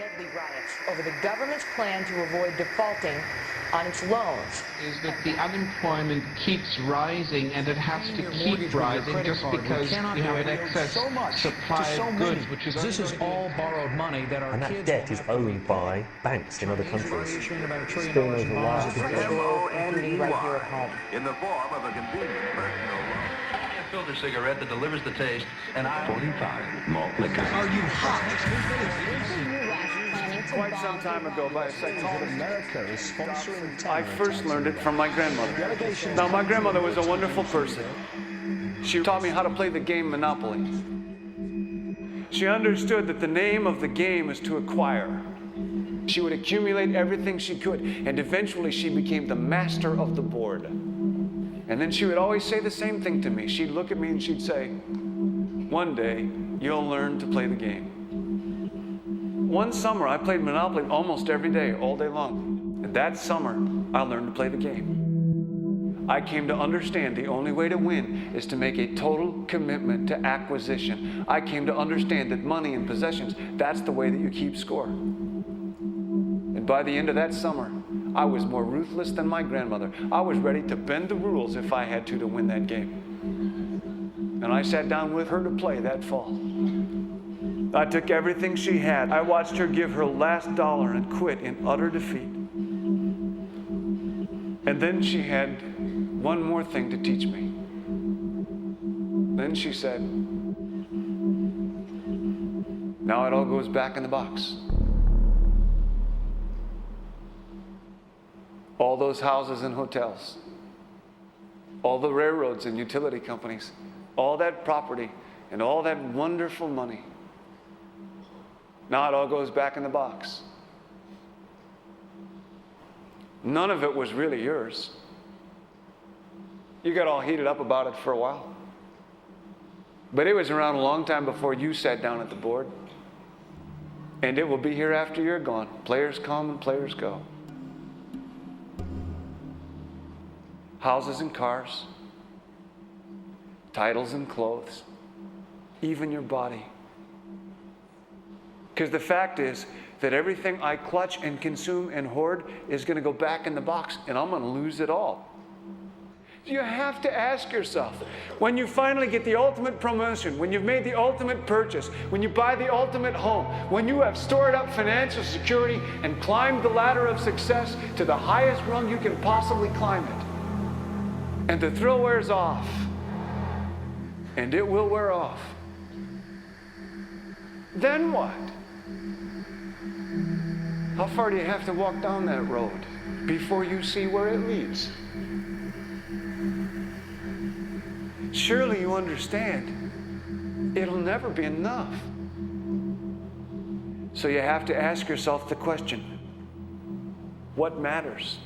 deadly riots over the government's plan to avoid defaulting on its loans. Is that the unemployment keeps rising, and it has to keep rising just because you have an excess supply of goods, which is this is all borrowed money that our and that debt is owned by banks in other countries. Right here at home. In the form of a convenient personal loan. A filter cigarette that delivers the taste, and 45 malt liquor. Are you hot? Quite some time ago, by a second, America is sponsoring I first learned it from my grandmother. Now, my grandmother was a wonderful person. She taught me how to play the game Monopoly. She understood that the name of the game is to acquire. She would accumulate everything she could, and eventually she became the master of the board. And then she would always say the same thing to me. She'd look at me and she'd say, "One day, you'll learn to play the game." One summer, I played Monopoly almost every day, all day long. And that summer, I learned to play the game. I came to understand the only way to win is to make a total commitment to acquisition. I came to understand that money and possessions, that's the way that you keep score. And by the end of that summer, I was more ruthless than my grandmother. I was ready to bend the rules if I had to win that game. And I sat down with her to play that fall. I took everything she had. I watched her give her last dollar and quit in utter defeat. And then she had one more thing to teach me. Then she said, "Now it all goes back in the box." All those houses and hotels, all the railroads and utility companies, all that property and all that wonderful money. Now it all goes back in the box. None of it was really yours. You got all heated up about it for a while. But it was around a long time before you sat down at the board. And it will be here after you're gone. Players come and players go. Houses and cars, titles and clothes, even your body. Because the fact is that everything I clutch and consume and hoard is going to go back in the box, and I'm going to lose it all. You have to ask yourself, when you finally get the ultimate promotion, when you've made the ultimate purchase, when you buy the ultimate home, when you have stored up financial security and climbed the ladder of success to the highest rung you can possibly climb it, and the thrill wears off, and it will wear off, then what? How far do you have to walk down that road before you see where it leads? Surely you understand, it'll never be enough. So you have to ask yourself the question, what matters?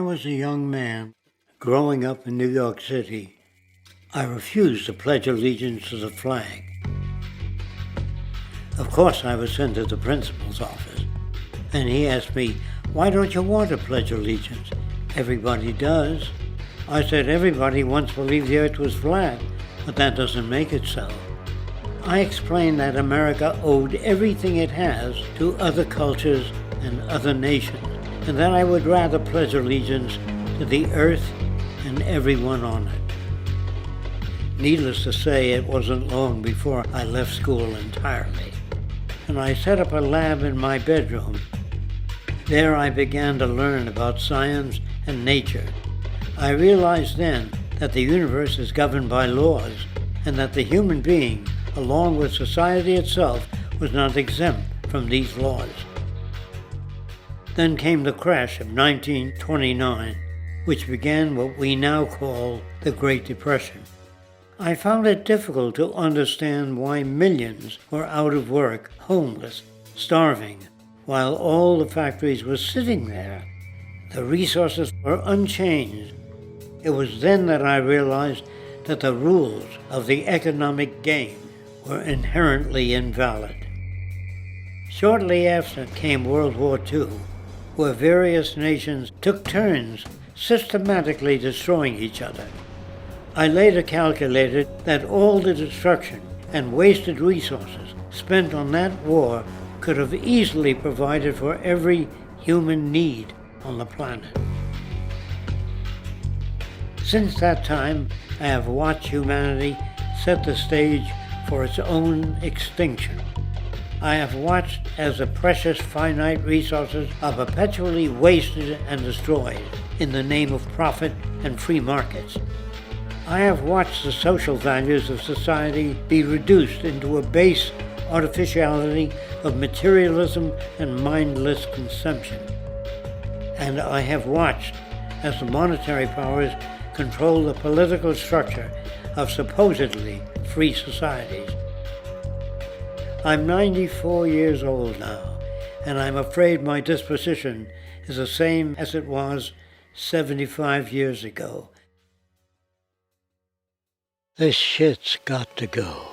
was a young man growing up in New York City, I refused to pledge allegiance to the flag. Of course, I was sent to the principal's office, and he asked me, "Why don't you want to pledge allegiance? Everybody does." I said, "Everybody once believed the earth was flat, but that doesn't make it so." I explained that America owed everything it has to other cultures and other nations, and that I would rather pledge allegiance to the earth and everyone on it. Needless to say, it wasn't long before I left school entirely, and I set up a lab in my bedroom. There I began to learn about science and nature. I realized then that the universe is governed by laws, and that the human being, along with society itself, was not exempt from these laws. Then came the crash of 1929, which began what we now call the Great Depression. I found it difficult to understand why millions were out of work, homeless, starving, while all the factories were sitting there. The resources were unchanged. It was then that I realized that the rules of the economic game were inherently invalid. Shortly after came World War II, where various nations took turns systematically destroying each other. I later calculated that all the destruction and wasted resources spent on that war could have easily provided for every human need on the planet. Since that time, I have watched humanity set the stage for its own extinction. I have watched as the precious finite resources are perpetually wasted and destroyed in the name of profit and free markets. I have watched the social values of society be reduced into a base artificiality of materialism and mindless consumption. And I have watched as the monetary powers control the political structure of supposedly free societies. I'm 94 years old now, and I'm afraid my disposition is the same as it was 75 years ago. This shit's got to go.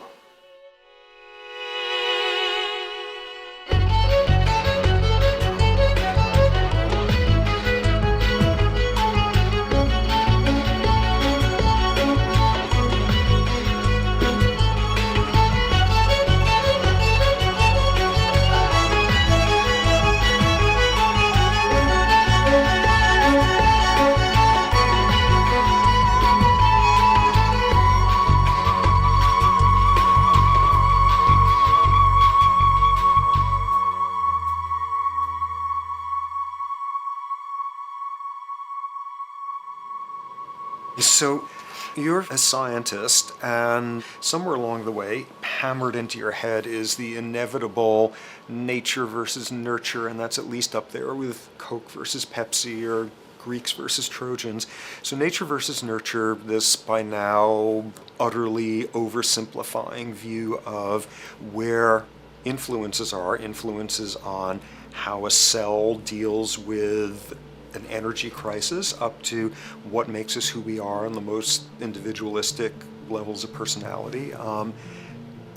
So you're a scientist, and somewhere along the way, hammered into your head is the inevitable nature versus nurture, and that's at least up there with Coke versus Pepsi or Greeks versus Trojans. So nature versus nurture, this by now utterly oversimplifying view of where influences on how a cell deals with an energy crisis, up to what makes us who we are on the most individualistic levels of personality.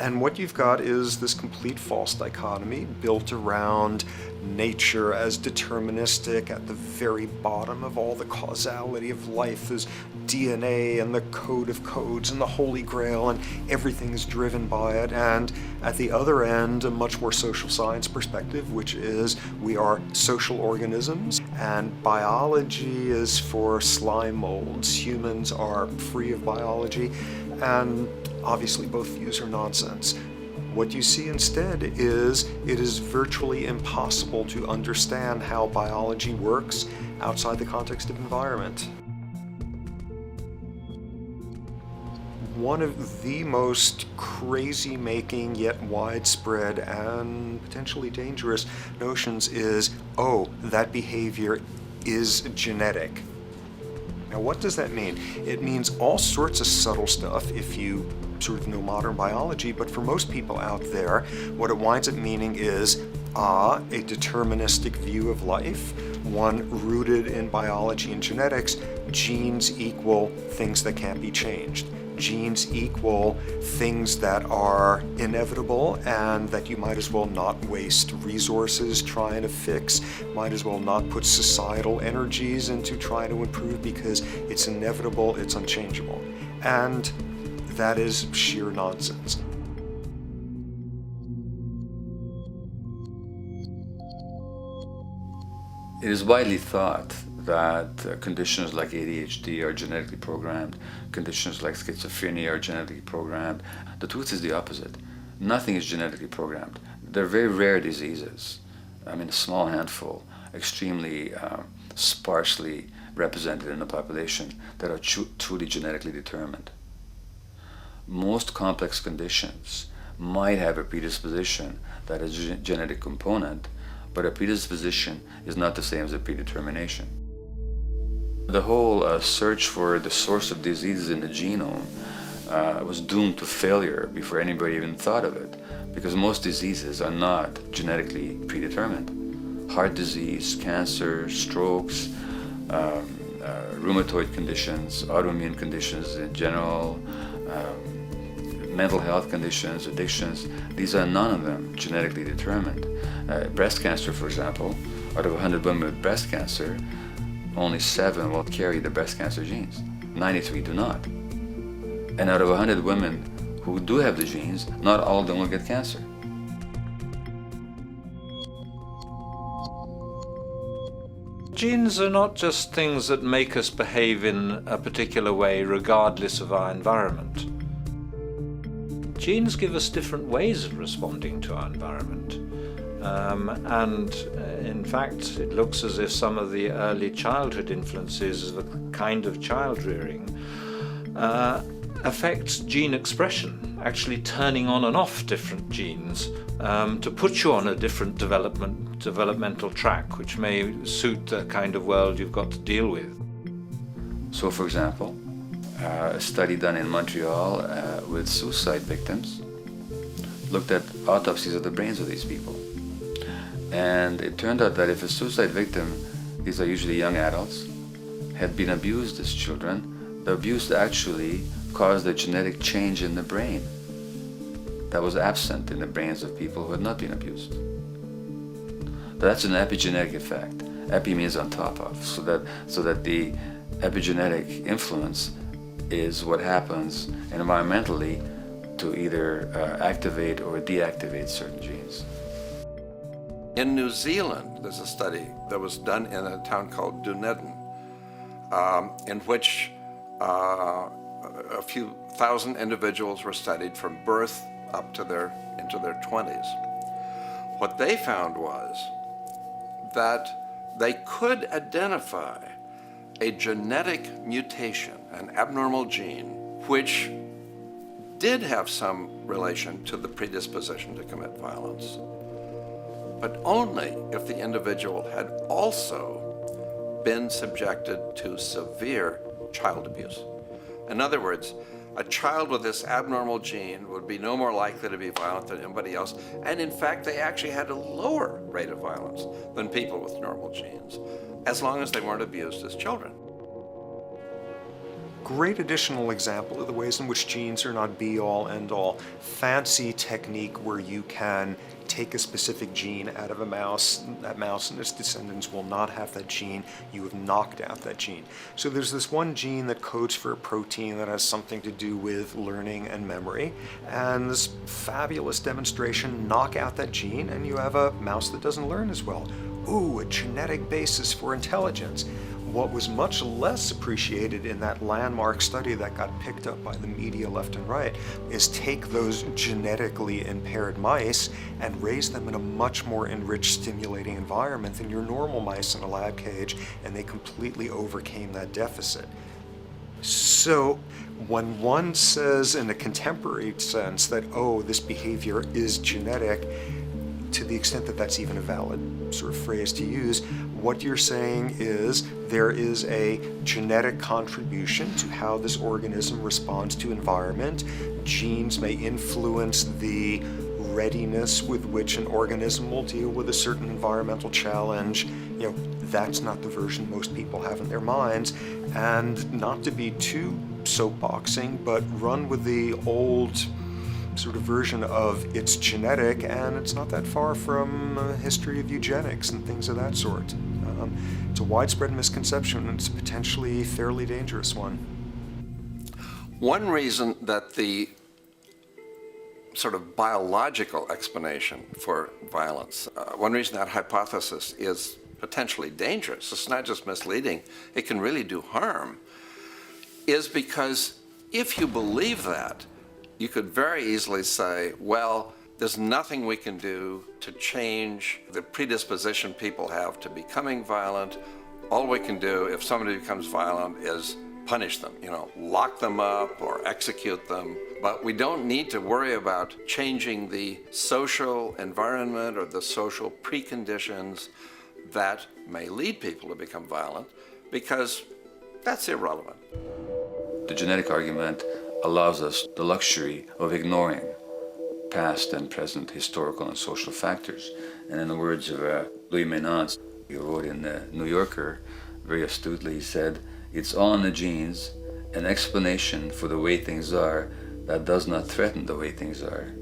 And what you've got is this complete false dichotomy built around nature as deterministic. At the very bottom of all the causality of life is DNA and the code of codes and the Holy Grail, and everything is driven by it. And at the other end, a much more social science perspective, which is we are social organisms, and biology is for slime molds. Humans are free of biology, and obviously both views are nonsense. What you see instead is it is virtually impossible to understand how biology works outside the context of environment. One of the most crazy-making yet widespread and potentially dangerous notions is, oh, that behavior is genetic. Now, what does that mean? It means all sorts of subtle stuff if you sort of know modern biology, but for most people out there, what it winds up meaning is a deterministic view of life, one rooted in biology and genetics. Genes equal things that can't be changed. Genes equal things that are inevitable and that you might as well not waste resources trying to fix, might as well not put societal energies into trying to improve because it's inevitable, it's unchangeable. And that is sheer nonsense. It is widely thought that conditions like ADHD are genetically programmed, conditions like schizophrenia are genetically programmed. The truth is the opposite. Nothing is genetically programmed. They're very rare diseases. I mean, a small handful, extremely sparsely represented in the population that are truly genetically determined. Most complex conditions might have a predisposition that is a genetic component, but a predisposition is not the same as a predetermination. The whole search for the source of diseases in the genome was doomed to failure before anybody even thought of it, because most diseases are not genetically predetermined. Heart disease, cancer, strokes, rheumatoid conditions, autoimmune conditions in general, mental health conditions, addictions, these are none of them genetically determined. Breast cancer, for example, out of 100 women with breast cancer, only 7 will carry the breast cancer genes. 93 do not. And out of 100 women who do have the genes, not all of them will get cancer. Genes are not just things that make us behave in a particular way regardless of our environment. Genes give us different ways of responding to our environment. And in fact, it looks as if some of the early childhood influences of a kind of child rearing affects gene expression, actually turning on and off different genes to put you on a different developmental track, which may suit the kind of world you've got to deal with. So, for example, a study done in Montreal with suicide victims looked at autopsies of the brains of these people. And it turned out that if a suicide victim, these are usually young adults, had been abused as children, the abuse actually caused a genetic change in the brain that was absent in the brains of people who had not been abused. That's an epigenetic effect. Epi means on top of, so that the epigenetic influence is what happens environmentally to either activate or deactivate certain genes. In New Zealand, there's a study that was done in a town called Dunedin, in which a few thousand individuals were studied from birth up to into their 20s. What they found was that they could identify a genetic mutation, an abnormal gene, which did have some relation to the predisposition to commit violence, but only if the individual had also been subjected to severe child abuse. In other words, a child with this abnormal gene would be no more likely to be violent than anybody else, and in fact, they actually had a lower rate of violence than people with normal genes, as long as they weren't abused as children. Great additional example of the ways in which genes are not be-all, end-all. Fancy technique where you can take a specific gene out of a mouse, that mouse and its descendants will not have that gene, you have knocked out that gene. So there's this one gene that codes for a protein that has something to do with learning and memory, and this fabulous demonstration, knock out that gene and you have a mouse that doesn't learn as well. Ooh, a genetic basis for intelligence. What was much less appreciated in that landmark study that got picked up by the media left and right is take those genetically impaired mice and raise them in a much more enriched, stimulating environment than your normal mice in a lab cage, and they completely overcame that deficit. So when one says in a contemporary sense that, oh, this behavior is genetic, to the extent that that's even a valid sort of phrase to use, what you're saying is there is a genetic contribution to how this organism responds to environment. Genes may influence the readiness with which an organism will deal with a certain environmental challenge. You know, that's not the version most people have in their minds. And not to be too soapboxing, but run with the old sort of version of it's genetic, and it's not that far from a history of eugenics and things of that sort. It's a widespread misconception, and it's a potentially fairly dangerous one. One reason that the sort of biological explanation for violence, one reason that hypothesis is potentially dangerous, it's not just misleading, it can really do harm, is because if you believe that, you could very easily say, well, there's nothing we can do to change the predisposition people have to becoming violent. All we can do if somebody becomes violent is punish them, lock them up or execute them. But we don't need to worry about changing the social environment or the social preconditions that may lead people to become violent, because that's irrelevant. The genetic argument allows us the luxury of ignoring past and present historical and social factors. And in the words of Louis Menand, he wrote in the New Yorker, very astutely, he said, "It's all in the genes, an explanation for the way things are that does not threaten the way things are.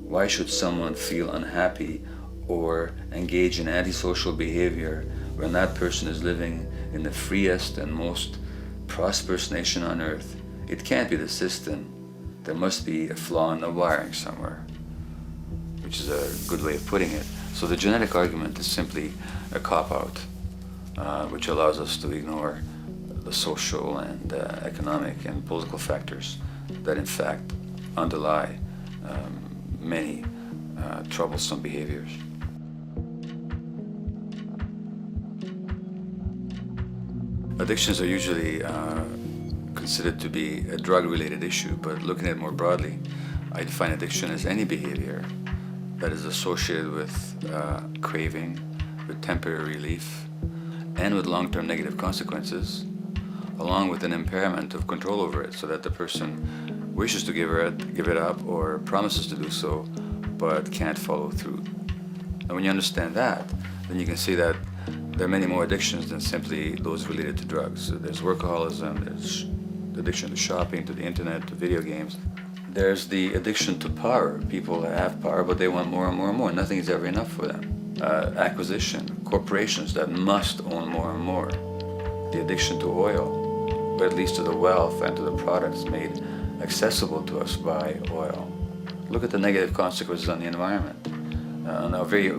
Why should someone feel unhappy or engage in antisocial behavior when that person is living in the freest and most prosperous nation on earth? It can't be the system. There must be a flaw in the wiring somewhere," which is a good way of putting it. So the genetic argument is simply a cop-out, which allows us to ignore the social and economic and political factors that in fact underlie many troublesome behaviors. Addictions are usually considered to be a drug-related issue, but looking at it more broadly, I define addiction as any behavior that is associated with craving, with temporary relief, and with long-term negative consequences, along with an impairment of control over it, so that the person wishes to give it up or promises to do so, but can't follow through. And when you understand that, then you can see that there are many more addictions than simply those related to drugs. So there's workaholism, there's addiction to shopping, to the internet, to video games. There's the addiction to power. People have power, but they want more and more and more. Nothing is ever enough for them. Acquisition, corporations that must own more and more. The addiction to oil, or at least to the wealth and to the products made accessible to us by oil. Look at the negative consequences on the environment.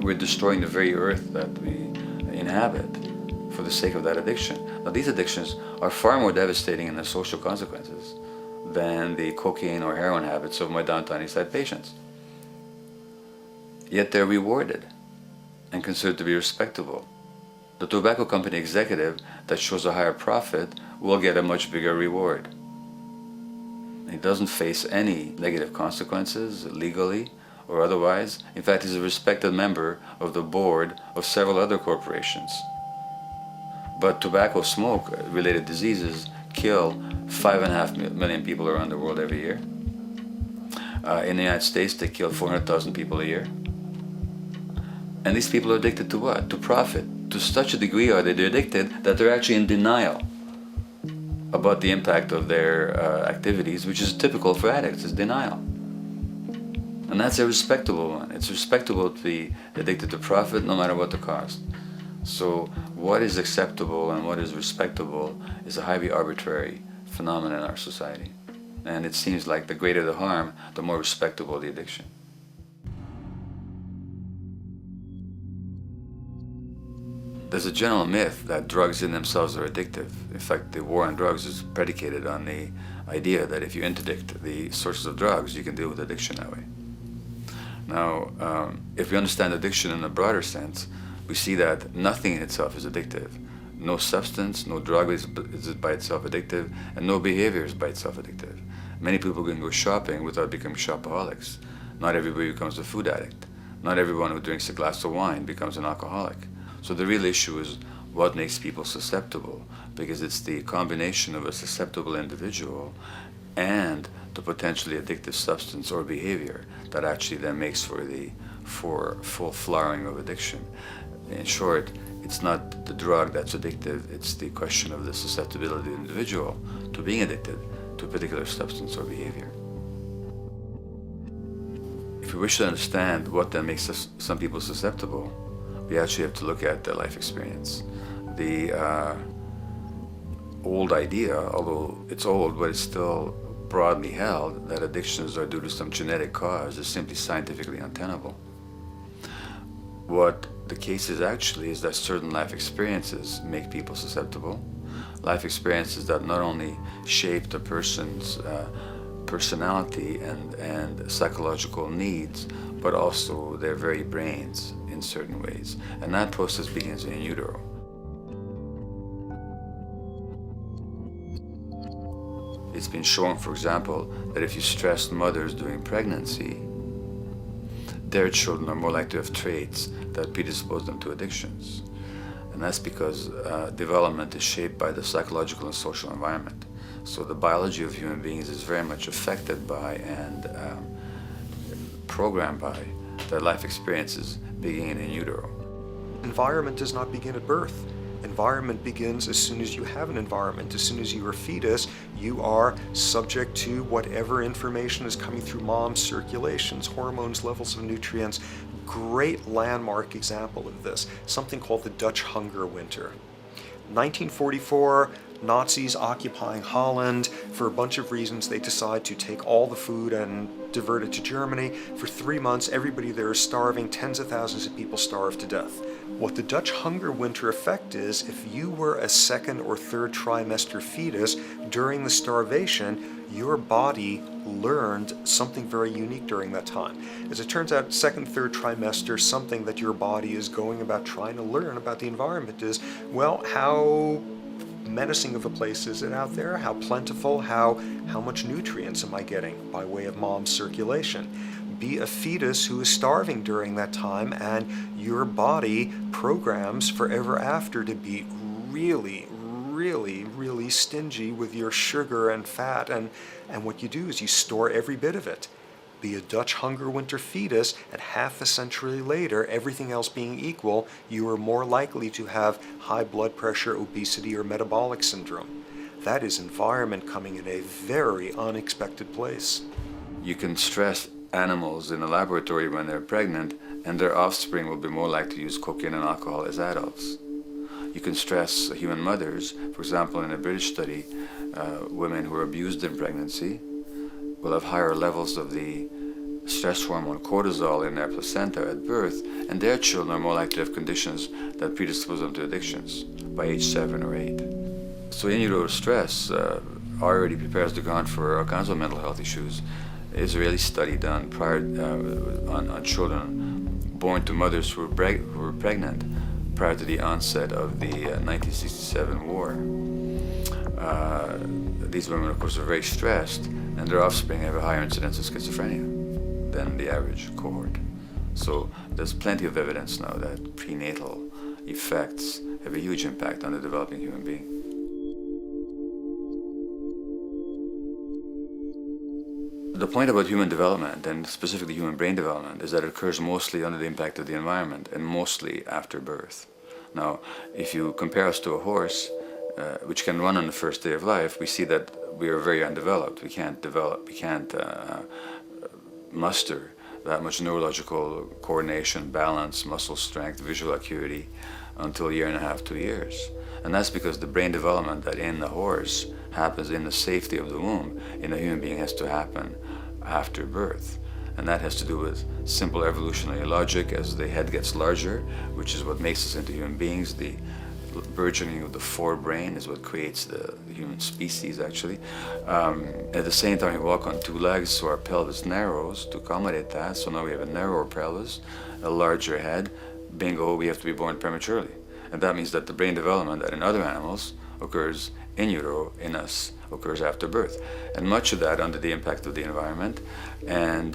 We're destroying the very earth that we inhabit for the sake of that addiction. Now, these addictions are far more devastating in their social consequences than the cocaine or heroin habits of my downtown East Side patients. Yet they're rewarded and considered to be respectable. The tobacco company executive that shows a higher profit will get a much bigger reward. He doesn't face any negative consequences legally or otherwise. In fact, he's a respected member of the board of several other corporations. But tobacco smoke-related diseases kill 5.5 million people around the world every year. In the United States, they kill 400,000 people a year. And these people are addicted to what? To profit. To such a degree are they addicted that they're actually in denial about the impact of their activities, which is typical for addicts, is denial. And that's a respectable one. It's respectable to be addicted to profit no matter what the cost. So what is acceptable and what is respectable is a highly arbitrary phenomenon in our society. And it seems like the greater the harm, the more respectable the addiction. There's a general myth that drugs in themselves are addictive. In fact, the war on drugs is predicated on the idea that if you interdict the sources of drugs, you can deal with addiction that way. Now, if we understand addiction in a broader sense, we see that nothing in itself is addictive. No substance, no drug is by itself addictive, and no behavior is by itself addictive. Many people can go shopping without becoming shopaholics. Not everybody becomes a food addict. Not everyone who drinks a glass of wine becomes an alcoholic. So the real issue is what makes people susceptible, because it's the combination of a susceptible individual and the potentially addictive substance or behavior that actually then makes for full flowering of addiction. In short, it's not the drug that's addictive, it's the question of the susceptibility of the individual to being addicted to a particular substance or behavior. If we wish to understand what then makes some people susceptible, we actually have to look at their life experience. The old idea, although it's old, but it's still broadly held, that addictions are due to some genetic cause is simply scientifically untenable. What the case is actually is that certain life experiences make people susceptible. Life experiences that not only shape the person's personality and psychological needs, but also their very brains in certain ways. And that process begins in utero. It's been shown, for example, that if you stress mothers during pregnancy, their children are more likely to have traits that predispose them to addictions. And that's because development is shaped by the psychological and social environment. So the biology of human beings is very much affected by and programmed by their life experiences beginning in utero. Environment does not begin at birth. Environment begins as soon as you have an environment. As soon as you are a fetus, you are subject to whatever information is coming through mom's circulations, hormones, levels of nutrients. Great landmark example of this, something called the Dutch hunger winter. 1944, Nazis occupying Holland. For a bunch of reasons, they decide to take all the food and divert it to Germany. For 3 months, everybody there is starving. Tens of thousands of people starve to death. What the Dutch hunger winter effect is, if you were a second or third trimester fetus during the starvation, your body learned something very unique during that time. As it turns out, second, third trimester, something that your body is going about trying to learn about the environment is, well, how menacing of a place is it out there? How plentiful? How much nutrients am I getting by way of mom's circulation? Be a fetus who is starving during that time, and your body programs forever after to be really, really, really stingy with your sugar and fat, and what you do is you store every bit of it. Be a Dutch hunger winter fetus, and half a century later, everything else being equal, you are more likely to have high blood pressure, obesity, or metabolic syndrome. That is environment coming in a very unexpected place. You can stress animals in a laboratory when they're pregnant, and their offspring will be more likely to use cocaine and alcohol as adults. You can stress human mothers. For example, in a British study, women who are abused in pregnancy will have higher levels of the stress hormone cortisol in their placenta at birth, and their children are more likely to have conditions that predispose them to addictions by age 7 or 8. So in utero stress already prepares the ground for all kinds of mental health issues. Israeli study done prior on children born to mothers who were pregnant prior to the onset of the 1967 war. These women, of course, are very stressed, and their offspring have a higher incidence of schizophrenia than the average cohort. So there's plenty of evidence now that prenatal effects have a huge impact on the developing human being. The point about human development, and specifically human brain development, is that it occurs mostly under the impact of the environment and mostly after birth. Now, if you compare us to a horse, which can run on the first day of life, we see that we are very undeveloped. We can't muster that much neurological coordination, balance, muscle strength, visual acuity until a year and a half, 2 years. And that's because the brain development that in the horse happens in the safety of the womb, in a human being has to happen after birth. And that has to do with simple evolutionary logic. As the head gets larger, which is what makes us into human beings, the burgeoning of the forebrain is what creates the human species, actually. At the same time, we walk on 2 legs, so our pelvis narrows to accommodate that. So now we have a narrower pelvis, a larger head. Bingo, we have to be born prematurely. And that means that the brain development that in other animals occurs in utero, in us, occurs after birth. And much of that under the impact of the environment. And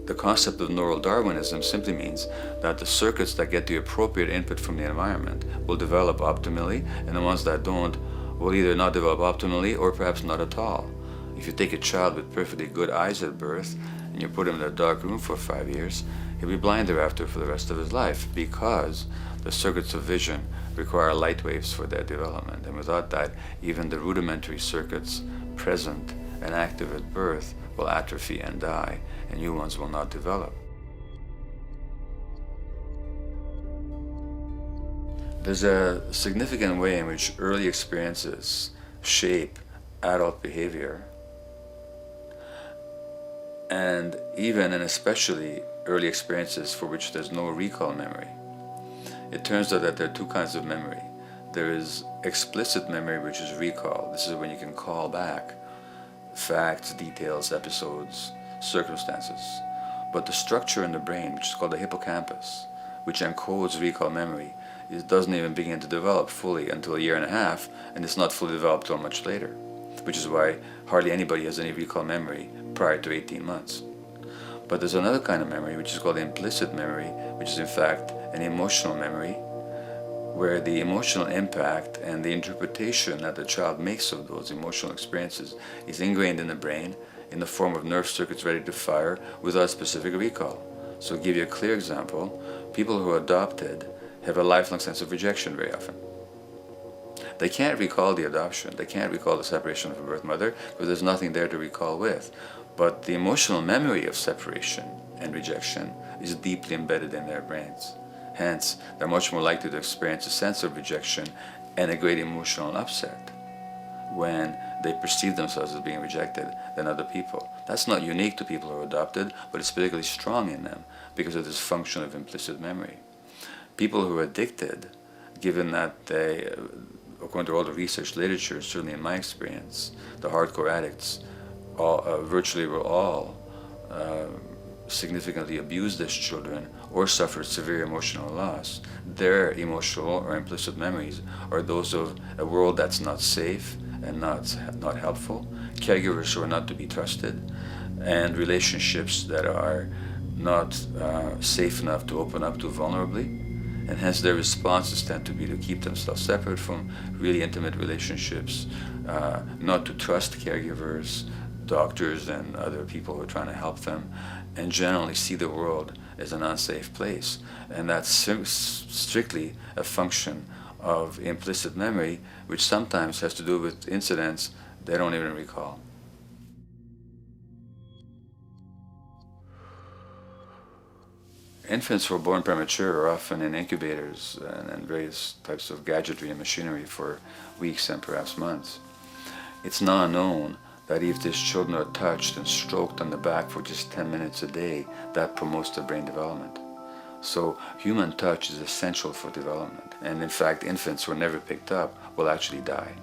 The concept of neural Darwinism simply means that the circuits that get the appropriate input from the environment will develop optimally, and the ones that don't will either not develop optimally or perhaps not at all. If you take a child with perfectly good eyes at birth and you put him in a dark room for 5 years, he'll be blind thereafter for the rest of his life, because the circuits of vision require light waves for their development. And without that, even the rudimentary circuits present and active at birth will atrophy and die, and new ones will not develop. There's a significant way in which early experiences shape adult behavior, and even and especially early experiences for which there's no recall memory. It turns out that there are two kinds of memory. There is explicit memory, which is recall. This is when you can call back facts, details, episodes, circumstances. But the structure in the brain, which is called the hippocampus, which encodes recall memory, it doesn't even begin to develop fully until 1.5 years, and it's not fully developed till much later, which is why hardly anybody has any recall memory prior to 18 months. But there's another kind of memory, which is called implicit memory, which is in fact an emotional memory, where the emotional impact and the interpretation that the child makes of those emotional experiences is ingrained in the brain in the form of nerve circuits ready to fire without specific recall. So to give you a clear example, people who are adopted have a lifelong sense of rejection very often. They can't recall the adoption, they can't recall the separation from birth mother, because there's nothing there to recall with. But the emotional memory of separation and rejection is deeply embedded in their brains. Hence, they're much more likely to experience a sense of rejection and a great emotional upset when they perceive themselves as being rejected than other people. That's not unique to people who are adopted, but it's particularly strong in them because of this function of implicit memory. People who are addicted, given that they, according to all the research literature, certainly in my experience, the hardcore addicts virtually were all significantly abused as children or suffered severe emotional loss. Their emotional or implicit memories are those of a world that's not safe and not helpful, caregivers who are not to be trusted, and relationships that are not safe enough to open up to vulnerably. And hence their responses tend to be to keep themselves separate from really intimate relationships, not to trust caregivers, doctors and other people who are trying to help them, and generally see the world as an unsafe place. And that's strictly a function of implicit memory, which sometimes has to do with incidents they don't even recall. Infants who are born premature are often in incubators and various types of gadgetry and machinery for weeks and perhaps months. It's now known that if these children are touched and stroked on the back for just 10 minutes a day, that promotes their brain development. So human touch is essential for development. And in fact, infants who are never picked up will actually die.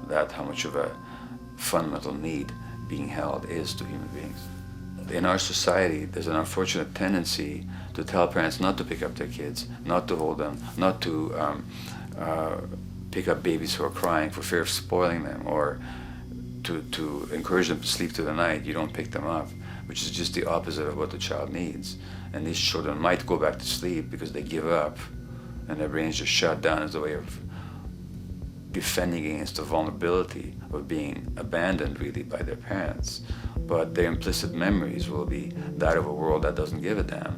That's how much of a fundamental need being held is to human beings. In our society, there's an unfortunate tendency to tell parents not to pick up their kids, not to hold them, not to pick up babies who are crying for fear of spoiling them, or to encourage them to sleep through the night. You don't pick them up, which is just the opposite of what the child needs. And these children might go back to sleep because they give up and their brains just shut down as a way of defending against the vulnerability of being abandoned really by their parents. But their implicit memories will be that of a world that doesn't give a damn.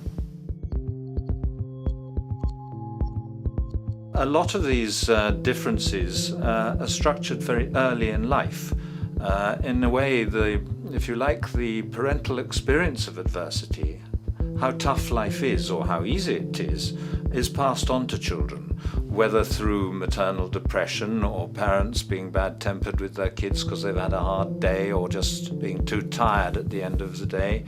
A lot of these differences are structured very early in life. In a way, if you like, the parental experience of adversity, how tough life is or how easy it is passed on to children, whether through maternal depression or parents being bad-tempered with their kids because they've had a hard day or just being too tired at the end of the day.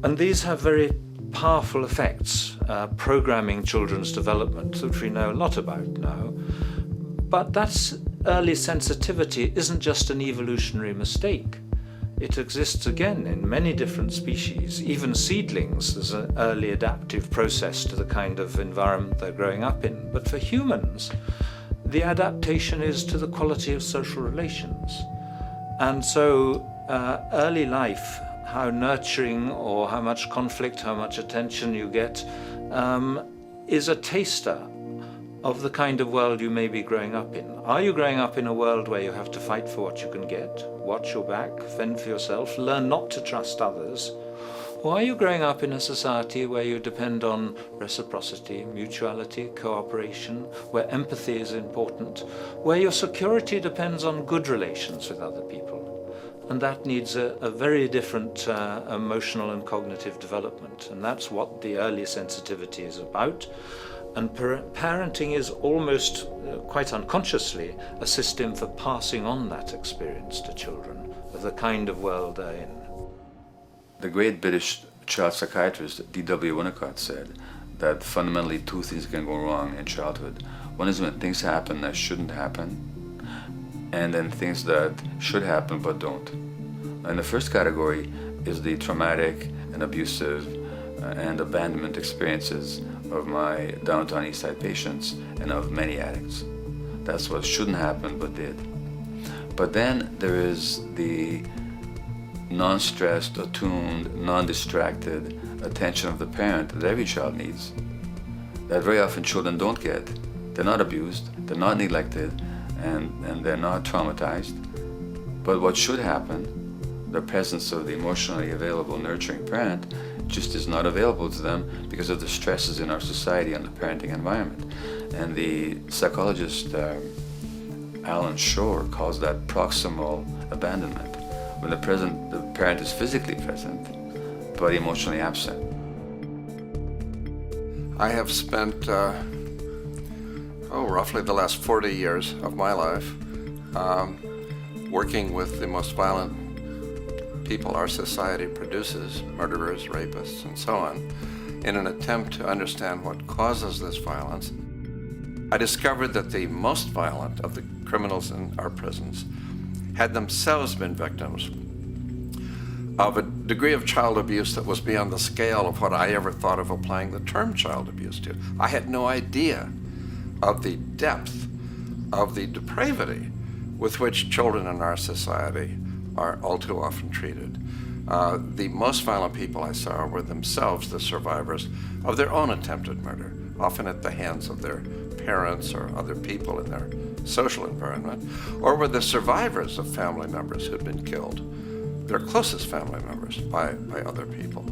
And these have very powerful effects, programming children's development, which we know a lot about now. But that's early sensitivity isn't just an evolutionary mistake. It exists again in many different species. Even seedlings, there's an early adaptive process to the kind of environment they're growing up in. But for humans, the adaptation is to the quality of social relations. And so early life how nurturing or how much conflict, how much attention you get, is a taster of the kind of world you may be growing up in. Are you growing up in a world where you have to fight for what you can get, watch your back, fend for yourself, learn not to trust others? Or are you growing up in a society where you depend on reciprocity, mutuality, cooperation, where empathy is important, where your security depends on good relations with other people? And that needs a very different emotional and cognitive development. And that's what the early sensitivity is about. And parenting is almost, quite unconsciously, a system for passing on that experience to children of the kind of world they're in. The great British child psychiatrist D.W. Winnicott said that fundamentally two things can go wrong in childhood. One is when things happen that shouldn't happen, and then things that should happen but don't. And the first category is the traumatic and abusive and abandonment experiences of my downtown East Side patients and of many addicts. That's what shouldn't happen but did. But then there is the non-stressed, attuned, non-distracted attention of the parent that every child needs, that very often children don't get. They're not abused, they're not neglected, and they're not traumatized. But what should happen, the presence of the emotionally available, nurturing parent, just is not available to them because of the stresses in our society and the parenting environment. And the psychologist Alan Shore calls that proximal abandonment, when the parent is physically present, but emotionally absent. I have spent, roughly the last 40 years of my life working with the most violent people our society produces, murderers, rapists, and so on, in an attempt to understand what causes this violence. I discovered that the most violent of the criminals in our prisons had themselves been victims of a degree of child abuse that was beyond the scale of what I ever thought of applying the term child abuse to. I had no idea of the depth of the depravity with which children in our society are all too often treated. The most violent people I saw were themselves the survivors of their own attempted murder, often at the hands of their parents or other people in their social environment, or were the survivors of family members who'd been killed, their closest family members, by other people.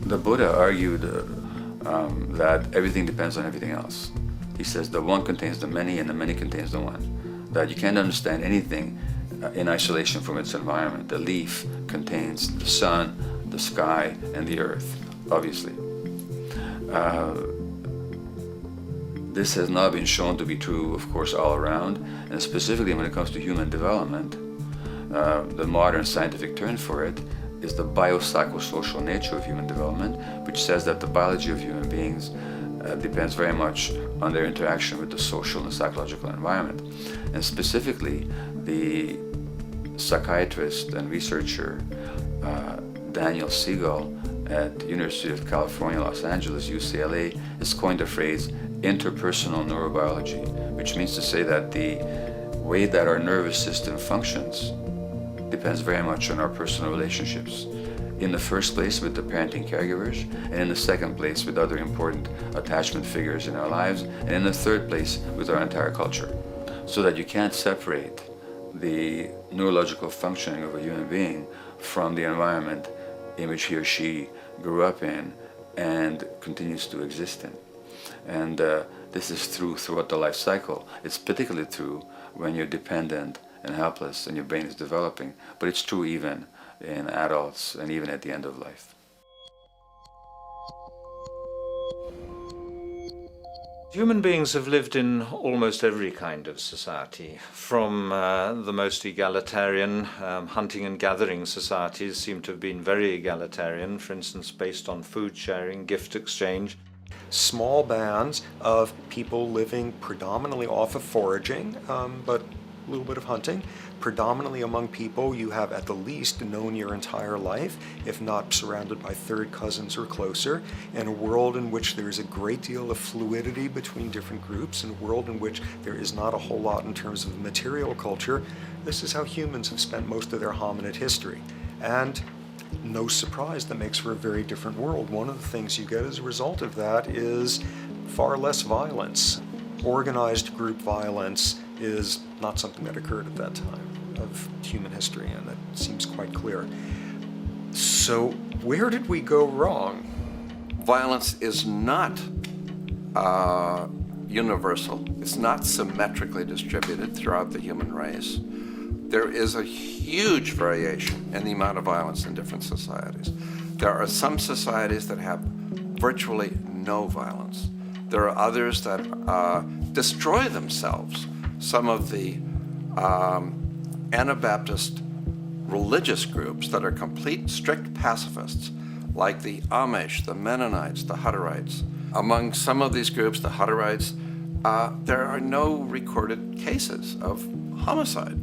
The Buddha argued that everything depends on everything else. He says the one contains the many and the many contains the one. That you can't understand anything in isolation from its environment. The leaf contains the sun, the sky, and the earth, obviously. This has not been shown to be true, of course, all around, and specifically when it comes to human development, the modern scientific term for it is the biopsychosocial nature of human development, which says that the biology of human beings depends very much on their interaction with the social and psychological environment. And specifically, the psychiatrist and researcher Daniel Siegel at the University of California, Los Angeles, UCLA, has coined the phrase interpersonal neurobiology, which means to say that the way that our nervous system functions depends very much on our personal relationships. In the first place with the parenting caregivers, and in the second place with other important attachment figures in our lives, and in the third place with our entire culture. So that you can't separate the neurological functioning of a human being from the environment in which he or she grew up in and continues to exist in. And this is true throughout the life cycle. It's particularly true when you're dependent and helpless and your brain is developing, but it's true even in adults and even at the end of life. Human beings have lived in almost every kind of society, from the most egalitarian, hunting and gathering societies seem to have been very egalitarian, for instance, based on food sharing, gift exchange. Small bands of people living predominantly off of foraging, but a little bit of hunting. Predominantly among people you have at the least known your entire life, if not surrounded by third cousins or closer, in a world in which there is a great deal of fluidity between different groups, in a world in which there is not a whole lot in terms of material culture. This is how humans have spent most of their hominid history. And no surprise, that makes for a very different world. One of the things you get as a result of that is far less violence. Organized group violence is not something that occurred at that time of human history, and that seems quite clear. So where did we go wrong? Violence is not universal. It's not symmetrically distributed throughout the human race. There is a huge variation in the amount of violence in different societies. There are some societies that have virtually no violence. There are others that destroy themselves. Some of the Anabaptist religious groups that are complete, strict pacifists, like the Amish, the Mennonites, the Hutterites. Among some of these groups, the Hutterites, there are no recorded cases of homicide.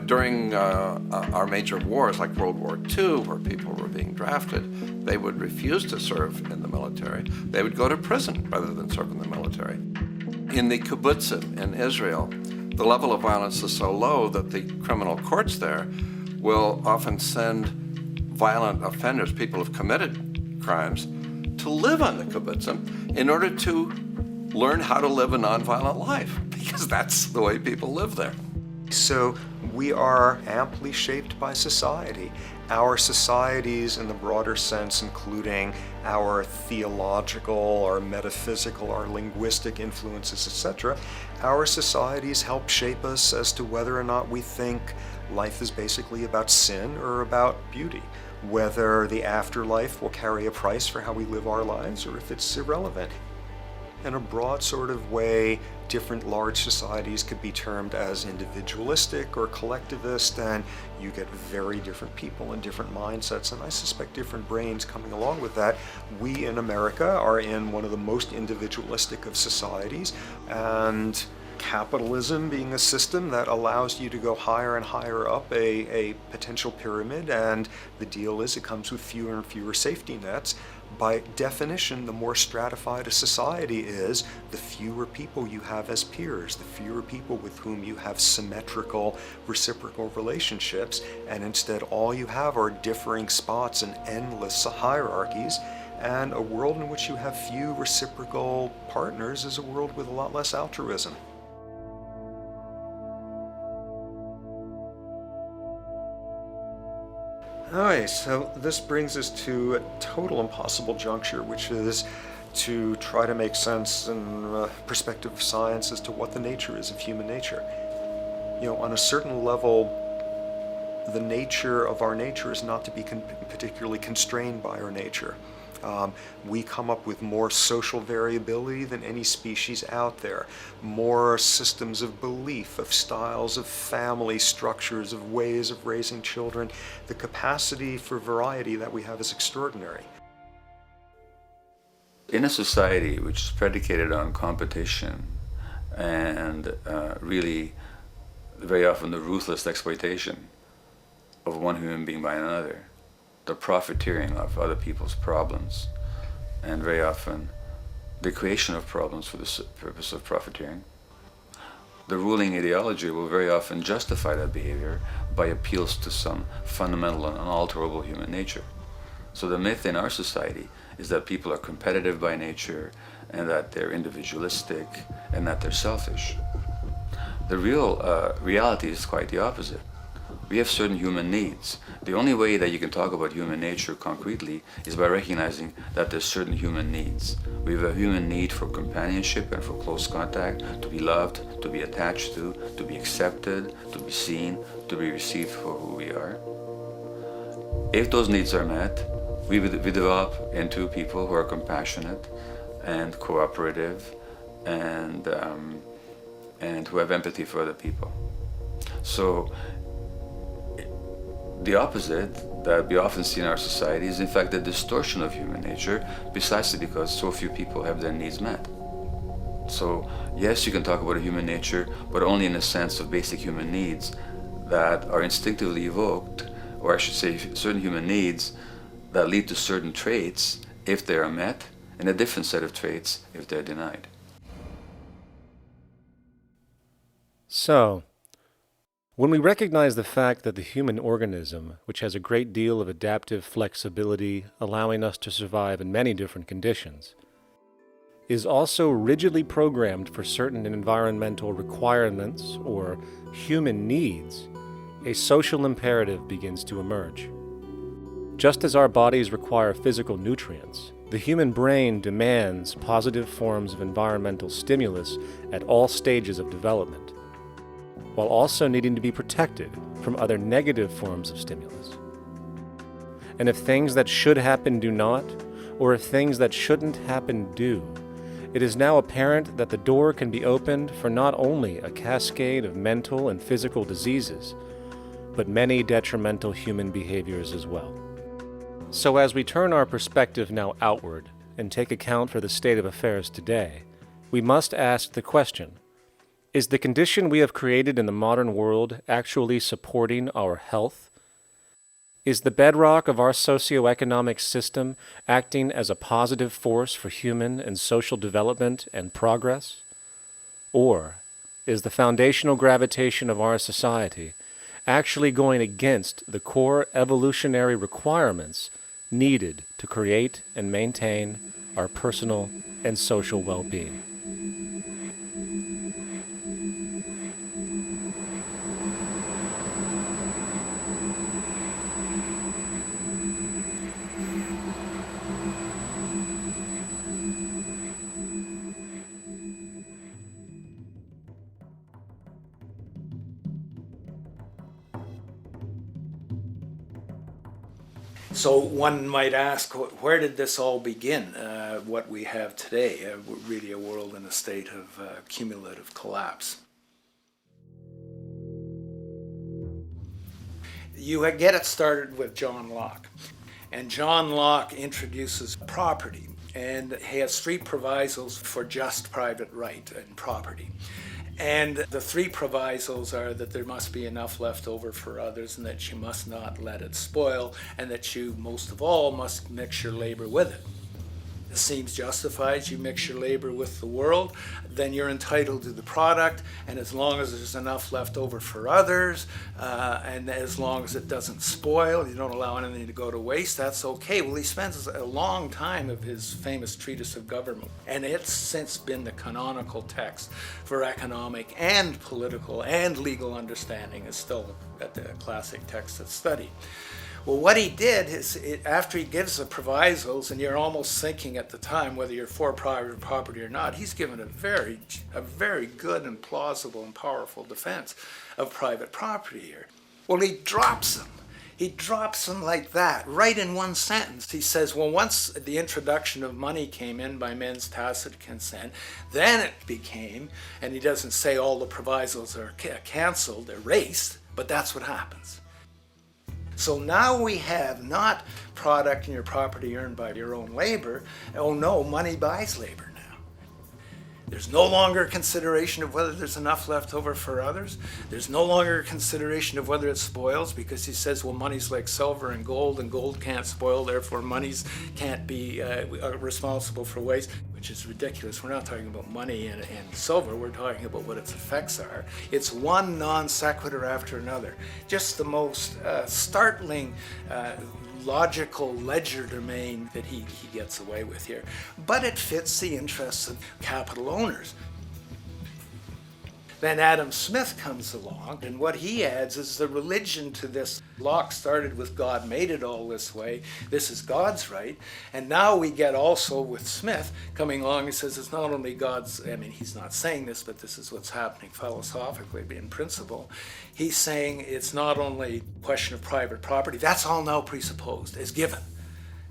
During our major wars, like World War II, where people were being drafted, they would refuse to serve in the military. They would go to prison rather than serve in the military. In the kibbutzim in Israel, the level of violence is so low that the criminal courts there will often send violent offenders, people who've committed crimes, to live on the kibbutzim in order to learn how to live a nonviolent life, because that's the way people live there. So we are amply shaped by society. Our societies in the broader sense, including our theological, our metaphysical, our linguistic influences, etc., our societies help shape us as to whether or not we think life is basically about sin or about beauty, whether the afterlife will carry a price for how we live our lives or if it's irrelevant. In a broad sort of way, different large societies could be termed as individualistic or collectivist, and you get very different people and different mindsets, and I suspect different brains coming along with that. We in America are in one of the most individualistic of societies, and capitalism being a system that allows you to go higher and higher up a potential pyramid, and the deal is it comes with fewer and fewer safety nets. By definition, the more stratified a society is, the fewer people you have as peers, the fewer people with whom you have symmetrical, reciprocal relationships, and instead all you have are differing spots and endless hierarchies. And a world in which you have few reciprocal partners is a world with a lot less altruism. Alright, so this brings us to a total impossible juncture, which is to try to make sense in perspective of science as to what the nature is of human nature. You know, on a certain level, the nature of our nature is not to be particularly constrained by our nature. We come up with more social variability than any species out there, more systems of belief, of styles of family structures, of ways of raising children. The capacity for variety that we have is extraordinary. In a society which is predicated on competition and really very often the ruthless exploitation of one human being by another, the profiteering of other people's problems, and very often the creation of problems for the purpose of profiteering, the ruling ideology will very often justify that behavior by appeals to some fundamental and unalterable human nature. So the myth in our society is that people are competitive by nature, and that they're individualistic, and that they're selfish. The real reality is quite the opposite. We have certain human needs. The only way that you can talk about human nature concretely is by recognizing that there's certain human needs. We have a human need for companionship and for close contact, to be loved, to be attached to be accepted, to be seen, to be received for who we are. If those needs are met, we develop into people who are compassionate and cooperative and who have empathy for other people. So the opposite that we often see in our society is in fact the distortion of human nature, precisely because so few people have their needs met. So yes, you can talk about a human nature, but only in the sense of basic human needs that are instinctively evoked, or I should say certain human needs that lead to certain traits if they are met, and a different set of traits if they're denied. So, When we recognize the fact that the human organism, which has a great deal of adaptive flexibility, allowing us to survive in many different conditions, is also rigidly programmed for certain environmental requirements or human needs, a social imperative begins to emerge. Just as our bodies require physical nutrients, the human brain demands positive forms of environmental stimulus at all stages of development, while also needing to be protected from other negative forms of stimulus. And if things that should happen do not, or if things that shouldn't happen do, it is now apparent that the door can be opened for not only a cascade of mental and physical diseases, but many detrimental human behaviors as well. So as we turn our perspective now outward and take account for the state of affairs today, we must ask the question, is the condition we have created in the modern world actually supporting our health? Is the bedrock of our socioeconomic system acting as a positive force for human and social development and progress? Or is the foundational gravitation of our society actually going against the core evolutionary requirements needed to create and maintain our personal and social well-being? So one might ask, where did this all begin? What we have today, really a world in a state of cumulative collapse. You get it started with John Locke. And John Locke introduces property, and he has three provisos for just private right and property. And the three provisos are that there must be enough left over for others, and that you must not let it spoil, and that you, most of all, must mix your labor with it. It seems justified. You mix your labor with the world, then you're entitled to the product, and as long as there's enough left over for others, and as long as it doesn't spoil, you don't allow anything to go to waste, that's okay. Well, he spends a long time of his famous treatise of government, and it's since been the canonical text for economic and political and legal understanding. Is still the classic text of study. Well, what he did is, after he gives the provisos, and you're almost thinking at the time whether you're for private property or not, he's given a very good and plausible and powerful defense of private property here. Well, he drops them. He drops them like that, right in one sentence. He says, well, once the introduction of money came in by men's tacit consent, then it became, and he doesn't say all the provisos are canceled, erased, but that's what happens. So now we have not product and your property earned by your own labor. Oh no, money buys labor now. There's no longer consideration of whether there's enough left over for others. There's no longer consideration of whether it spoils, because he says, well, money's like silver and gold can't spoil, therefore monies can't be responsible for waste, which is ridiculous. We're not talking about money and silver, we're talking about what its effects are. It's one non sequitur after another. Just the most startling logical legerdemain that he gets away with here. But it fits the interests of capital owners. Then Adam Smith comes along, and what he adds is the religion to this. Locke started with God made it all this way. This is God's right. And now we get also with Smith coming along and says it's not only God's, I mean, he's not saying this, but this is what's happening philosophically in principle. He's saying it's not only a question of private property, that's all now presupposed, is given.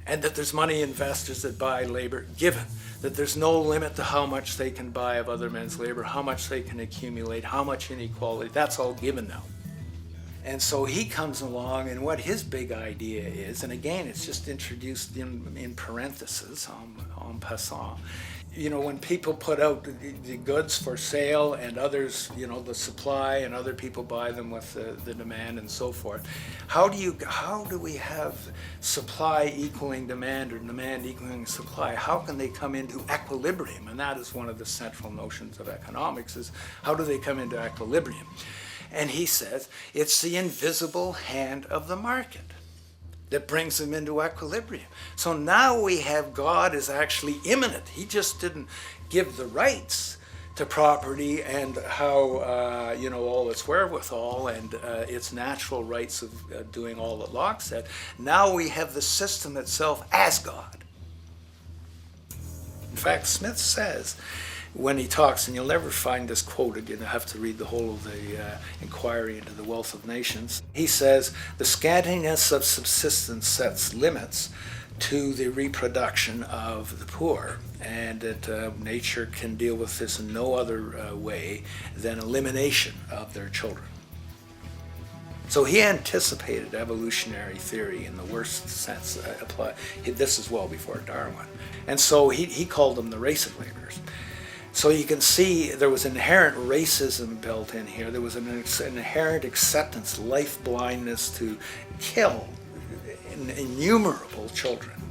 And that there's money investors that buy labor, given. That there's no limit to how much they can buy of other men's labor, how much they can accumulate, how much inequality, that's all given now. And so he comes along, and what his big idea is, and again, it's just introduced in parentheses, en passant. You know, when people put out the goods for sale and others, you know, the supply, and other people buy them with the demand and so forth, how do we have supply equaling demand or demand equaling supply? How can they come into equilibrium? And that is one of the central notions of economics, is how do they come into equilibrium? And he says it's the invisible hand of the market that brings them into equilibrium. So now we have God is actually immanent. He just didn't give the rights to property and how, all its wherewithal and its natural rights of doing all that Locke said. Now we have the system itself as God. In fact, Smith says, when he talks, and you'll never find this quoted, you'll have to read the whole of the Inquiry into the Wealth of Nations. He says, the scantiness of subsistence sets limits to the reproduction of the poor, and that nature can deal with this in no other way than elimination of their children. So he anticipated evolutionary theory in the worst sense. This is well before Darwin. And so he called them the race of laborers. So you can see there was inherent racism built in here. There was an inherent acceptance, life blindness to kill innumerable children.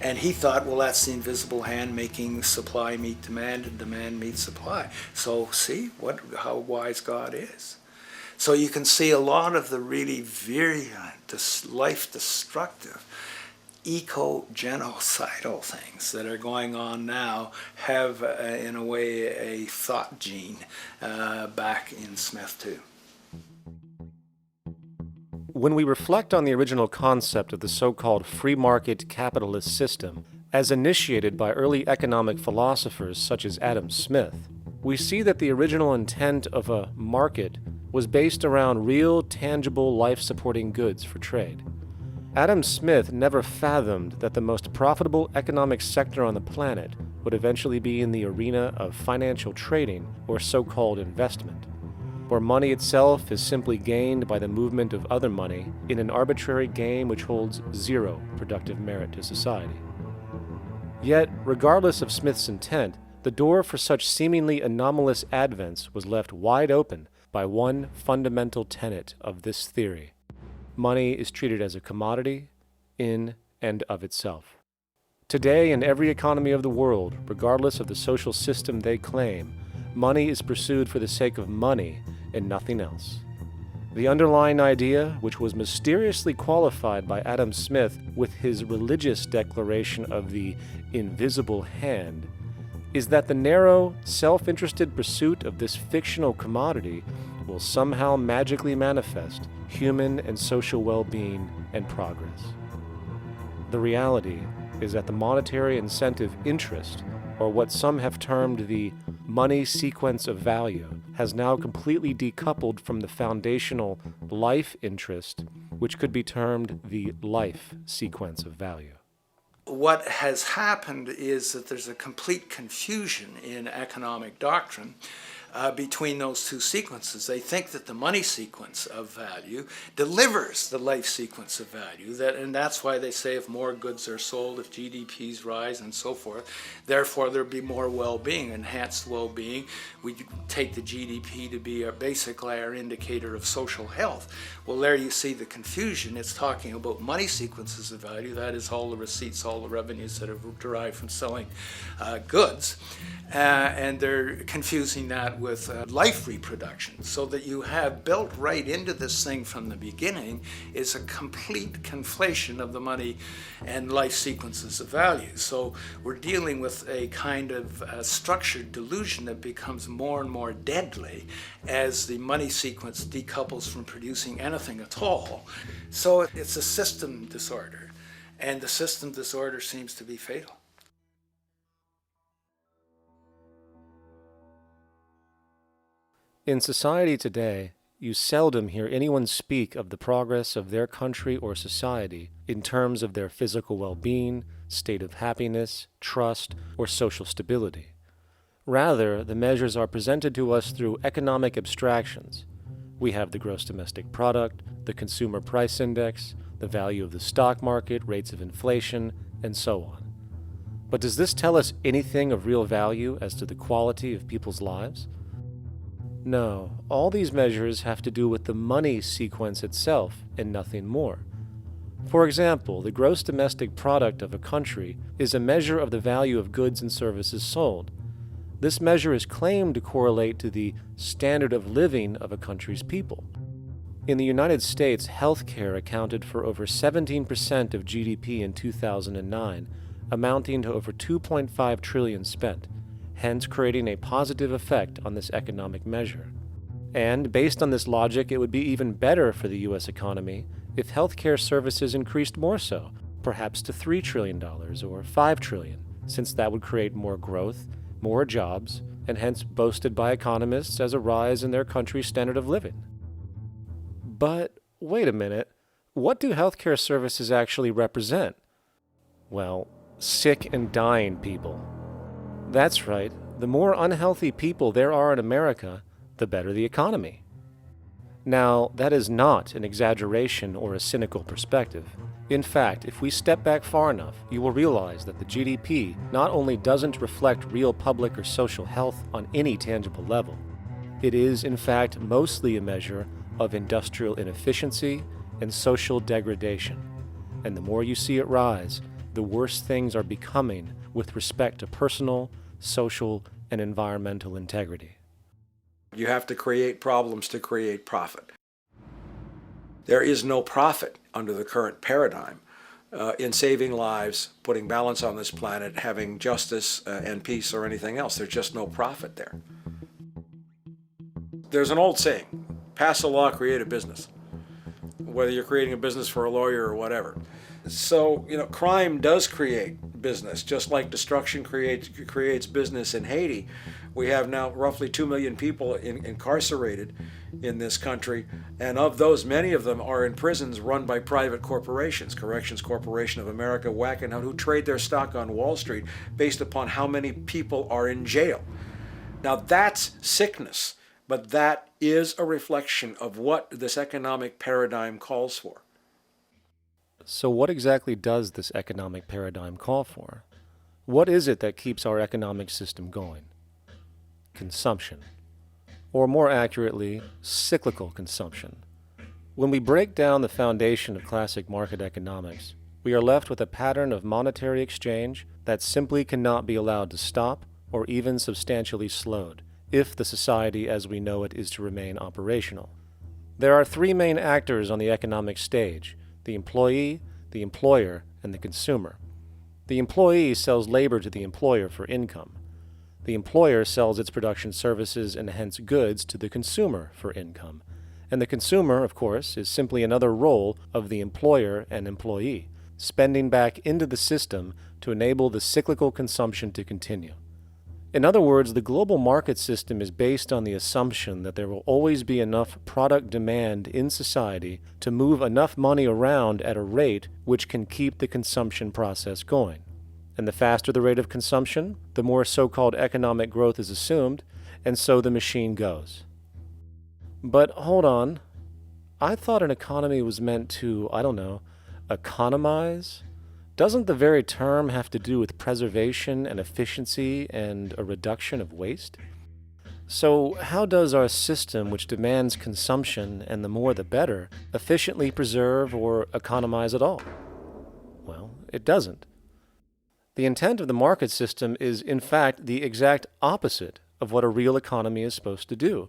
And he thought, well, that's the invisible hand making supply meet demand and demand meet supply. So see how wise God is. So you can see a lot of the really virulent, life-destructive, eco-genocidal things that are going on now have, in a way, a thought gene back in Smith too. When we reflect on the original concept of the so-called free market capitalist system, as initiated by early economic philosophers such as Adam Smith, we see that the original intent of a market was based around real, tangible, life-supporting goods for trade. Adam Smith never fathomed that the most profitable economic sector on the planet would eventually be in the arena of financial trading or so-called investment, where money itself is simply gained by the movement of other money in an arbitrary game which holds zero productive merit to society. Yet, regardless of Smith's intent, the door for such seemingly anomalous advents was left wide open by one fundamental tenet of this theory. Money is treated as a commodity in and of itself. Today, in every economy of the world, regardless of the social system they claim, money is pursued for the sake of money and nothing else. The underlying idea, which was mysteriously qualified by Adam Smith with his religious declaration of the invisible hand, is that the narrow, self-interested pursuit of this fictional commodity will somehow magically manifest human and social well-being and progress. The reality is that the monetary incentive interest, or what some have termed the money sequence of value, has now completely decoupled from the foundational life interest, which could be termed the life sequence of value. What has happened is that there's a complete confusion in economic doctrine between those two sequences. They think that the money sequence of value delivers the life sequence of value, and that's why they say if more goods are sold, if GDPs rise and so forth, therefore there'll be more well-being, enhanced well-being. We take the GDP to be basically our indicator of social health. Well, there you see the confusion. It's talking about money sequences of value, that is all the receipts, all the revenues that are derived from selling goods, and they're confusing that with life reproduction, so that you have built right into this thing from the beginning is a complete conflation of the money and life sequences of value. So we're dealing with a kind of structured delusion that becomes more and more deadly as the money sequence decouples from producing anything at all. So it's a system disorder, and the system disorder seems to be fatal. In society today, you seldom hear anyone speak of the progress of their country or society in terms of their physical well-being, state of happiness, trust, or social stability. Rather, the measures are presented to us through economic abstractions. We have the gross domestic product, the consumer price index, the value of the stock market, rates of inflation, and so on. But does this tell us anything of real value as to the quality of people's lives? No, all these measures have to do with the money sequence itself and nothing more. For example, the gross domestic product of a country is a measure of the value of goods and services sold. This measure is claimed to correlate to the standard of living of a country's people. In the United States, healthcare accounted for over 17% of GDP in 2009, amounting to over $2.5 trillion spent, hence creating a positive effect on this economic measure. And based on this logic, it would be even better for the U.S. economy if healthcare services increased more so, perhaps to $3 trillion or $5 trillion, since that would create more growth, more jobs, and hence boasted by economists as a rise in their country's standard of living. But wait a minute, what do healthcare services actually represent? Well, sick and dying people. That's right, the more unhealthy people there are in America, the better the economy. Now, that is not an exaggeration or a cynical perspective. In fact, if we step back far enough, you will realize that the GDP not only doesn't reflect real public or social health on any tangible level, it is, in fact, mostly a measure of industrial inefficiency and social degradation. And the more you see it rise, the worse things are becoming with respect to personal, social, and environmental integrity. You have to create problems to create profit. There is no profit under the current paradigm in saving lives, putting balance on this planet, having justice and peace or anything else. There's just no profit there. There's an old saying, pass a law, create a business. Whether you're creating a business for a lawyer or whatever. So, crime does create business, just like destruction creates business in Haiti. We have now roughly 2 million people incarcerated in this country, and of those, many of them are in prisons run by private corporations, Corrections Corporation of America, Wackenhut, who trade their stock on Wall Street based upon how many people are in jail. Now that's sickness, but that is a reflection of what this economic paradigm calls for. So what exactly does this economic paradigm call for? What is it that keeps our economic system going? Consumption. Or more accurately, cyclical consumption. When we break down the foundation of classic market economics, we are left with a pattern of monetary exchange that simply cannot be allowed to stop or even substantially slowed, if the society as we know it is to remain operational. There are three main actors on the economic stage: the employee, the employer, and the consumer. The employee sells labor to the employer for income. The employer sells its production services and hence goods to the consumer for income. And the consumer, of course, is simply another role of the employer and employee, spending back into the system to enable the cyclical consumption to continue. In other words, the global market system is based on the assumption that there will always be enough product demand in society to move enough money around at a rate which can keep the consumption process going. And the faster the rate of consumption, the more so-called economic growth is assumed, and so the machine goes. But hold on, I thought an economy was meant to, economize? Doesn't the very term have to do with preservation and efficiency and a reduction of waste? So how does our system, which demands consumption and the more the better, efficiently preserve or economize at all? Well, it doesn't. The intent of the market system is, in fact, the exact opposite of what a real economy is supposed to do,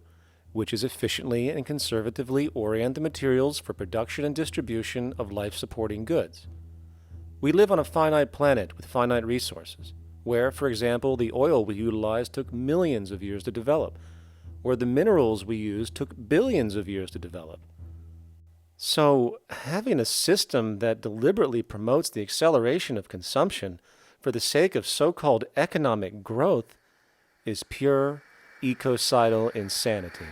which is efficiently and conservatively orient the materials for production and distribution of life-supporting goods. We live on a finite planet with finite resources, where, for example, the oil we utilize took millions of years to develop, where the minerals we use took billions of years to develop. So, having a system that deliberately promotes the acceleration of consumption for the sake of so-called economic growth is pure ecocidal insanity.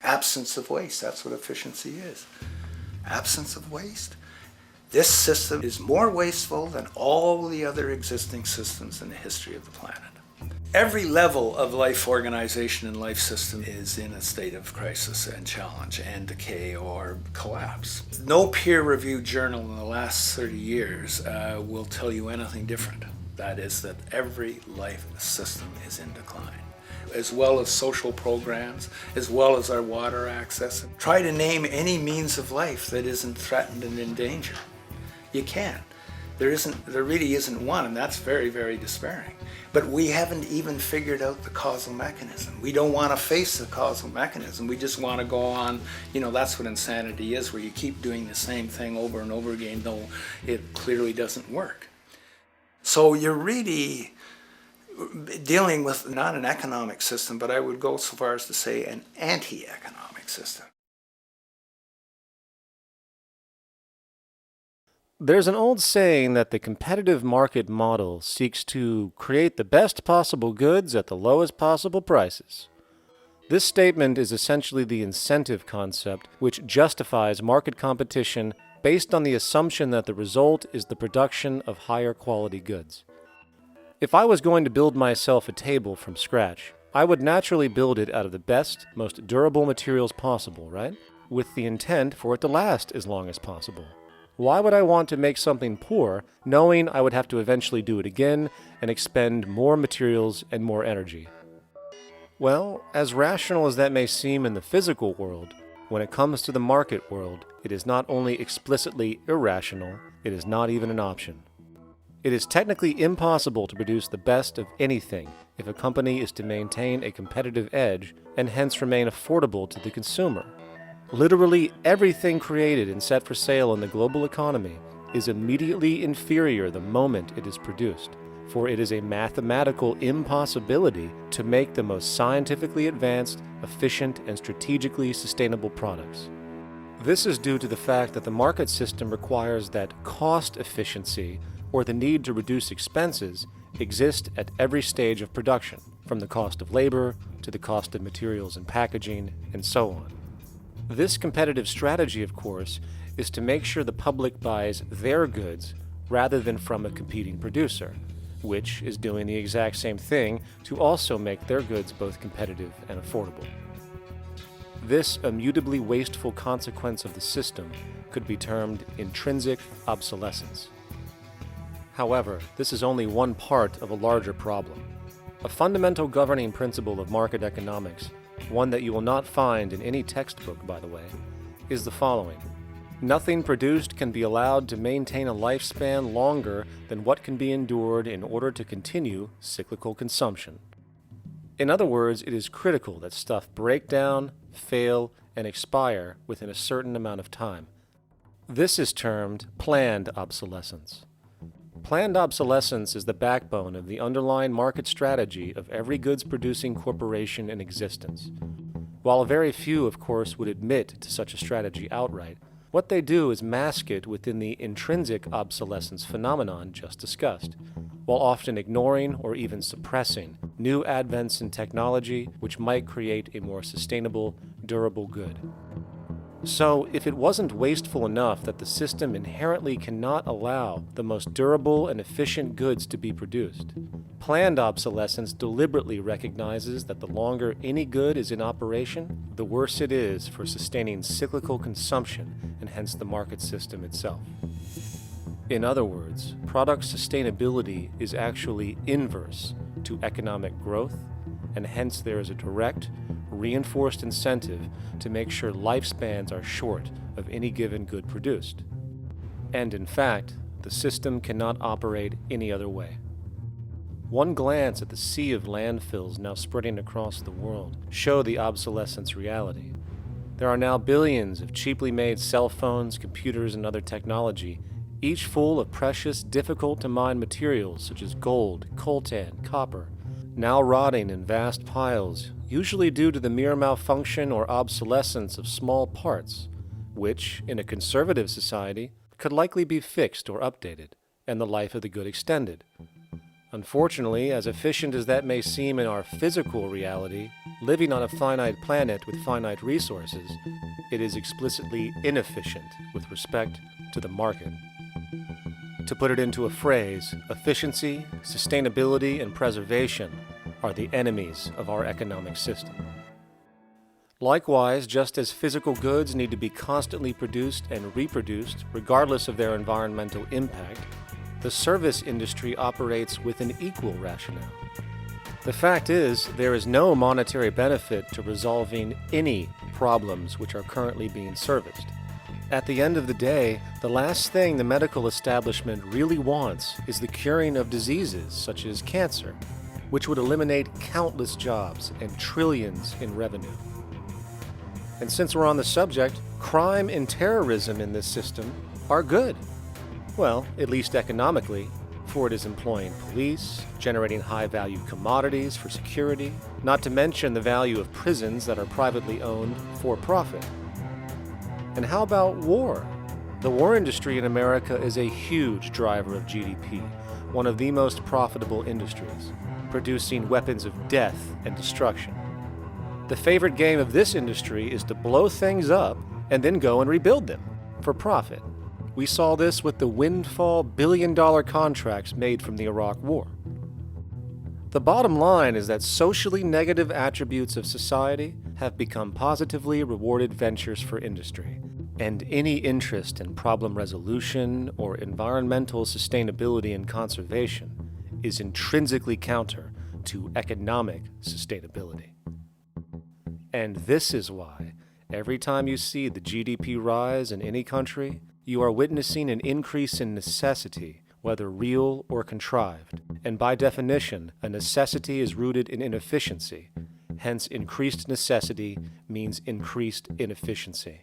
Absence of waste, that's what efficiency is. Absence of waste. This system is more wasteful than all the other existing systems in the history of the planet. Every level of life organization and life system is in a state of crisis and challenge and decay or collapse. No peer-reviewed journal in the last 30 years will tell you anything different. That is that every life system is in decline, as well as social programs, as well as our water access. Try to name any means of life that isn't threatened and in danger. You can't. There really isn't one, and that's very, very despairing. But we haven't even figured out the causal mechanism. We don't want to face the causal mechanism. We just want to go on, that's what insanity is, where you keep doing the same thing over and over again, though it clearly doesn't work. So you're really dealing with not an economic system, but I would go so far as to say an anti-economic system. There's an old saying that the competitive market model seeks to create the best possible goods at the lowest possible prices. This statement is essentially the incentive concept, which justifies market competition based on the assumption that the result is the production of higher quality goods. If I was going to build myself a table from scratch, I would naturally build it out of the best, most durable materials possible, right? With the intent for it to last as long as possible. Why would I want to make something poor, knowing I would have to eventually do it again and expend more materials and more energy? Well, as rational as that may seem in the physical world, when it comes to the market world, it is not only explicitly irrational, it is not even an option. It is technically impossible to produce the best of anything if a company is to maintain a competitive edge and hence remain affordable to the consumer. Literally everything created and set for sale in the global economy is immediately inferior the moment it is produced, for it is a mathematical impossibility to make the most scientifically advanced, efficient, and strategically sustainable products. This is due to the fact that the market system requires that cost efficiency, or the need to reduce expenses, exist at every stage of production, from the cost of labor to the cost of materials and packaging, and so on. This competitive strategy, of course, is to make sure the public buys their goods rather than from a competing producer, which is doing the exact same thing to also make their goods both competitive and affordable. This immutably wasteful consequence of the system could be termed intrinsic obsolescence. However, this is only one part of a larger problem. A fundamental governing principle of market economics, one that you will not find in any textbook, by the way, is the following. Nothing produced can be allowed to maintain a lifespan longer than what can be endured in order to continue cyclical consumption. In other words, it is critical that stuff break down, fail, and expire within a certain amount of time. This is termed planned obsolescence. Planned obsolescence is the backbone of the underlying market strategy of every goods-producing corporation in existence. While very few, of course, would admit to such a strategy outright, what they do is mask it within the intrinsic obsolescence phenomenon just discussed, while often ignoring or even suppressing new advents in technology which might create a more sustainable, durable good. So, if it wasn't wasteful enough that the system inherently cannot allow the most durable and efficient goods to be produced, planned obsolescence deliberately recognizes that the longer any good is in operation, the worse it is for sustaining cyclical consumption and hence the market system itself. In other words, product sustainability is actually inverse to economic growth, and hence there is a direct, reinforced incentive to make sure lifespans are short of any given good produced. And in fact, the system cannot operate any other way. One glance at the sea of landfills now spreading across the world show the obsolescence reality. There are now billions of cheaply made cell phones, computers, and other technology, each full of precious, difficult-to-mine materials such as gold, coltan, copper, now rotting in vast piles, usually due to the mere malfunction or obsolescence of small parts, which, in a conservative society, could likely be fixed or updated, and the life of the good extended. Unfortunately, as efficient as that may seem in our physical reality, living on a finite planet with finite resources, it is explicitly inefficient with respect to the market. To put it into a phrase, efficiency, sustainability, and preservation are the enemies of our economic system. Likewise, just as physical goods need to be constantly produced and reproduced, regardless of their environmental impact, the service industry operates with an equal rationale. The fact is, there is no monetary benefit to resolving any problems which are currently being serviced. At the end of the day, the last thing the medical establishment really wants is the curing of diseases such as cancer, which would eliminate countless jobs and trillions in revenue. And since we're on the subject, crime and terrorism in this system are good. Well, at least economically, for it is employing police, generating high-value commodities for security, not to mention the value of prisons that are privately owned for profit. And how about war? The war industry in America is a huge driver of GDP, one of the most profitable industries, producing weapons of death and destruction. The favorite game of this industry is to blow things up and then go and rebuild them for profit. We saw this with the windfall billion-dollar contracts made from the Iraq War. The bottom line is that socially negative attributes of society have become positively rewarded ventures for industry, and any interest in problem resolution or environmental sustainability and conservation is intrinsically counter to economic sustainability. And this is why, every time you see the GDP rise in any country, you are witnessing an increase in necessity, whether real or contrived. And by definition, a necessity is rooted in inefficiency. Hence, increased necessity means increased inefficiency.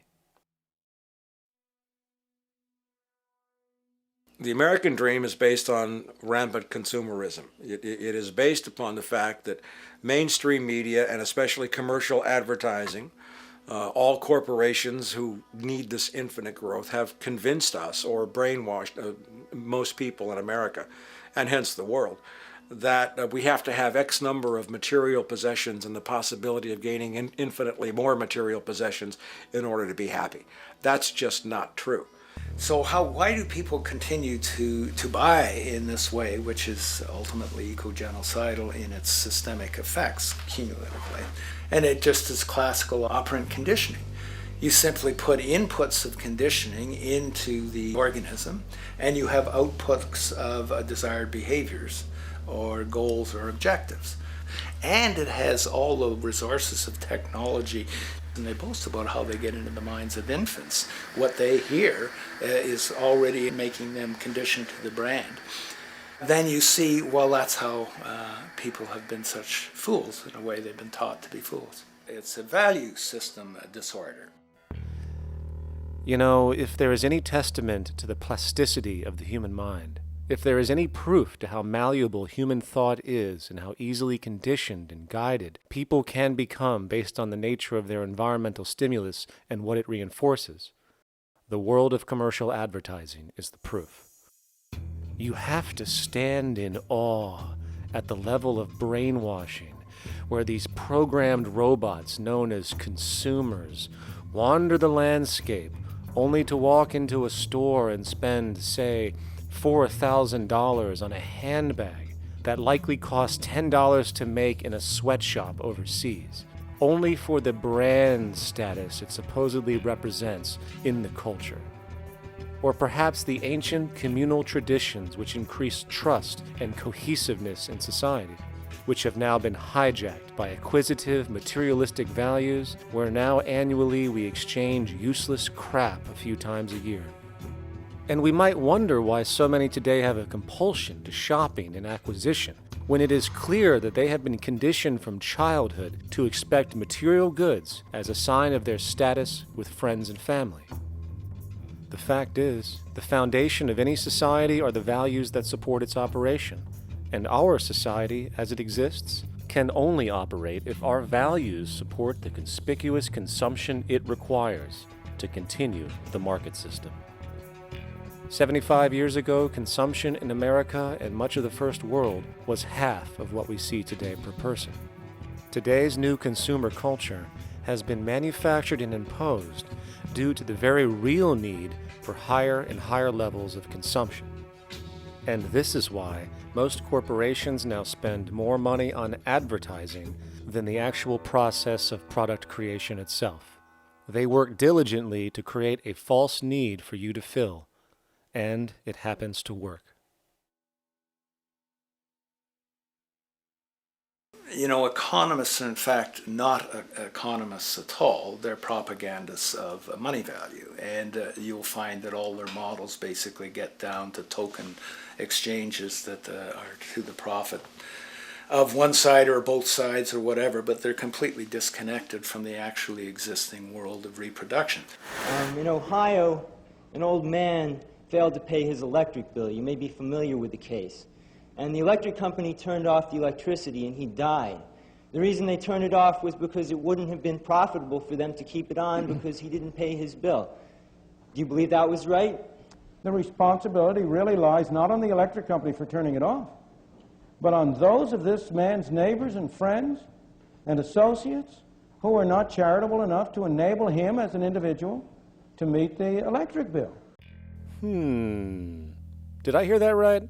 The American dream is based on rampant consumerism. It is based upon the fact that mainstream media, and especially commercial advertising, all corporations who need this infinite growth, have convinced us or brainwashed most people in America, and hence the world, that we have to have X number of material possessions and the possibility of gaining infinitely more material possessions in order to be happy. That's just not true. So why do people continue to buy in this way, which is ultimately eco-genocidal in its systemic effects cumulatively? And it just is classical operant conditioning. You simply put inputs of conditioning into the organism, and you have outputs of desired behaviors or goals or objectives. And it has all the resources of technology. And they boast about how they get into the minds of infants. What they hear is already making them conditioned to the brand. Then you see, well, that's how people have been such fools. In a way, they've been taught to be fools. It's a value system disorder. You know, if there is any testament to the plasticity of the human mind, if there is any proof to how malleable human thought is and how easily conditioned and guided people can become based on the nature of their environmental stimulus and what it reinforces, the world of commercial advertising is the proof. You have to stand in awe at the level of brainwashing where these programmed robots known as consumers wander the landscape only to walk into a store and spend, say, $4,000 on a handbag that likely costs $10 to make in a sweatshop overseas, only for the brand status it supposedly represents in the culture. Or perhaps the ancient communal traditions which increased trust and cohesiveness in society, which have now been hijacked by acquisitive, materialistic values, where now annually we exchange useless crap a few times a year. And we might wonder why so many today have a compulsion to shopping and acquisition, when it is clear that they have been conditioned from childhood to expect material goods as a sign of their status with friends and family. The fact is, the foundation of any society are the values that support its operation, and our society, as it exists, can only operate if our values support the conspicuous consumption it requires to continue the market system. 75 years ago, consumption in America and much of the First World was half of what we see today per person. Today's new consumer culture has been manufactured and imposed due to the very real need for higher and higher levels of consumption. And this is why most corporations now spend more money on advertising than the actual process of product creation itself. They work diligently to create a false need for you to fill, and it happens to work. Economists are in fact not economists at all. They're propagandists of money value. And you'll find that all their models basically get down to token exchanges that are to the profit of one side or both sides or whatever, but they're completely disconnected from the actually existing world of reproduction. In Ohio, an old man failed to pay his electric bill. You may be familiar with the case. And the electric company turned off the electricity and he died. The reason they turned it off was because it wouldn't have been profitable for them to keep it on because he didn't pay his bill. Do you believe that was right? The responsibility really lies not on the electric company for turning it off, but on those of this man's neighbors and friends and associates who are not charitable enough to enable him as an individual to meet the electric bill. Did I hear that right?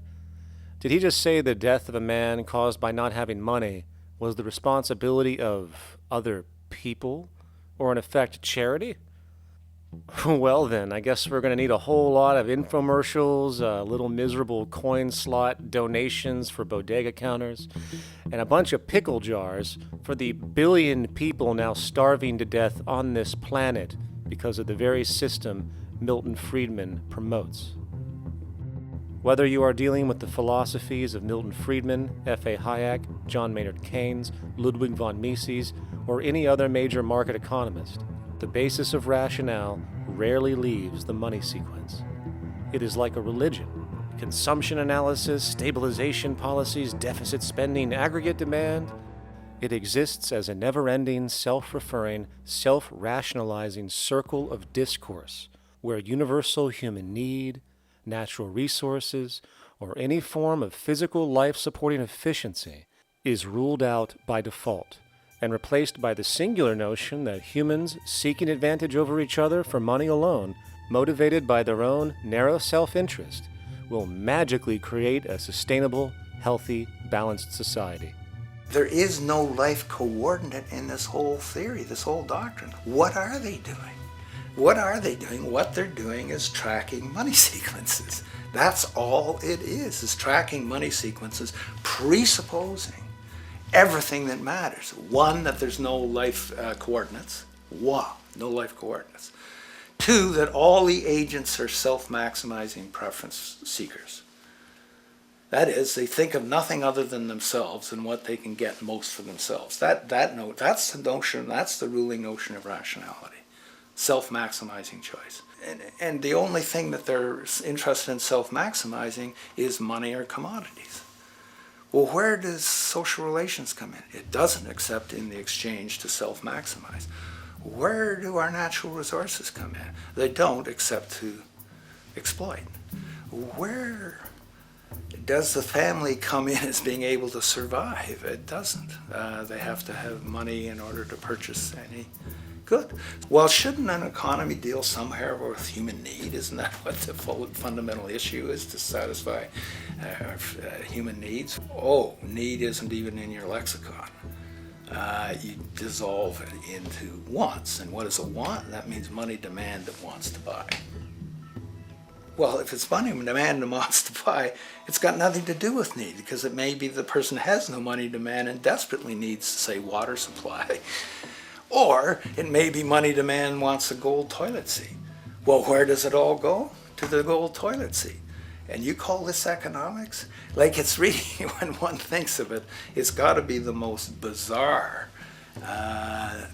Did he just say the death of a man caused by not having money was the responsibility of other people, or in effect, charity? Well then, I guess we're going to need a whole lot of infomercials, little miserable coin slot donations for bodega counters, and a bunch of pickle jars for the billion people now starving to death on this planet because of the very system Milton Friedman promotes. Whether you are dealing with the philosophies of Milton Friedman, F.A. Hayek, John Maynard Keynes, Ludwig von Mises, or any other major market economist, the basis of rationale rarely leaves the money sequence. It is like a religion. Consumption analysis, stabilization policies, deficit spending, aggregate demand. It exists as a never-ending, self-referring, self-rationalizing circle of discourse where universal human need, natural resources, or any form of physical life-supporting efficiency is ruled out by default and replaced by the singular notion that humans seeking advantage over each other for money alone, motivated by their own narrow self-interest, will magically create a sustainable, healthy, balanced society. There is no life coordinate in this whole theory, this whole doctrine. What are they doing? What are they doing? What they're doing is tracking money sequences. That's all it is tracking money sequences, presupposing everything that matters. One, that there's no life coordinates. Wow, no life coordinates. Two, that all the agents are self-maximizing preference seekers. That is, they think of nothing other than themselves and what they can get most for themselves. That's the notion, that's the ruling notion of rationality. Self-maximizing choice. And the only thing that they're interested in self-maximizing is money or commodities. Well, where does social relations come in? It doesn't, except in the exchange to self-maximize. Where do our natural resources come in? They don't, except to exploit. Where does the family come in as being able to survive? It doesn't. They have to have money in order to purchase any good. Well, shouldn't an economy deal somewhere with human need? Isn't that what the fundamental issue is, to satisfy human needs? Oh, need isn't even in your lexicon. You dissolve it into wants. And what is a want? That means money demand that wants to buy. Well, if it's money demand and wants to buy, it's got nothing to do with need, because it may be the person has no money demand and desperately needs, say, water supply. Or it may be money demand wants a gold toilet seat. Well, where does it all go? To the gold toilet seat. And you call this economics? Like, it's really, when one thinks of it, it's got to be the most bizarre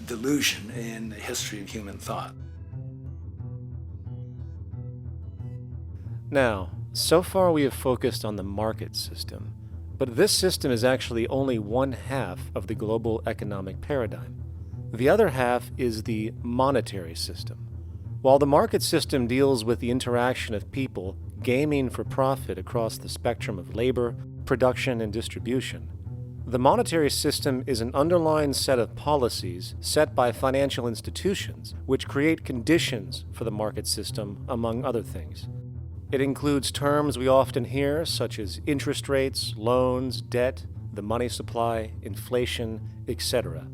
delusion in the history of human thought. Now, so far we have focused on the market system, but this system is actually only one half of the global economic paradigm. The other half is the monetary system. While the market system deals with the interaction of people gaming for profit across the spectrum of labor, production, and distribution, the monetary system is an underlying set of policies set by financial institutions which create conditions for the market system, among other things. It includes terms we often hear, such as interest rates, loans, debt, the money supply, inflation, etc.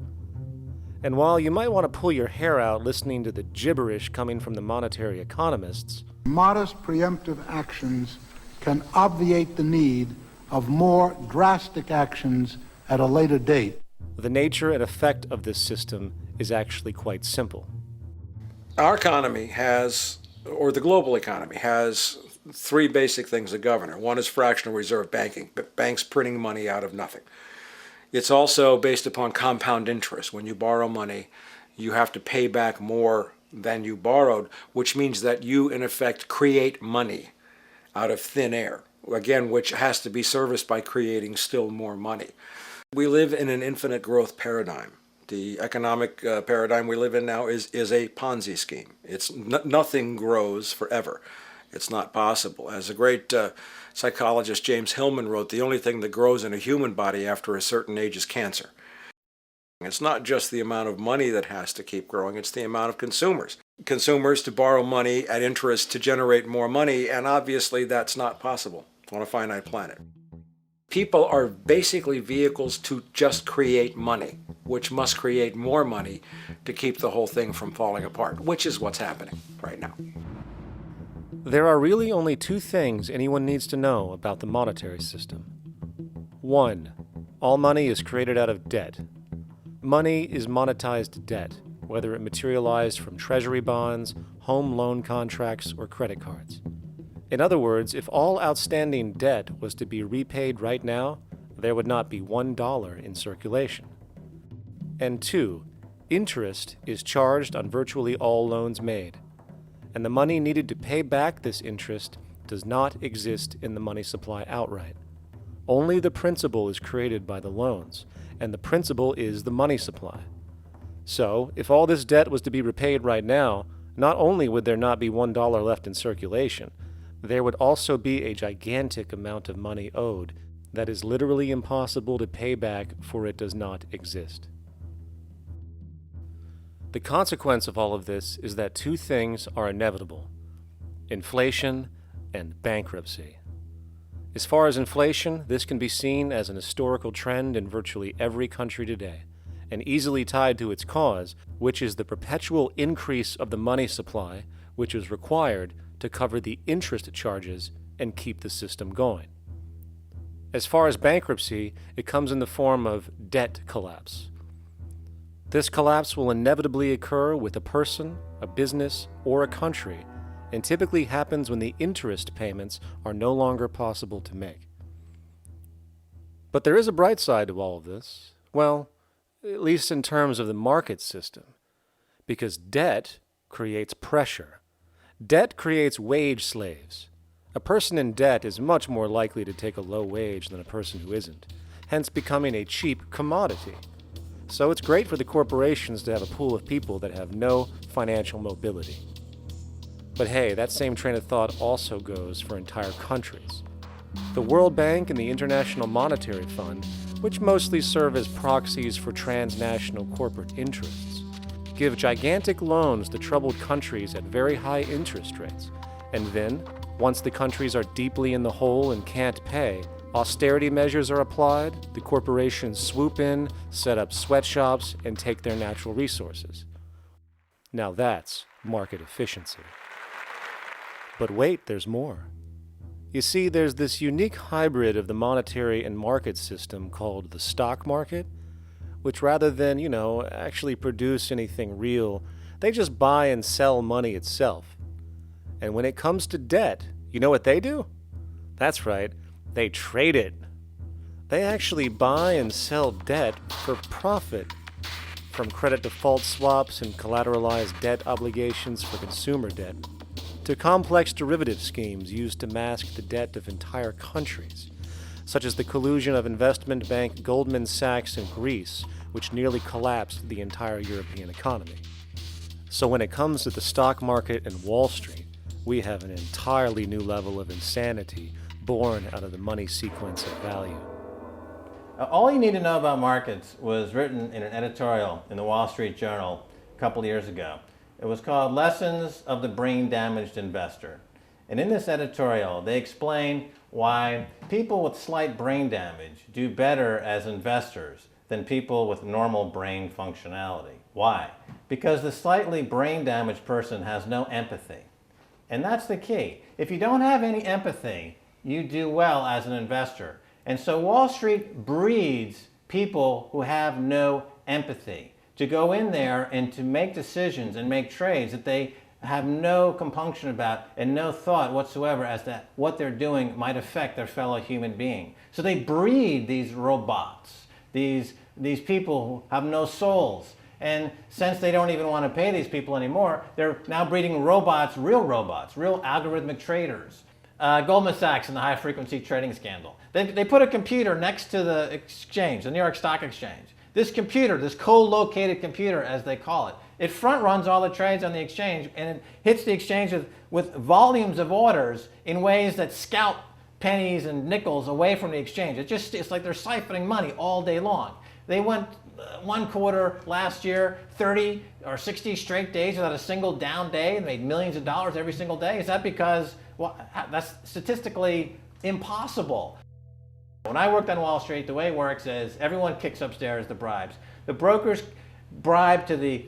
And while you might want to pull your hair out listening to the gibberish coming from the monetary economists, modest preemptive actions can obviate the need of more drastic actions at a later date. The nature and effect of this system is actually quite simple. Our economy has, or the global economy has, three basic things that govern it. One is fractional reserve banking, banks printing money out of nothing. It's also based upon compound interest. When you borrow money, you have to pay back more than you borrowed, which means that you, in effect, create money out of thin air, again, which has to be serviced by creating still more money. We live in an infinite growth paradigm. The economic paradigm we live in now is a Ponzi scheme. It's nothing grows forever. It's not possible. As a great psychologist James Hillman wrote, the only thing that grows in a human body after a certain age is cancer. It's not just the amount of money that has to keep growing, it's the amount of consumers. Consumers to borrow money at interest to generate more money, and obviously that's not possible on a finite planet. People are basically vehicles to just create money, which must create more money to keep the whole thing from falling apart, which is what's happening right now. There are really only two things anyone needs to know about the monetary system. 1. All money is created out of debt. Money is monetized debt, whether it materialized from treasury bonds, home loan contracts, or credit cards. In other words, if all outstanding debt was to be repaid right now, there would not be $1 in circulation. And 2, interest is charged on virtually all loans made, and the money needed to pay back this interest does not exist in the money supply outright. Only the principal is created by the loans, and the principal is the money supply. So, if all this debt was to be repaid right now, not only would there not be $1 left in circulation, there would also be a gigantic amount of money owed that is literally impossible to pay back, for it does not exist. The consequence of all of this is that two things are inevitable: inflation and bankruptcy. As far as inflation, this can be seen as an historical trend in virtually every country today, and easily tied to its cause, which is the perpetual increase of the money supply, which is required to cover the interest charges and keep the system going. As far as bankruptcy, it comes in the form of debt collapse. This collapse will inevitably occur with a person, a business, or a country, and typically happens when the interest payments are no longer possible to make. But there is a bright side to all of this. Well, at least in terms of the market system, because debt creates pressure. Debt creates wage slaves. A person in debt is much more likely to take a low wage than a person who isn't, hence becoming a cheap commodity. So it's great for the corporations to have a pool of people that have no financial mobility. But hey, that same train of thought also goes for entire countries. The World Bank and the International Monetary Fund, which mostly serve as proxies for transnational corporate interests, give gigantic loans to troubled countries at very high interest rates, and then, once the countries are deeply in the hole and can't pay, austerity measures are applied, the corporations swoop in, set up sweatshops, and take their natural resources. Now that's market efficiency. But wait, there's more. You see, there's this unique hybrid of the monetary and market system called the stock market, which rather than, actually produce anything real, they just buy and sell money itself. And when it comes to debt, you know what they do? That's right, they trade it. They actually buy and sell debt for profit, from credit default swaps and collateralized debt obligations for consumer debt, to complex derivative schemes used to mask the debt of entire countries, such as the collusion of investment bank Goldman Sachs in Greece, which nearly collapsed the entire European economy. So when it comes to the stock market and Wall Street, we have an entirely new level of insanity born out of the money sequence of value. All you need to know about markets was written in an editorial in the Wall Street Journal a couple years ago. It was called Lessons of the Brain-Damaged Investor. And in this editorial, they explain why people with slight brain damage do better as investors than people with normal brain functionality. Why? Because the slightly brain damaged person has no empathy. And that's the key. If you don't have any empathy, you do well as an investor. And so Wall Street breeds people who have no empathy, to go in there and to make decisions and make trades that they have no compunction about and no thought whatsoever as to what they're doing might affect their fellow human being. So they breed these robots, these people who have no souls. And since they don't even want to pay these people anymore, they're now breeding robots, real algorithmic traders. Goldman Sachs and the high-frequency trading scandal. They put a computer next to the exchange, the New York Stock Exchange. This computer, this co-located computer as they call it, it front runs all the trades on the exchange, and it hits the exchange with volumes of orders in ways that scalp pennies and nickels away from the exchange. It's like they're siphoning money all day long. They went one quarter last year, 30 or 60 straight days without a single down day and made millions of dollars every single day. Is that because, well, that's statistically impossible. When I worked on Wall Street, the way it works is everyone kicks upstairs the bribes. The brokers bribe to the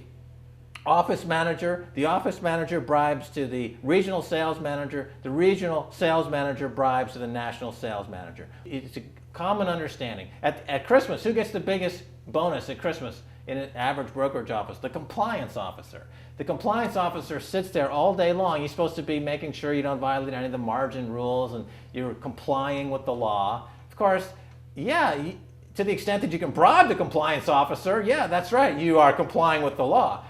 office manager bribes to the regional sales manager bribes to the national sales manager. It's a common understanding. At Christmas, who gets the biggest bonus at Christmas in an average brokerage office? The compliance officer. The compliance officer sits there all day long. He's supposed to be making sure you don't violate any of the margin rules and you're complying with the law. Of course, yeah, to the extent that you can bribe the compliance officer, yeah, that's right, you are complying with the law.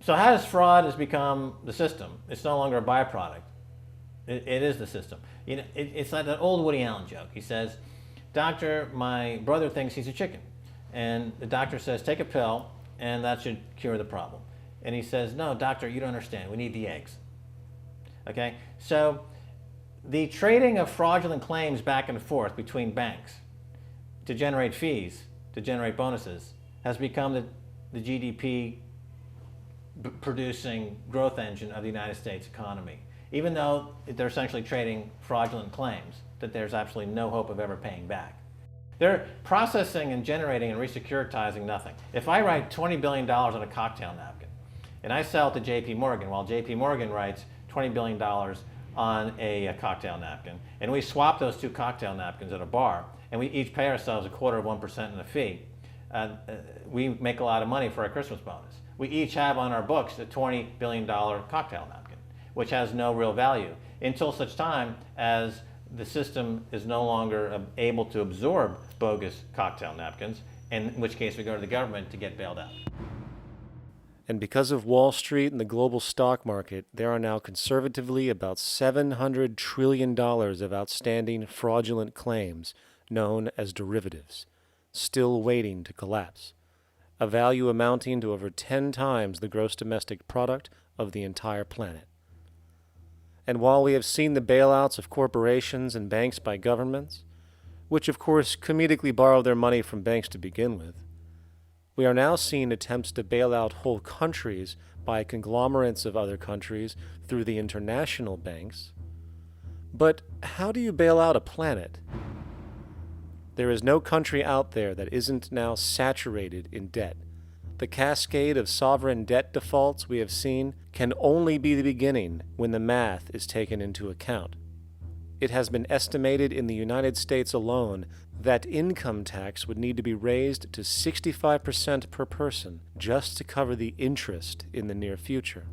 So how does fraud has become the system? It's no longer a byproduct. It is the system. You know, it's like that old Woody Allen joke. He says, "Doctor, my brother thinks he's a chicken." And the doctor says, "Take a pill, and that should cure the problem." And he says, "No, doctor, you don't understand. We need the eggs." Okay? So the trading of fraudulent claims back and forth between banks to generate fees, to generate bonuses, has become the GDP producing growth engine of the United States economy, even though they're essentially trading fraudulent claims that there's absolutely no hope of ever paying back. They're processing and generating and resecuritizing nothing. If I write $20 billion on a cocktail napkin and I sell it to JP Morgan, while JP Morgan writes $20 billion on a cocktail napkin, and we swap those two cocktail napkins at a bar, and we each pay ourselves 1/4% in a fee, we make a lot of money for our Christmas bonus. We each have on our books a $20 billion cocktail napkin, which has no real value until such time as the system is no longer able to absorb bogus cocktail napkins, in which case we go to the government to get bailed out. And because of Wall Street and the global stock market, there are now conservatively about $700 trillion of outstanding fraudulent claims known as derivatives, still waiting to collapse, a value amounting to over 10 times the gross domestic product of the entire planet. And while we have seen the bailouts of corporations and banks by governments, which of course comedically borrow their money from banks to begin with, we are now seeing attempts to bail out whole countries by conglomerates of other countries through the international banks. But how do you bail out a planet? There is no country out there that isn't now saturated in debt. The cascade of sovereign debt defaults we have seen can only be the beginning when the math is taken into account. It has been estimated in the United States alone that income tax would need to be raised to 65% per person just to cover the interest in the near future.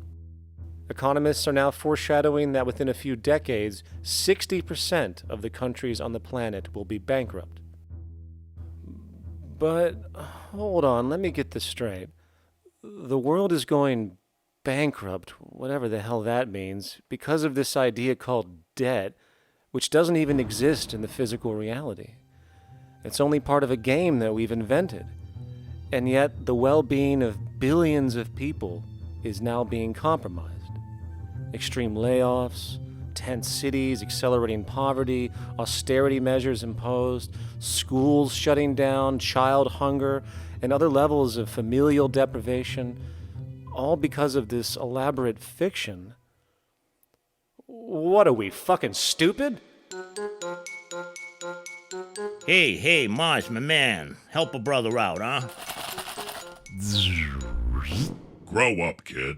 Economists are now foreshadowing that within a few decades, 60% of the countries on the planet will be bankrupt. But hold on, let me get this straight. The world is going bankrupt, whatever the hell that means, because of this idea called debt, which doesn't even exist in the physical reality. It's only part of a game that we've invented. And yet the well-being of billions of people is now being compromised. Extreme layoffs, tent cities, accelerating poverty, austerity measures imposed, schools shutting down, child hunger, and other levels of familial deprivation, all because of this elaborate fiction. What are we, fucking stupid? Hey, Mars, my man. Help a brother out, huh? Grow up, kid.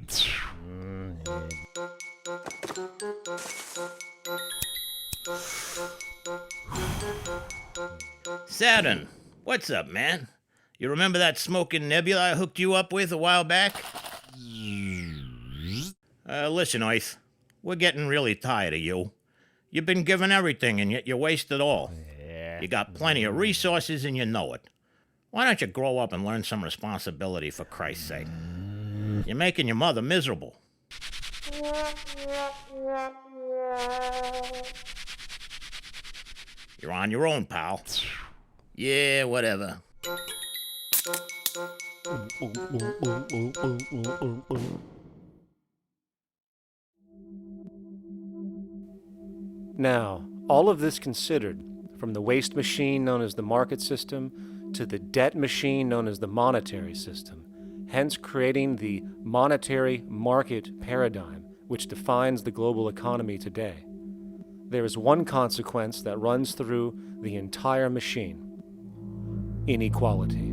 Saturn, what's up, man? You remember that smoking nebula I hooked you up with a while back? Listen, Earth, we're getting really tired of you. You've been given everything, and yet you waste it all. You got plenty of resources, and you know it. Why don't you grow up and learn some responsibility, for Christ's sake? You're making your mother miserable. You're on your own, pal. Yeah, whatever. Now, all of this considered, from the waste machine known as the market system to the debt machine known as the monetary system, hence creating the monetary market paradigm which defines the global economy today, there is one consequence that runs through the entire machine: inequality.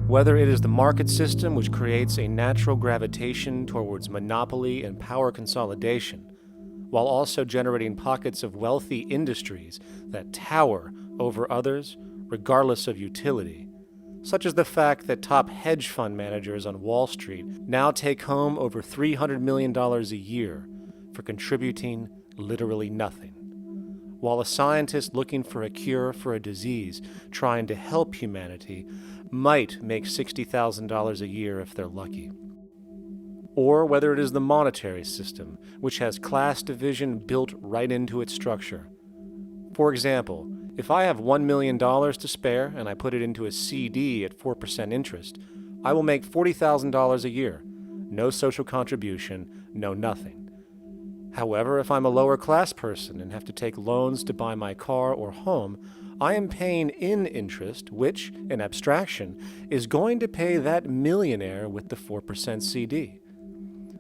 Whether it is the market system which creates a natural gravitation towards monopoly and power consolidation, while also generating pockets of wealthy industries that tower over others regardless of utility, such as the fact that top hedge fund managers on Wall Street now take home over $300 million a year for contributing literally nothing, while a scientist looking for a cure for a disease trying to help humanity might make $60,000 a year if they're lucky. Or whether it is the monetary system, which has class division built right into its structure. For example, if I have $1 million to spare and I put it into a CD at 4% interest, I will make $40,000 a year. No social contribution, no nothing. However, if I'm a lower class person and have to take loans to buy my car or home, I am paying in interest, which, in abstraction, is going to pay that millionaire with the 4% CD.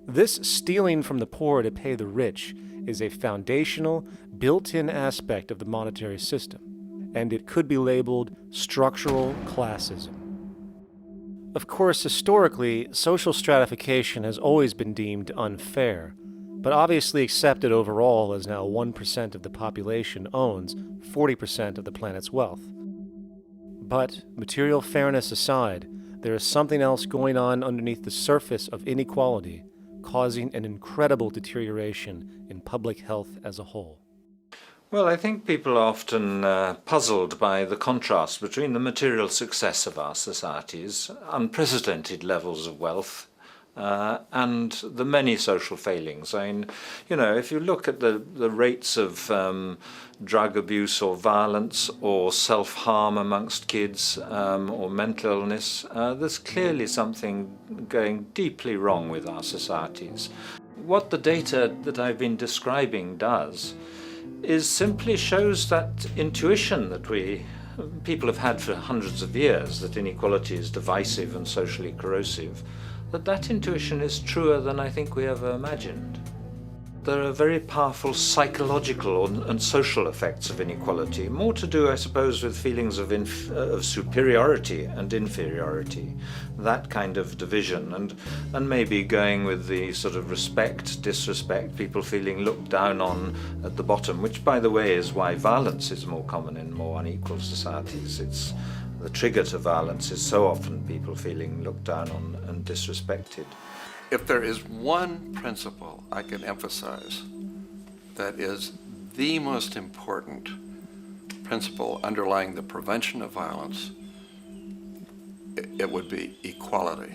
This stealing from the poor to pay the rich is a foundational, built-in aspect of the monetary system, and it could be labeled structural classism. Of course, historically, social stratification has always been deemed unfair, but obviously accepted overall as now 1% of the population owns 40% of the planet's wealth. But, material fairness aside, there is something else going on underneath the surface of inequality, causing an incredible deterioration in public health as a whole. Well, I think people are often puzzled by the contrast between the material success of our societies, unprecedented levels of wealth, and the many social failings. I mean, you know, if you look at the rates of drug abuse or violence or self-harm amongst kids or mental illness, there's clearly something going deeply wrong with our societies. What the data that I've been describing does is simply shows that intuition that people have had for hundreds of years, that inequality is divisive and socially corrosive, that intuition is truer than I think we ever imagined. There are very powerful psychological and social effects of inequality, more to do, I suppose, with feelings of superiority and inferiority, that kind of division, and maybe going with the sort of respect, disrespect, people feeling looked down on at the bottom, which, by the way, is why violence is more common in more unequal societies. It's the trigger to violence is so often people feeling looked down on and disrespected. If there is one principle I can emphasize that is the most important principle underlying the prevention of violence, it would be equality.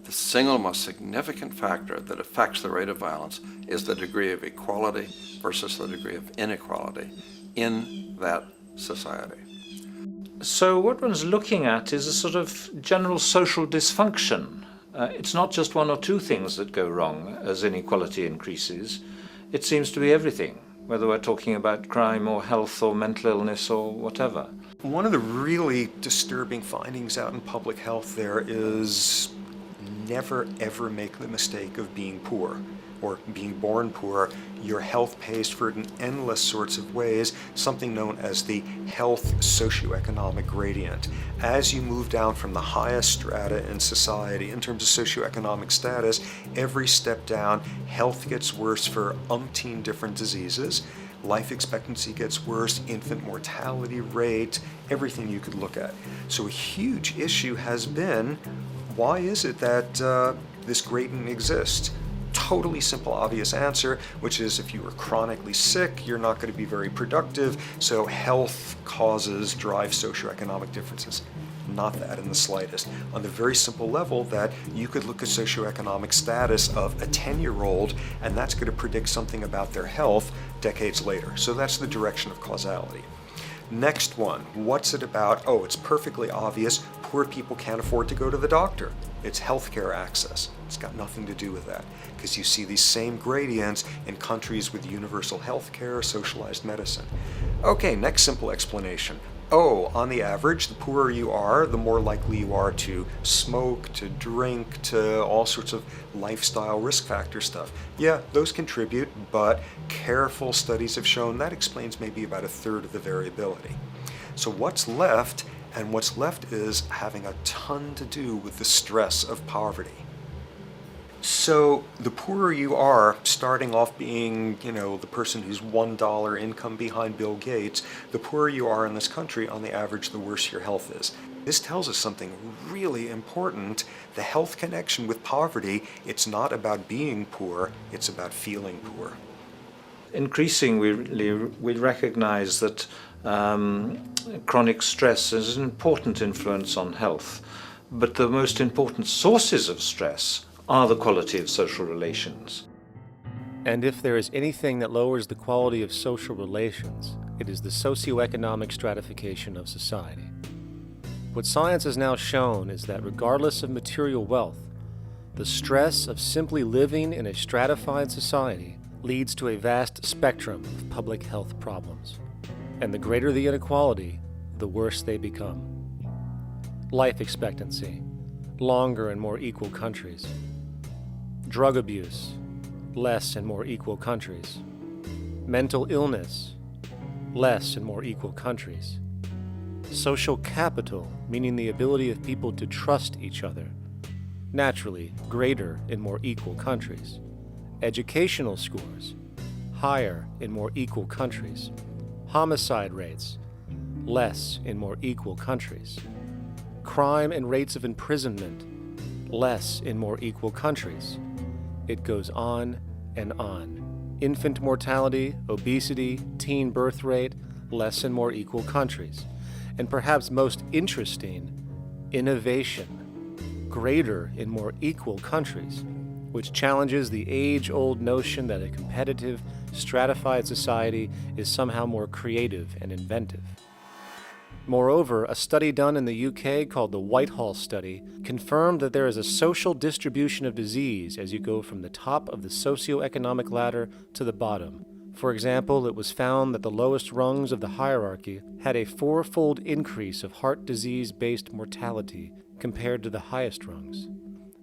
The single most significant factor that affects the rate of violence is the degree of equality versus the degree of inequality in that society. So what one's looking at is a sort of general social dysfunction. It's not just one or two things that go wrong as inequality increases. It seems to be everything, whether we're talking about crime or health or mental illness or whatever. One of the really disturbing findings out in public health there is never ever make the mistake of being poor. or being born poor, your health pays for it in endless sorts of ways, something known as the health socioeconomic gradient. As you move down from the highest strata in society in terms of socioeconomic status, every step down, health gets worse for umpteen different diseases. Life expectancy gets worse, infant mortality rate, everything you could look at. So a huge issue has been, why is it that this gradient exists? Totally simple, obvious answer, which is if you are chronically sick, you're not going to be very productive, so health causes drive socioeconomic differences. Not that in the slightest. On the very simple level that you could look at socioeconomic status of a 10-year-old, and that's going to predict something about their health decades later. So that's the direction of causality. Next one, what's it about? Oh, it's perfectly obvious. Poor people can't afford to go to the doctor. It's healthcare access. It's got nothing to do with that, because you see these same gradients in countries with universal healthcare, socialized medicine. Okay, next simple explanation. Oh, on the average, the poorer you are, the more likely you are to smoke, to drink, to all sorts of lifestyle risk factor stuff. Yeah, those contribute, but careful studies have shown that explains maybe about a third of the variability. So what's left? And what's left is having a ton to do with the stress of poverty. So the poorer you are, starting off being, the person who's $1 income behind Bill Gates, the poorer you are in this country, on the average, the worse your health is. This tells us something really important. The health connection with poverty, it's not about being poor, it's about feeling poor. Increasingly, we recognize that chronic stress is an important influence on health, but the most important sources of stress are the quality of social relations. And if there is anything that lowers the quality of social relations, it is the socioeconomic stratification of society. What science has now shown is that regardless of material wealth, the stress of simply living in a stratified society leads to a vast spectrum of public health problems. And the greater the inequality, the worse they become. Life expectancy, longer in more equal countries. Drug abuse, less in more equal countries. Mental illness, less in more equal countries. Social capital, meaning the ability of people to trust each other, naturally greater in more equal countries. Educational scores, higher in more equal countries. Homicide rates, less in more equal countries. Crime and rates of imprisonment, less in more equal countries. It goes on and on. Infant mortality, obesity, teen birth rate, less in more equal countries. And perhaps most interesting, innovation, greater in more equal countries, which challenges the age-old notion that a competitive, stratified society is somehow more creative and inventive. Moreover, a study done in the UK called the Whitehall Study confirmed that there is a social distribution of disease as you go from the top of the socioeconomic ladder to the bottom. For example, it was found that the lowest rungs of the hierarchy had a 4-fold increase of heart disease-based mortality compared to the highest rungs.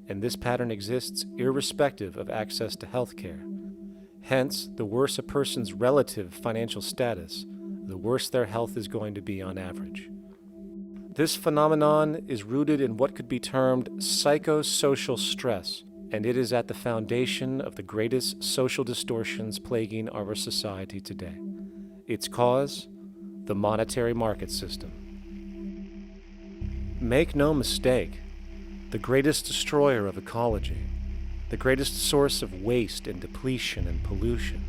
And this pattern exists irrespective of access to health care. Hence, the worse a person's relative financial status, the worse their health is going to be on average. This phenomenon is rooted in what could be termed psychosocial stress, and it is at the foundation of the greatest social distortions plaguing our society today. Its cause? The monetary market system. Make no mistake, the greatest destroyer of ecology, the greatest source of waste and depletion and pollution,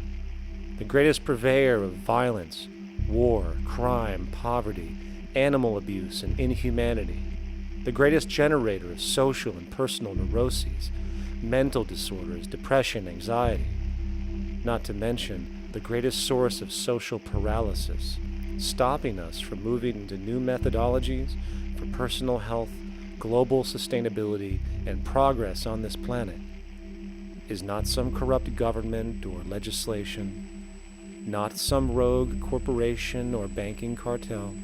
the greatest purveyor of violence, war, crime, poverty, animal abuse, and inhumanity, the greatest generator of social and personal neuroses, mental disorders, depression, anxiety, not to mention the greatest source of social paralysis, stopping us from moving into new methodologies for personal health, global sustainability, and progress on this planet, is not some corrupt government or legislation, not some rogue corporation or banking cartel,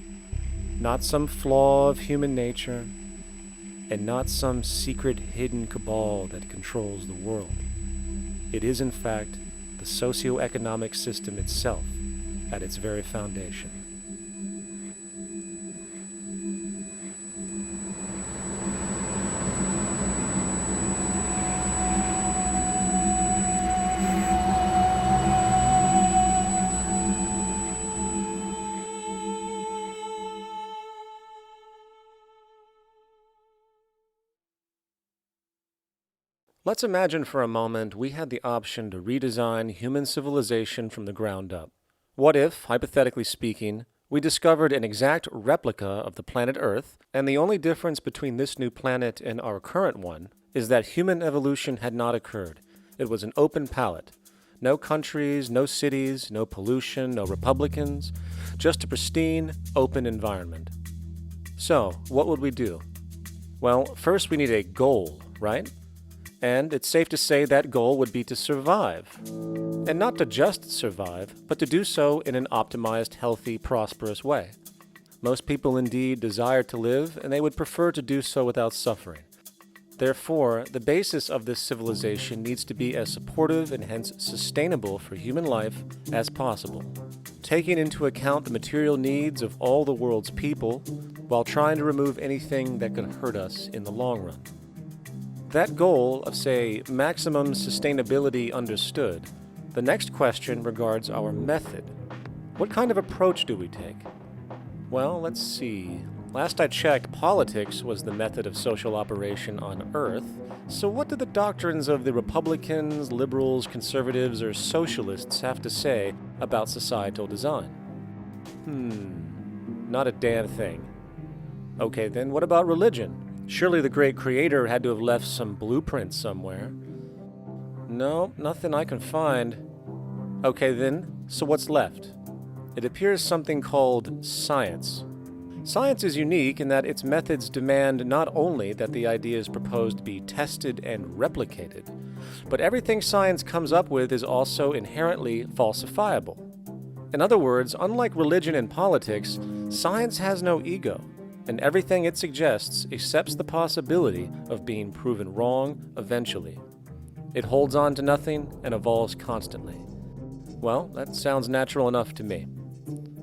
not some flaw of human nature, and not some secret hidden cabal that controls the world. It is, in fact, the socio-economic system itself at its very foundation. Let's imagine for a moment we had the option to redesign human civilization from the ground up. What if, hypothetically speaking, we discovered an exact replica of the planet Earth, and the only difference between this new planet and our current one is that human evolution had not occurred. It was an open palette. No countries, no cities, no pollution, no Republicans, just a pristine, open environment. So, what would we do? Well, first we need a goal, right? And it's safe to say that goal would be to survive. And not to just survive, but to do so in an optimized, healthy, prosperous way. Most people indeed desire to live, and they would prefer to do so without suffering. Therefore, the basis of this civilization needs to be as supportive and hence sustainable for human life as possible, taking into account the material needs of all the world's people, while trying to remove anything that could hurt us in the long run. That goal of, say, maximum sustainability understood, the next question regards our method. What kind of approach do we take? Well, let's see. Last I checked, politics was the method of social operation on Earth. So what do the doctrines of the Republicans, liberals, conservatives, or socialists have to say about societal design? Not a damn thing. Okay, then what about religion? Surely the great creator had to have left some blueprint somewhere. No, nothing I can find. Okay then, so what's left? It appears something called science. Science is unique in that its methods demand not only that the ideas proposed be tested and replicated, but everything science comes up with is also inherently falsifiable. In other words, unlike religion and politics, science has no ego, and everything it suggests accepts the possibility of being proven wrong eventually. It holds on to nothing and evolves constantly. Well, that sounds natural enough to me.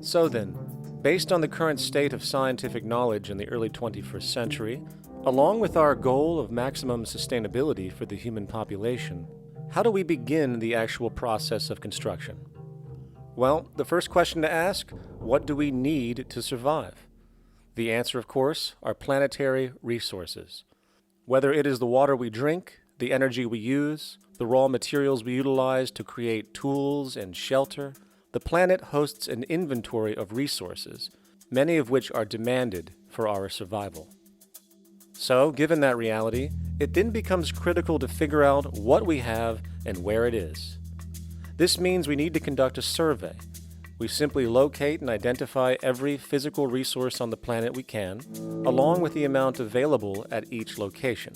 So then, based on the current state of scientific knowledge in the early 21st century, along with our goal of maximum sustainability for the human population, how do we begin the actual process of construction? Well, the first question to ask, what do we need to survive? The answer, of course, are planetary resources. Whether it is the water we drink, the energy we use, the raw materials we utilize to create tools and shelter, the planet hosts an inventory of resources, many of which are demanded for our survival. So, given that reality, it then becomes critical to figure out what we have and where it is. This means we need to conduct a survey. We simply locate and identify every physical resource on the planet we can, along with the amount available at each location,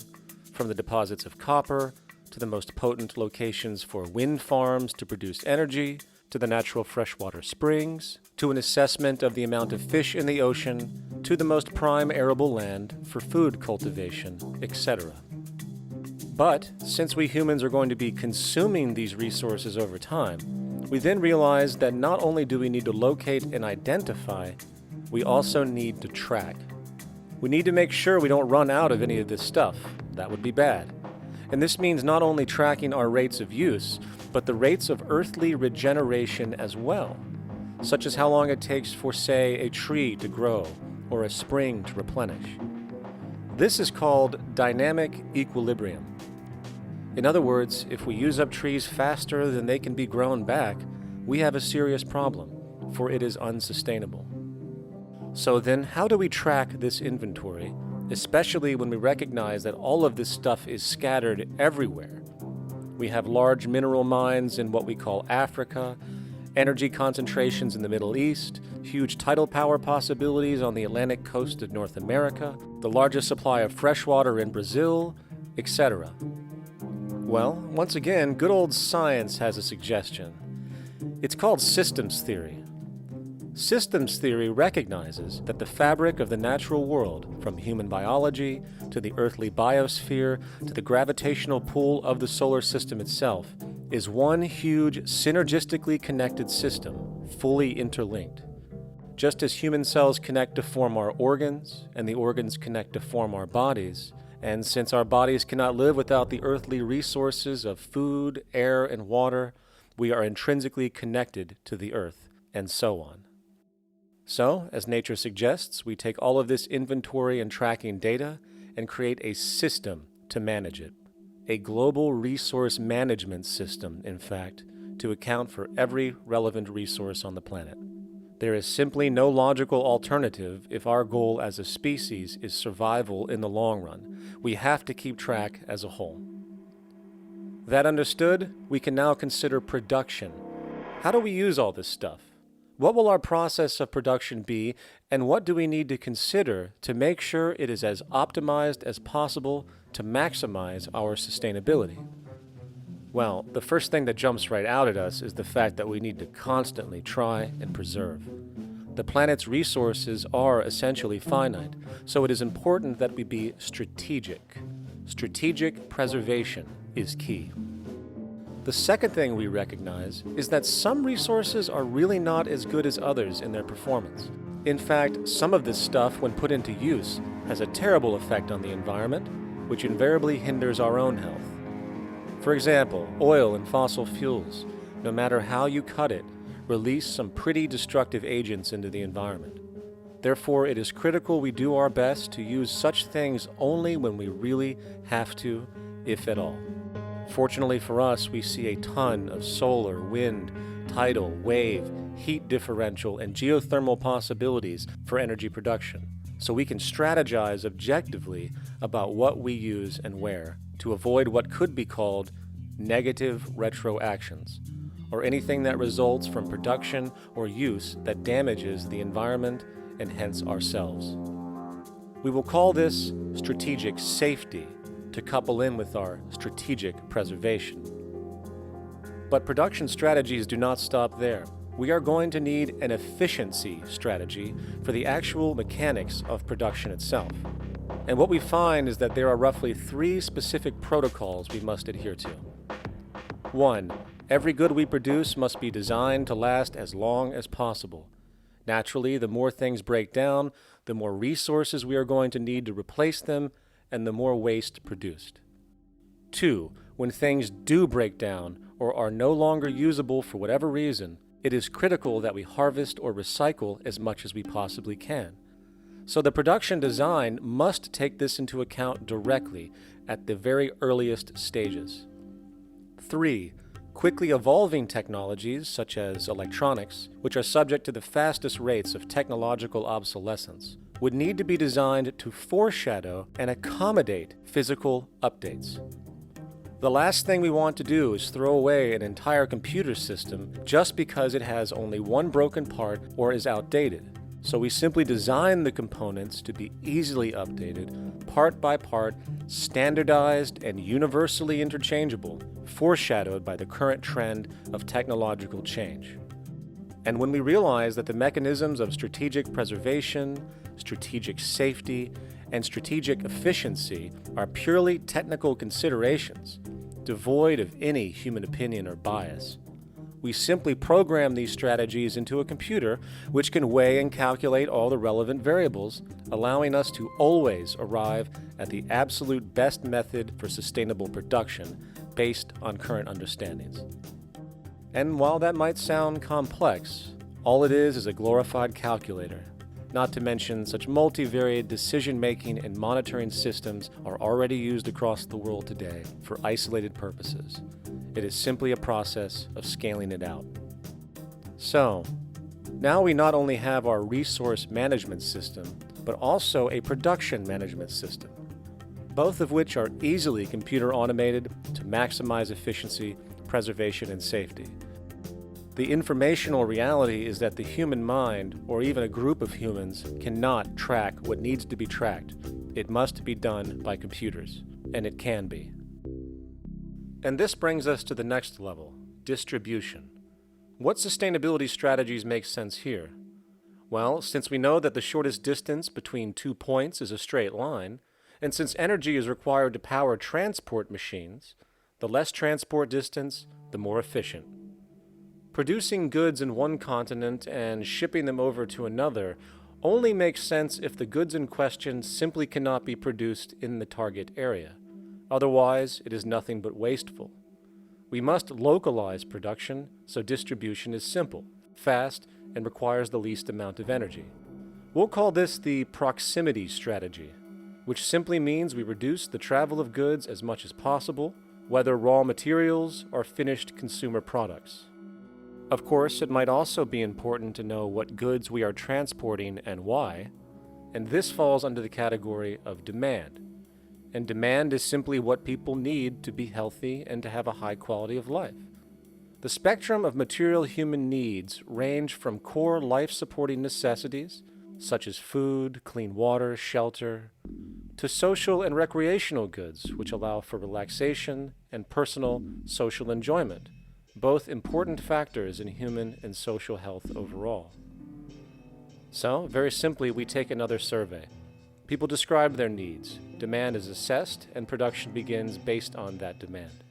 from the deposits of copper, to the most potent locations for wind farms to produce energy, to the natural freshwater springs, to an assessment of the amount of fish in the ocean, to the most prime arable land for food cultivation, etc. But since we humans are going to be consuming these resources over time, we then realize that not only do we need to locate and identify, we also need to track. We need to make sure we don't run out of any of this stuff. That would be bad. And this means not only tracking our rates of use, but the rates of earthly regeneration as well, such as how long it takes for, say, a tree to grow or a spring to replenish. This is called dynamic equilibrium. In other words, if we use up trees faster than they can be grown back, we have a serious problem, for it is unsustainable. So then, how do we track this inventory, especially when we recognize that all of this stuff is scattered everywhere? We have large mineral mines in what we call Africa, energy concentrations in the Middle East, huge tidal power possibilities on the Atlantic coast of North America, the largest supply of freshwater in Brazil, etc. Well, once again, good old science has a suggestion. It's called systems theory. Systems theory recognizes that the fabric of the natural world, from human biology to the earthly biosphere to the gravitational pull of the solar system itself, is one huge synergistically connected system, fully interlinked. Just as human cells connect to form our organs, and the organs connect to form our bodies, and since our bodies cannot live without the earthly resources of food, air, and water, we are intrinsically connected to the earth, and so on. So, as nature suggests, we take all of this inventory and tracking data and create a system to manage it. A global resource management system, in fact, to account for every relevant resource on the planet. There is simply no logical alternative if our goal as a species is survival in the long run. We have to keep track as a whole. That understood, we can now consider production. How do we use all this stuff? What will our process of production be, and what do we need to consider to make sure it is as optimized as possible to maximize our sustainability? Well, the first thing that jumps right out at us is the fact that we need to constantly try and preserve. The planet's resources are essentially finite, so it is important that we be strategic. Strategic preservation is key. The second thing we recognize is that some resources are really not as good as others in their performance. In fact, some of this stuff, when put into use, has a terrible effect on the environment, which invariably hinders our own health. For example, oil and fossil fuels, no matter how you cut it, release some pretty destructive agents into the environment. Therefore, it is critical we do our best to use such things only when we really have to, if at all. Fortunately for us, we see a ton of solar, wind, tidal, wave, heat differential, and geothermal possibilities for energy production, so we can strategize objectively about what we use and where to avoid what could be called negative retroactions, or anything that results from production or use that damages the environment and hence ourselves. We will call this strategic safety to couple in with our strategic preservation. But production strategies do not stop there. We are going to need an efficiency strategy for the actual mechanics of production itself. And what we find is that there are roughly 3 specific protocols we must adhere to. 1. Every good we produce must be designed to last as long as possible. Naturally, the more things break down, the more resources we are going to need to replace them, and the more waste produced. 2. When things do break down or are no longer usable for whatever reason, it is critical that we harvest or recycle as much as we possibly can. So the production design must take this into account directly at the very earliest stages. 3. Quickly evolving technologies, such as electronics, which are subject to the fastest rates of technological obsolescence, would need to be designed to foreshadow and accommodate physical updates. The last thing we want to do is throw away an entire computer system just because it has only one broken part or is outdated. So we simply design the components to be easily updated, part by part, standardized and universally interchangeable, foreshadowed by the current trend of technological change. And when we realize that the mechanisms of strategic preservation, strategic safety, and strategic efficiency are purely technical considerations, devoid of any human opinion or bias, we simply program these strategies into a computer which can weigh and calculate all the relevant variables, allowing us to always arrive at the absolute best method for sustainable production based on current understandings. And while that might sound complex, all it is a glorified calculator. Not to mention, such multivariate decision-making and monitoring systems are already used across the world today for isolated purposes. It is simply a process of scaling it out. So, now we not only have our resource management system, but also a production management system, both of which are easily computer automated to maximize efficiency, preservation, and safety. The informational reality is that the human mind, or even a group of humans, cannot track what needs to be tracked. It must be done by computers, and it can be. And this brings us to the next level, distribution. What sustainability strategies make sense here? Well, since we know that the shortest distance between 2 points is a straight line, and since energy is required to power transport machines, the less transport distance, the more efficient. Producing goods in one continent and shipping them over to another only makes sense if the goods in question simply cannot be produced in the target area. Otherwise, it is nothing but wasteful. We must localize production so distribution is simple, fast, and requires the least amount of energy. We'll call this the proximity strategy, which simply means we reduce the travel of goods as much as possible, whether raw materials or finished consumer products. Of course, it might also be important to know what goods we are transporting and why, and this falls under the category of demand. And demand is simply what people need to be healthy and to have a high quality of life. The spectrum of material human needs range from core life-supporting necessities, such as food, clean water, shelter, to social and recreational goods, which allow for relaxation and personal social enjoyment, both important factors in human and social health overall. So, very simply, we take another survey. People describe their needs, demand is assessed, and production begins based on that demand.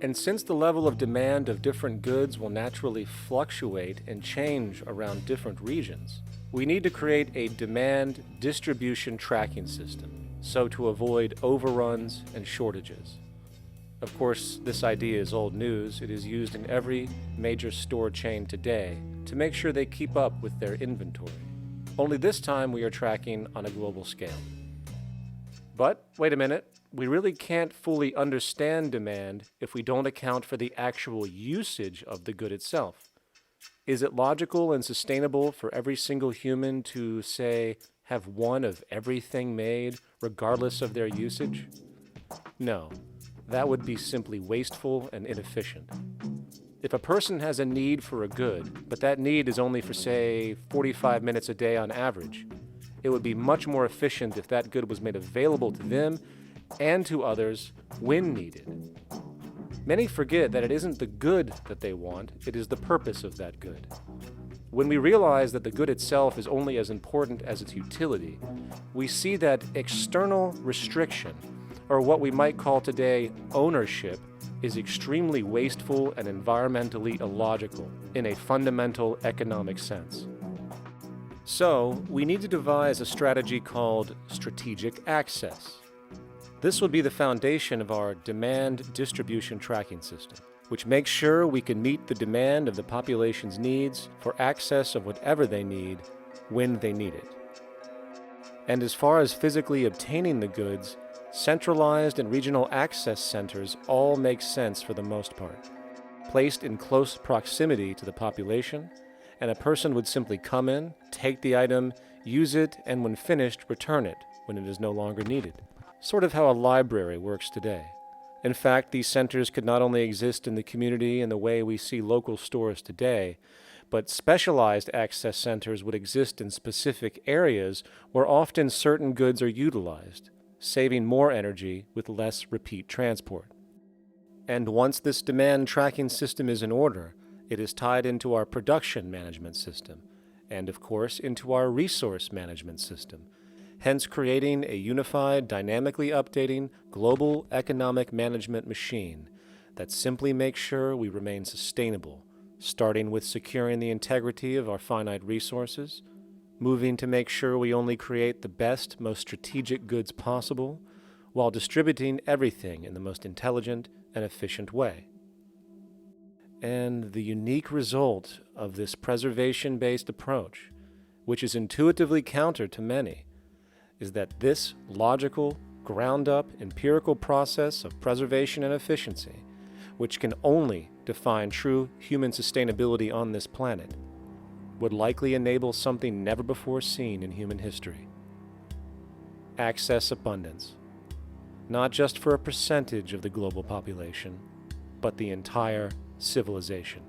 And since the level of demand of different goods will naturally fluctuate and change around different regions, we need to create a demand distribution tracking system, so to avoid overruns and shortages. Of course, this idea is old news. It is used in every major store chain today to make sure they keep up with their inventory. Only this time we are tracking on a global scale. But, wait a minute, we really can't fully understand demand if we don't account for the actual usage of the good itself. Is it logical and sustainable for every single human to, say, have one of everything made, regardless of their usage? No. That would be simply wasteful and inefficient. If a person has a need for a good, but that need is only for, say, 45 minutes a day on average, it would be much more efficient if that good was made available to them and to others when needed. Many forget that it isn't the good that they want, it is the purpose of that good. When we realize that the good itself is only as important as its utility, we see that external restriction, or what we might call today ownership, is extremely wasteful and environmentally illogical in a fundamental economic sense. So, we need to devise a strategy called strategic access. This would be the foundation of our demand distribution tracking system, which makes sure we can meet the demand of the population's needs for access of whatever they need when they need it. And as far as physically obtaining the goods, centralized and regional access centers all make sense for the most part, placed in close proximity to the population, and a person would simply come in, take the item, use it, and when finished, return it when it is no longer needed. Sort of how a library works today. In fact, these centers could not only exist in the community in the way we see local stores today, but specialized access centers would exist in specific areas where often certain goods are utilized, saving more energy with less repeat transport. And once this demand tracking system is in order, it is tied into our production management system, and of course into our resource management system, hence creating a unified, dynamically updating, global economic management machine that simply makes sure we remain sustainable, starting with securing the integrity of our finite resources, moving to make sure we only create the best, most strategic goods possible, while distributing everything in the most intelligent and efficient way. And the unique result of this preservation-based approach, which is intuitively counter to many, is that this logical, ground-up, empirical process of preservation and efficiency, which can only define true human sustainability on this planet, would likely enable something never before seen in human history. Access abundance, not just for a percentage of the global population, but the entire civilization.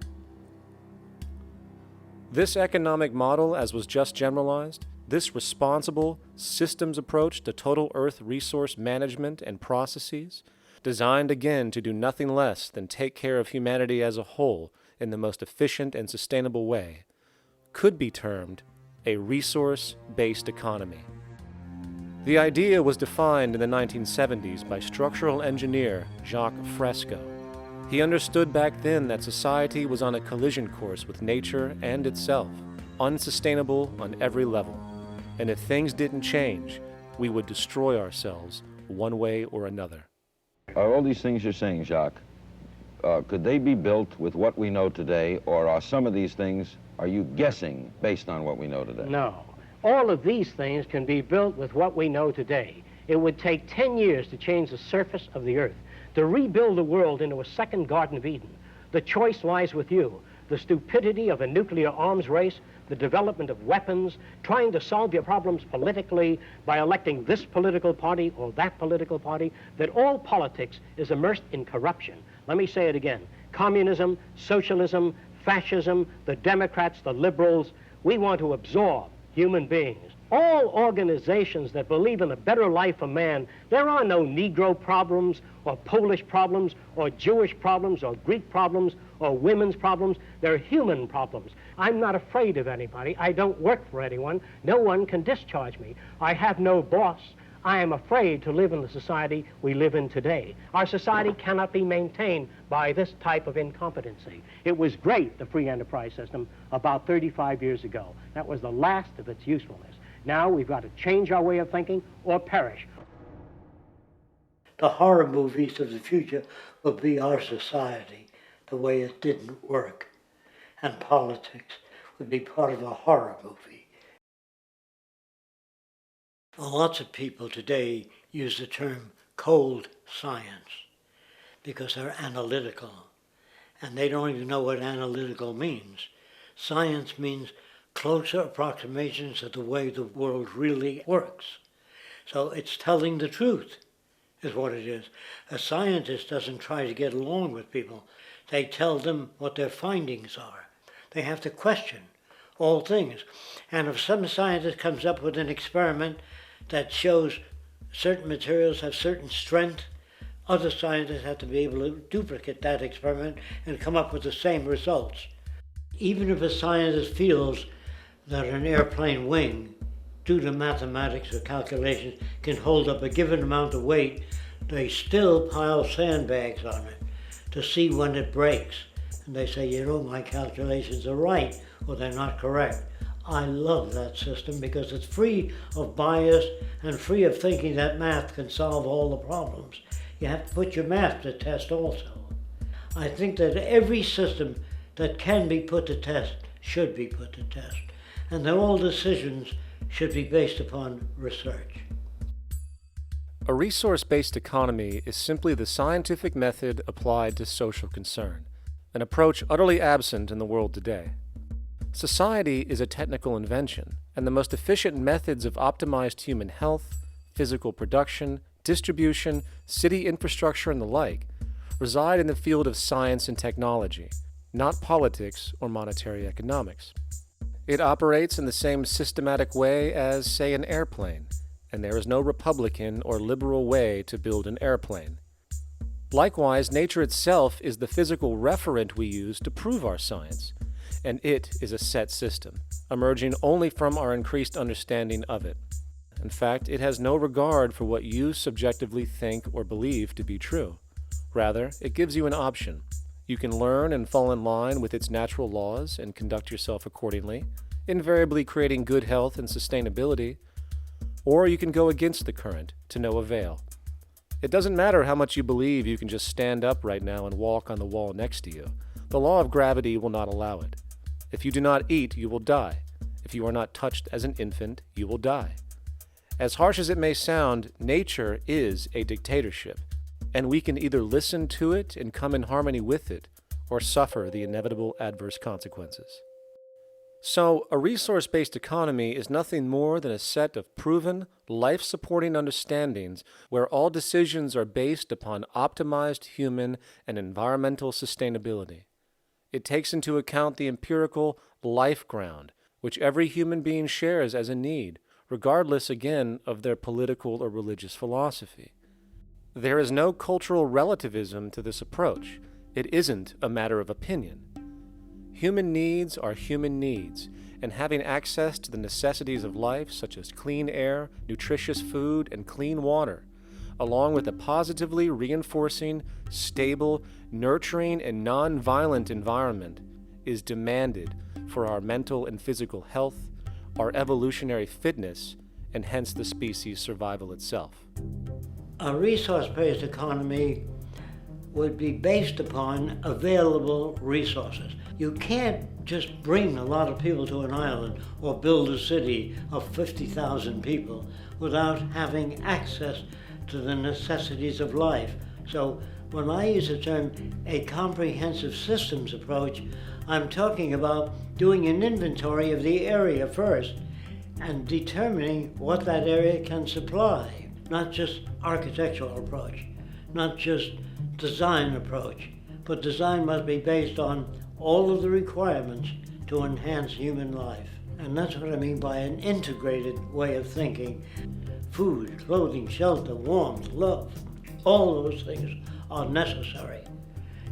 This economic model, as was just generalized, this responsible systems approach to total Earth resource management and processes, designed again to do nothing less than take care of humanity as a whole in the most efficient and sustainable way, could be termed a resource-based economy. The idea was defined in the 1970s by structural engineer Jacques Fresco. He understood back then that society was on a collision course with nature and itself, unsustainable on every level. And if things didn't change, we would destroy ourselves one way or another. Are all these things you're saying, Jacques, could they be built with what we know today, or are some of these things, are you guessing based on what we know today? No. All of these things can be built with what we know today. It would take 10 years to change the surface of the earth, to rebuild the world into a second Garden of Eden. The choice lies with you. The stupidity of a nuclear arms race, the development of weapons, trying to solve your problems politically by electing this political party or that political party, that all politics is immersed in corruption. Let me say it again. Communism, socialism, fascism, the Democrats, the liberals, we want to absorb human beings. All organizations that believe in a better life for man, there are no Negro problems or Polish problems or Jewish problems or Greek problems or women's problems. They're human problems. I'm not afraid of anybody. I don't work for anyone. No one can discharge me. I have no boss. I am afraid to live in the society we live in today. Our society cannot be maintained by this type of incompetency. It was great, the free enterprise system, about 35 years ago. That was the last of its usefulness. Now we've got to change our way of thinking or perish. The horror movies of the future will be our society, the way it didn't work. And politics would be part of a horror movie. Lots of people today use the term cold science because they're analytical. And they don't even know what analytical means. Science means closer approximations of the way the world really works. So it's telling the truth, is what it is. A scientist doesn't try to get along with people. They tell them what their findings are. They have to question all things. And if some scientist comes up with an experiment that shows certain materials have certain strength, other scientists have to be able to duplicate that experiment and come up with the same results. Even if a scientist feels that an airplane wing, due to mathematics or calculations, can hold up a given amount of weight, they still pile sandbags on it to see when it breaks. And they say, you know, my calculations are right, or they're not correct. I love that system because it's free of bias and free of thinking that math can solve all the problems. You have to put your math to test also. I think that every system that can be put to test should be put to test. And that all decisions should be based upon research. A resource-based economy is simply the scientific method applied to social concern, an approach utterly absent in the world today. Society is a technical invention, and the most efficient methods of optimized human health, physical production, distribution, city infrastructure, and the like reside in the field of science and technology, not politics or monetary economics. It operates in the same systematic way as, say, an airplane, and there is no Republican or liberal way to build an airplane. Likewise, nature itself is the physical referent we use to prove our science, and it is a set system, emerging only from our increased understanding of it. In fact, it has no regard for what you subjectively think or believe to be true. Rather, it gives you an option. You can learn and fall in line with its natural laws and conduct yourself accordingly, invariably creating good health and sustainability, or you can go against the current to no avail. It doesn't matter how much you believe you can just stand up right now and walk on the wall next to you. The law of gravity will not allow it. If you do not eat, you will die. If you are not touched as an infant, you will die. As harsh as it may sound, nature is a dictatorship, and we can either listen to it and come in harmony with it, or suffer the inevitable adverse consequences. So, a resource-based economy is nothing more than a set of proven, life-supporting understandings where all decisions are based upon optimized human and environmental sustainability. It takes into account the empirical life ground, which every human being shares as a need, regardless, again, of their political or religious philosophy. There is no cultural relativism to this approach. It isn't a matter of opinion. Human needs are human needs, and having access to the necessities of life, such as clean air, nutritious food, and clean water, along with a positively reinforcing, stable, nurturing, and non-violent environment, is demanded for our mental and physical health, our evolutionary fitness, and hence the species' survival itself. A resource-based economy would be based upon available resources. You can't just bring a lot of people to an island or build a city of 50,000 people without having access to the necessities of life. So when I use the term a comprehensive systems approach, I'm talking about doing an inventory of the area first and determining what that area can supply, not just architectural approach, not just design approach, but design must be based on all of the requirements to enhance human life. And that's what I mean by an integrated way of thinking. Food, clothing, shelter, warmth, love, all those things are necessary.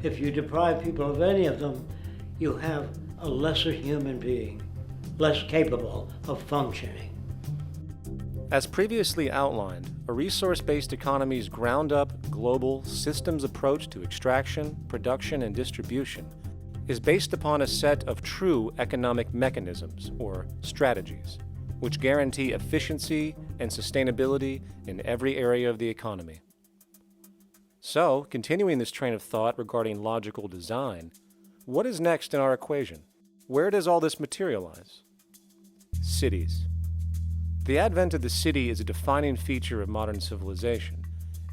If you deprive people of any of them, you have a lesser human being, less capable of functioning. As previously outlined, a resource-based economy's ground-up, global, systems approach to extraction, production, and distribution is based upon a set of true economic mechanisms, or strategies, which guarantee efficiency and sustainability in every area of the economy. So, continuing this train of thought regarding logical design, what is next in our equation? Where does all this materialize? Cities. The advent of the city is a defining feature of modern civilization.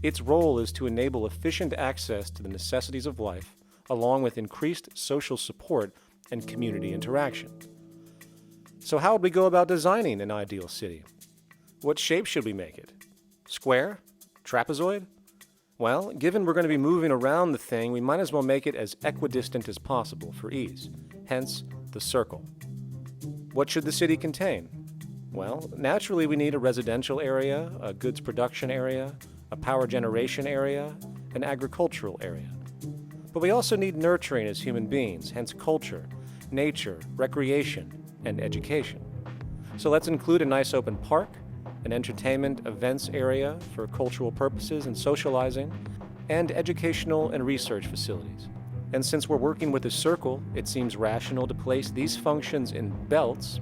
Its role is to enable efficient access to the necessities of life, along with increased social support and community interaction. So how would we go about designing an ideal city? What shape should we make it? Square? Trapezoid? Well, given we're going to be moving around the thing, we might as well make it as equidistant as possible for ease, hence the circle. What should the city contain? Well, naturally we need a residential area, a goods production area, a power generation area, an agricultural area. But we also need nurturing as human beings, hence culture, nature, recreation, and education. So let's include a nice open park, an entertainment events area for cultural purposes and socializing, and educational and research facilities. And since we're working with a circle, it seems rational to place these functions in belts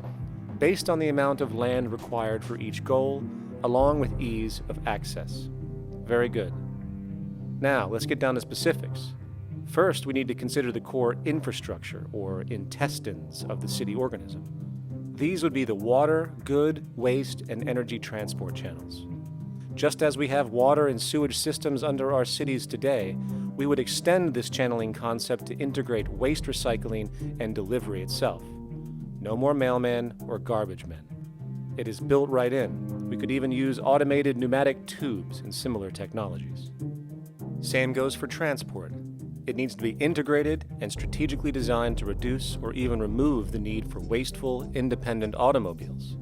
based on the amount of land required for each goal, along with ease of access. Very good. Now, let's get down to specifics. First, we need to consider the core infrastructure, or intestines, of the city organism. These would be the water, good, waste, and energy transport channels. Just as we have water and sewage systems under our cities today, we would extend this channeling concept to integrate waste recycling and delivery itself. No more mailmen or garbage men. It is built right in. We could even use automated pneumatic tubes and similar technologies. Same goes for transport. It needs to be integrated and strategically designed to reduce or even remove the need for wasteful, independent automobiles.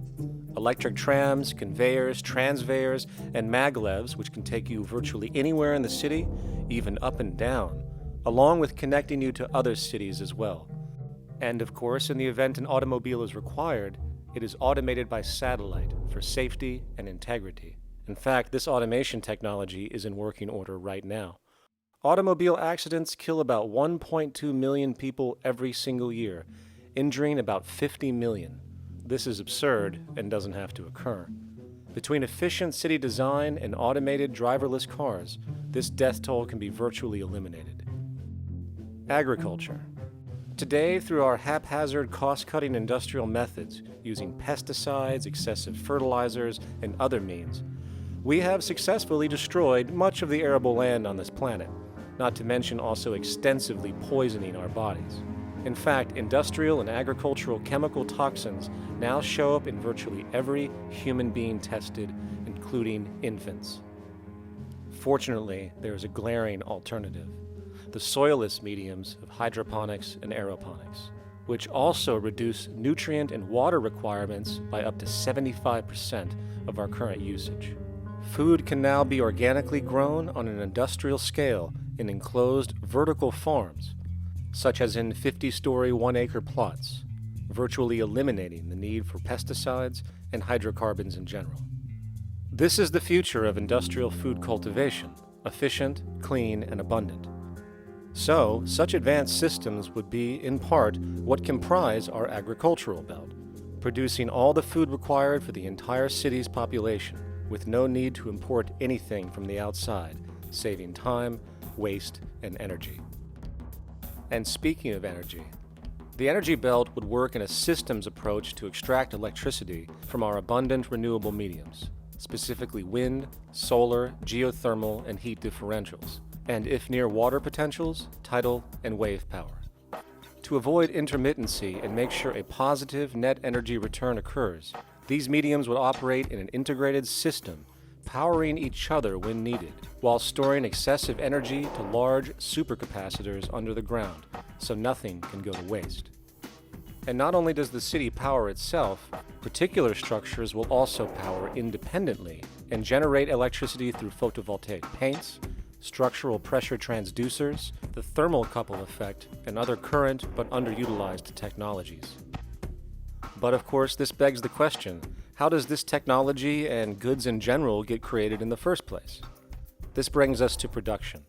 Electric trams, conveyors, transveyors, and maglevs, which can take you virtually anywhere in the city, even up and down, along with connecting you to other cities as well. And of course, in the event an automobile is required, it is automated by satellite for safety and integrity. In fact, this automation technology is in working order right now. Automobile accidents kill about 1.2 million people every single year, injuring about 50 million. This is absurd and doesn't have to occur. Between efficient city design and automated driverless cars, this death toll can be virtually eliminated. Agriculture. Today, through our haphazard, cost-cutting industrial methods, using pesticides, excessive fertilizers, and other means, we have successfully destroyed much of the arable land on this planet, not to mention also extensively poisoning our bodies. In fact, industrial and agricultural chemical toxins now show up in virtually every human being tested, including infants. Fortunately, there is a glaring alternative: the soilless mediums of hydroponics and aeroponics, which also reduce nutrient and water requirements by up to 75% of our current usage. Food can now be organically grown on an industrial scale in enclosed vertical farms, such as in 50-story 1-acre plots, virtually eliminating the need for pesticides and hydrocarbons in general. This is the future of industrial food cultivation, efficient, clean, and abundant. So, such advanced systems would be, in part, what comprise our agricultural belt, producing all the food required for the entire city's population, with no need to import anything from the outside, saving time, waste, and energy. And speaking of energy, the energy belt would work in a systems approach to extract electricity from our abundant renewable mediums, specifically wind, solar, geothermal, and heat differentials, and if near water potentials, tidal and wave power. To avoid intermittency and make sure a positive net energy return occurs, these mediums would operate in an integrated system, powering each other when needed, while storing excessive energy to large supercapacitors under the ground, so nothing can go to waste. And not only does the city power itself, particular structures will also power independently and generate electricity through photovoltaic paints, structural pressure transducers, the thermocouple effect, and other current but underutilized technologies. But of course, this begs the question, how does this technology and goods in general get created in the first place? This brings us to production.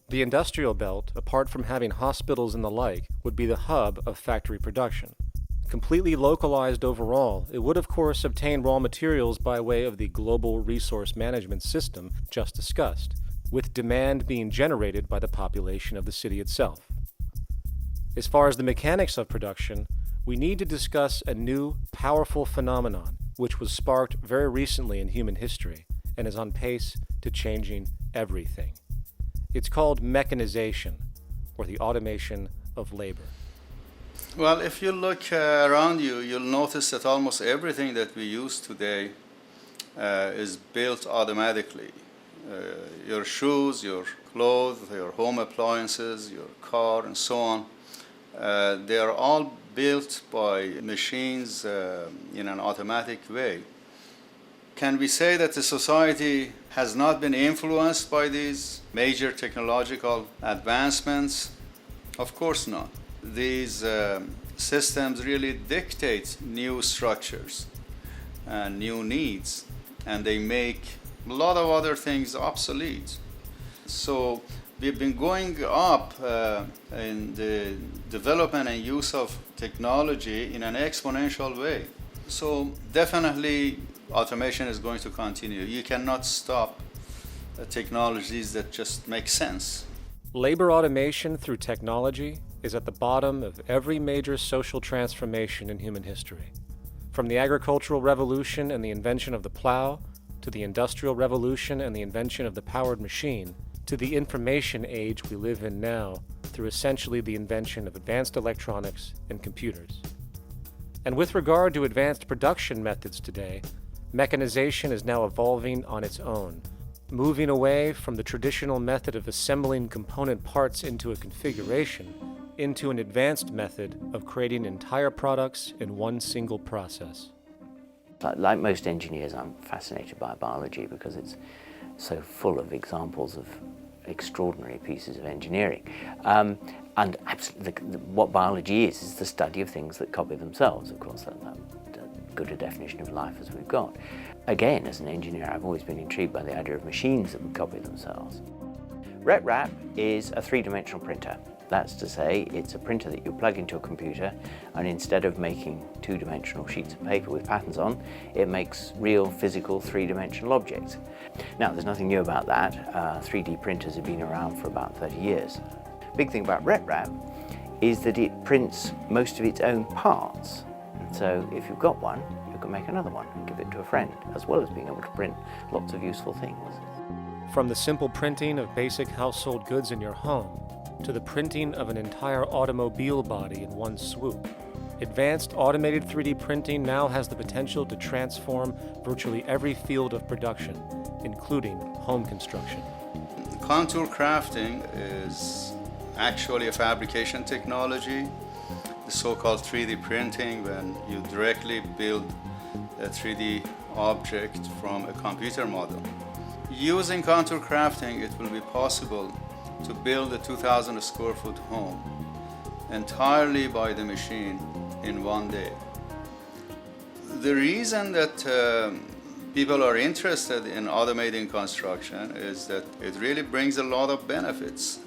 The industrial belt, apart from having hospitals and the like, would be the hub of factory production. Completely localized overall, it would of course obtain raw materials by way of the global resource management system just discussed, with demand being generated by the population of the city itself. As far as the mechanics of production, we need to discuss a new, powerful phenomenon which was sparked very recently in human history and is on pace to changing everything. It's called mechanization, or the automation of labor. Well, if you look around you, you'll notice that almost everything that we use today is built automatically. Your shoes, your clothes, your home appliances, your car, and so on. They are all built by machines in an automatic way. Can we say that the society has not been influenced by these major technological advancements? Of course not. These systems really dictate new structures and new needs, and they make a lot of other things obsolete. So we've been going up in the development and use of technology in an exponential way. So definitely automation is going to continue. You cannot stop technologies that just make sense. Labor automation through technology is at the bottom of every major social transformation in human history. From the agricultural revolution and the invention of the plow, to the industrial revolution and the invention of the powered machine, to the information age we live in now through essentially the invention of advanced electronics and computers. And with regard to advanced production methods today, mechanization is now evolving on its own, moving away from the traditional method of assembling component parts into a configuration into an advanced method of creating entire products in one single process. Like most engineers, I'm fascinated by biology because it's so full of examples of extraordinary pieces of engineering. And absolutely, what biology is the study of things that copy themselves. Of course, that's good a definition of life as we've got. Again, as an engineer, I've always been intrigued by the idea of machines that would copy themselves. RepRap is a three-dimensional printer. That's to say, it's a printer that you plug into a computer, and instead of making two-dimensional sheets of paper with patterns on, it makes real, physical, three-dimensional objects. Now, there's nothing new about that. 3D printers have been around for about 30 years. Big thing about RepRap is that it prints most of its own parts. And so if you've got one, you can make another one and give it to a friend, as well as being able to print lots of useful things. From the simple printing of basic household goods in your home, to the printing of an entire automobile body in one swoop, advanced automated 3D printing now has the potential to transform virtually every field of production, including home construction. Contour crafting is actually a fabrication technology, the so-called 3D printing, when you directly build a 3D object from a computer model. Using contour crafting, it will be possible to build a 2,000 square foot home entirely by the machine in one day. The reason that people are interested in automating construction is that it really brings a lot of benefits.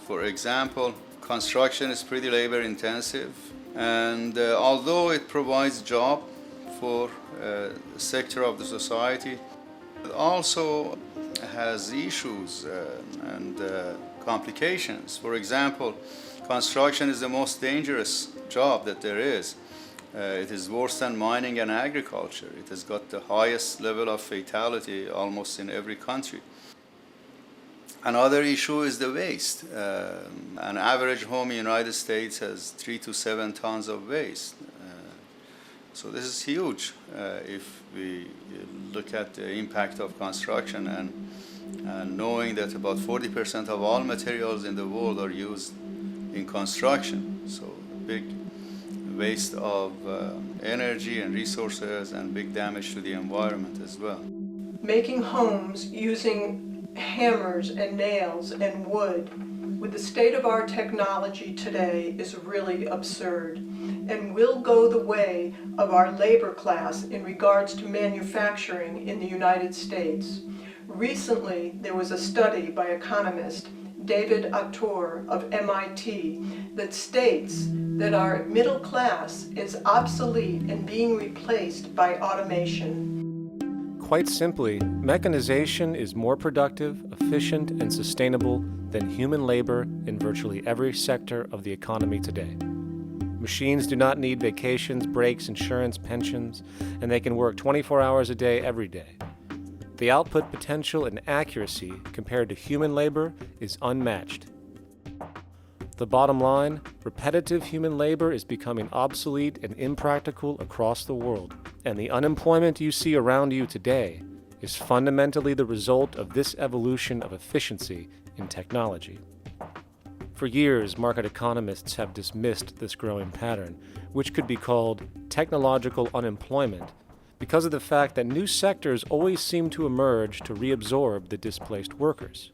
For example, construction is pretty labor intensive, and although it provides job for a sector of the society, it also has issues and complications. For example, construction is the most dangerous job that there is. It is worse than mining and agriculture. It has got the highest level of fatality almost in every country. Another issue is the waste. An average home in the United States has 3 to 7 tons of waste. So this is huge if we look at the impact of construction and knowing that about 40% of all materials in the world are used in construction. So big waste of energy and resources and big damage to the environment as well. Making homes using hammers and nails and wood with the state of our technology today is really absurd and will go the way of our labor class in regards to manufacturing in the United States. Recently, there was a study by economist David Autor of MIT that states that our middle class is obsolete and being replaced by automation. Quite simply, mechanization is more productive, efficient, and sustainable than human labor in virtually every sector of the economy today. Machines do not need vacations, breaks, insurance, pensions, and they can work 24 hours a day every day. The output potential and accuracy compared to human labor is unmatched. The bottom line, repetitive human labor is becoming obsolete and impractical across the world, and the unemployment you see around you today is fundamentally the result of this evolution of efficiency in technology. For years, market economists have dismissed this growing pattern, which could be called technological unemployment, because of the fact that new sectors always seem to emerge to reabsorb the displaced workers.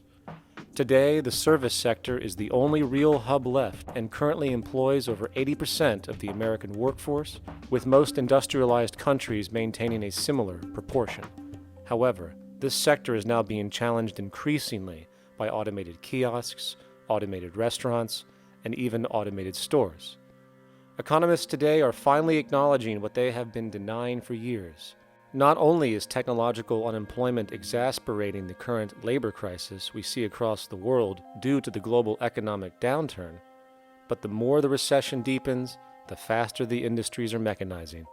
Today, the service sector is the only real hub left and currently employs over 80% of the American workforce, with most industrialized countries maintaining a similar proportion. However, this sector is now being challenged increasingly by automated kiosks, automated restaurants, and even automated stores. Economists today are finally acknowledging what they have been denying for years. Not only is technological unemployment exacerbating the current labor crisis we see across the world due to the global economic downturn, but the more the recession deepens, the faster the industries are mechanizing.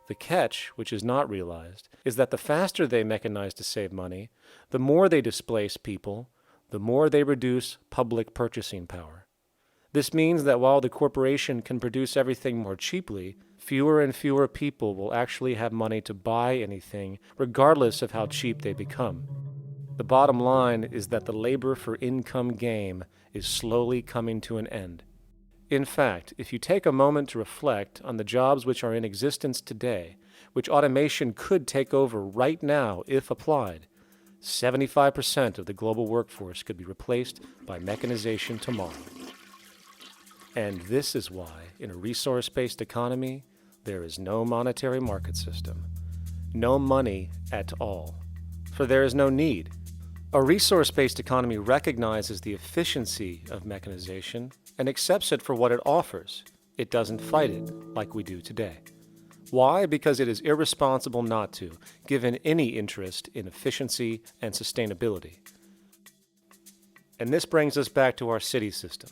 The catch, which is not realized, is that the faster they mechanize to save money, the more they displace people, the more they reduce public purchasing power. This means that while the corporation can produce everything more cheaply, fewer and fewer people will actually have money to buy anything, regardless of how cheap they become. The bottom line is that the labor for income game is slowly coming to an end. In fact, if you take a moment to reflect on the jobs which are in existence today, which automation could take over right now if applied, 75% of the global workforce could be replaced by mechanization tomorrow. And this is why, in a resource-based economy, there is no monetary market system, no money at all, for there is no need. A resource-based economy recognizes the efficiency of mechanization and accepts it for what it offers. It doesn't fight it like we do today. Why? Because it is irresponsible not to, given any interest in efficiency and sustainability. And this brings us back to our city system.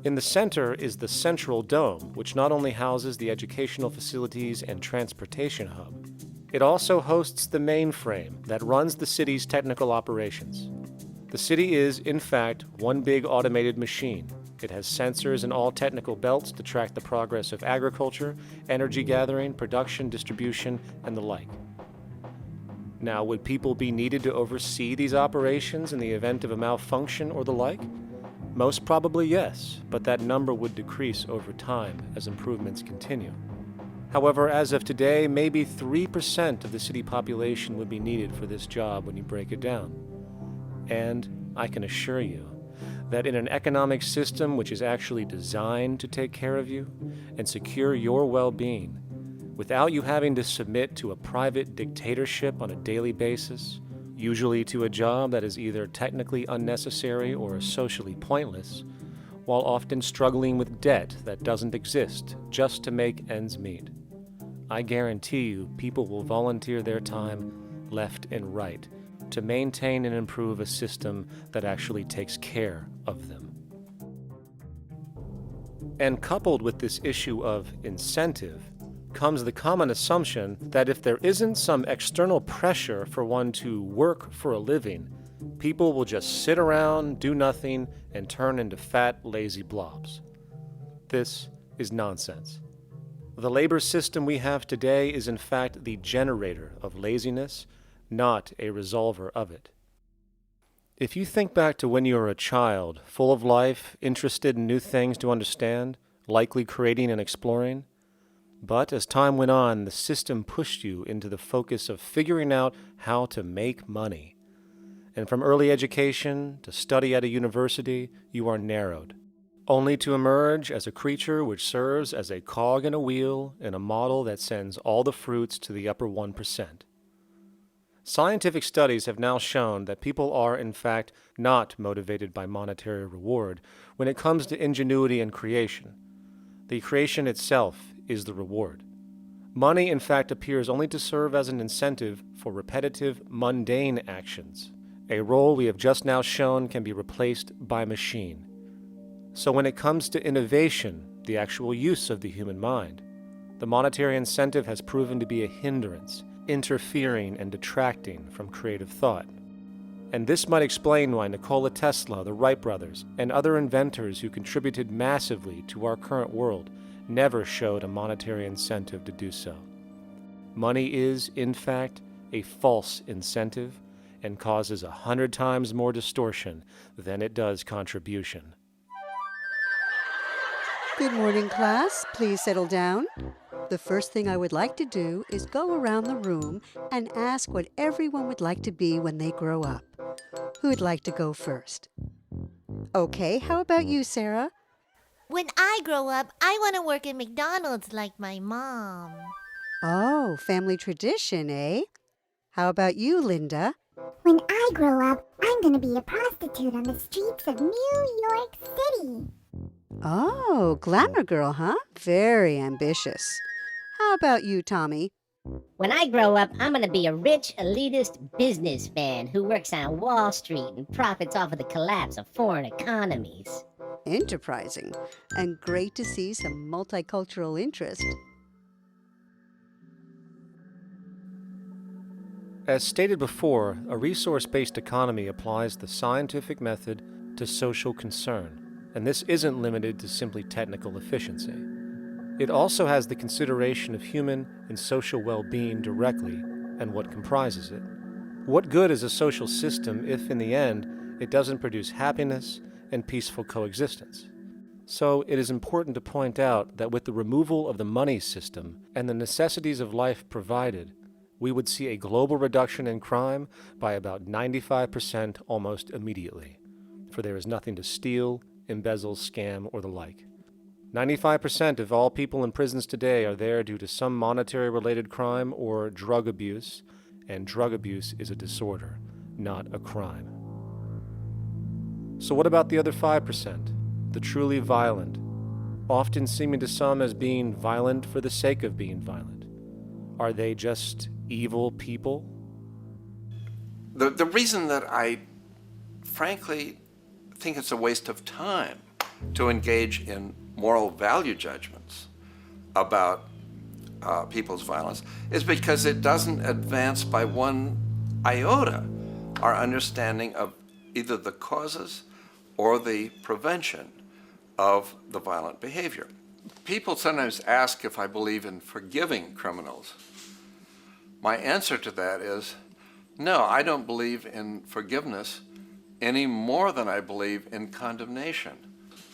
In the center is the central dome, which not only houses the educational facilities and transportation hub, it also hosts the mainframe that runs the city's technical operations. The city is, in fact, one big automated machine. It has sensors in all technical belts to track the progress of agriculture, energy gathering, production, distribution, and the like. Now, would people be needed to oversee these operations in the event of a malfunction or the like? Most probably yes, but that number would decrease over time as improvements continue. However, as of today, maybe 3% of the city population would be needed for this job when you break it down. And I can assure you that in an economic system which is actually designed to take care of you and secure your well-being, without you having to submit to a private dictatorship on a daily basis, usually to a job that is either technically unnecessary or socially pointless, while often struggling with debt that doesn't exist just to make ends meet. I guarantee you people will volunteer their time left and right to maintain and improve a system that actually takes care of them. And coupled with this issue of incentive comes the common assumption that if there isn't some external pressure for one to work for a living, people will just sit around, do nothing, and turn into fat, lazy blobs. This is nonsense. The labor system we have today is in fact the generator of laziness, not a resolver of it. If you think back to when you were a child, full of life, interested in new things to understand, likely creating and exploring, but as time went on, the system pushed you into the focus of figuring out how to make money. And from early education to study at a university, you are narrowed, only to emerge as a creature which serves as a cog in a wheel in a model that sends all the fruits to the upper 1%. Scientific studies have now shown that people are, in fact, not motivated by monetary reward when it comes to ingenuity and creation. The creation itself is the reward. Money, in fact, appears only to serve as an incentive for repetitive, mundane actions, a role we have just now shown can be replaced by machine. So when it comes to innovation, the actual use of the human mind, the monetary incentive has proven to be a hindrance, interfering and detracting from creative thought. And this might explain why Nikola Tesla, the Wright brothers, and other inventors who contributed massively to our current world never showed a monetary incentive to do so. Money is, in fact, a false incentive and causes 100 times more distortion than it does contribution. Good morning, class. Please settle down. The first thing I would like to do is go around the room and ask what everyone would like to be when they grow up. Who'd like to go first? Okay, how about you, Sarah? When I grow up, I want to work at McDonald's like my mom. Oh, family tradition, eh? How about you, Linda? When I grow up, I'm going to be a prostitute on the streets of New York City. Oh, glamour girl, huh? Very ambitious. How about you, Tommy? When I grow up, I'm going to be a rich, elitist businessman who works on Wall Street and profits off of the collapse of foreign economies. Enterprising, and great to see some multicultural interest. As stated before, a resource-based economy applies the scientific method to social concern, and this isn't limited to simply technical efficiency. It also has the consideration of human and social well-being directly and what comprises it. What good is a social system if, in the end, it doesn't produce happiness and peaceful coexistence? So it is important to point out that with the removal of the money system and the necessities of life provided, we would see a global reduction in crime by about 95% almost immediately, for there is nothing to steal, embezzle, scam, or the like. 95% of all people in prisons today are there due to some monetary-related crime or drug abuse, and drug abuse is a disorder, not a crime. So what about the other 5%, the truly violent, often seeming to some as being violent for the sake of being violent? Are they just evil people? The reason that I frankly think it's a waste of time to engage in moral value judgments about people's violence is because it doesn't advance by one iota our understanding of either the causes or the prevention of the violent behavior. People sometimes ask if I believe in forgiving criminals. My answer to that is, no, I don't believe in forgiveness any more than I believe in condemnation.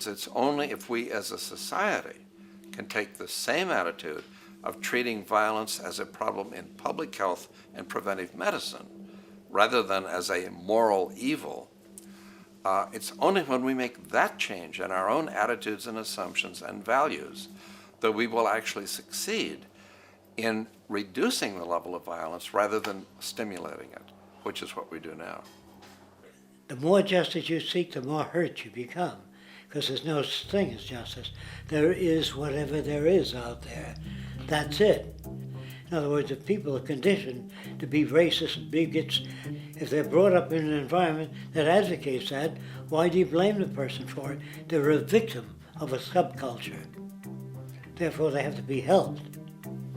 It's only if we as a society can take the same attitude of treating violence as a problem in public health and preventive medicine rather than as a moral evil. It's only when we make that change in our own attitudes and assumptions and values that we will actually succeed in reducing the level of violence rather than stimulating it, which is what we do now. The more justice you seek, the more hurt you become, because there's no such thing as justice. There is whatever there is out there. That's it. In other words, if people are conditioned to be racist and bigots, if they're brought up in an environment that advocates that, why do you blame the person for it? They're a victim of a subculture. Therefore, they have to be helped.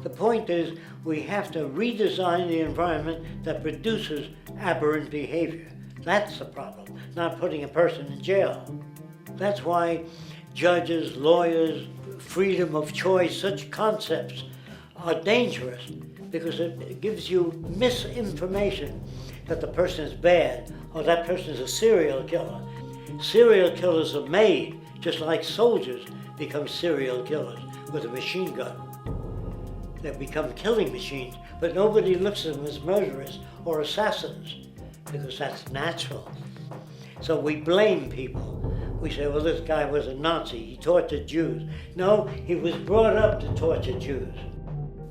The point is, we have to redesign the environment that produces aberrant behavior. That's the problem, not putting a person in jail. That's why judges, lawyers, freedom of choice, such concepts are dangerous, because it gives you misinformation that the person is bad or that person is a serial killer. Serial killers are made just like soldiers become serial killers with a machine gun. They become killing machines, but nobody looks at them as murderers or assassins because that's natural. So we blame people. We say, well, this guy was a Nazi, he tortured Jews. No, he was brought up to torture Jews.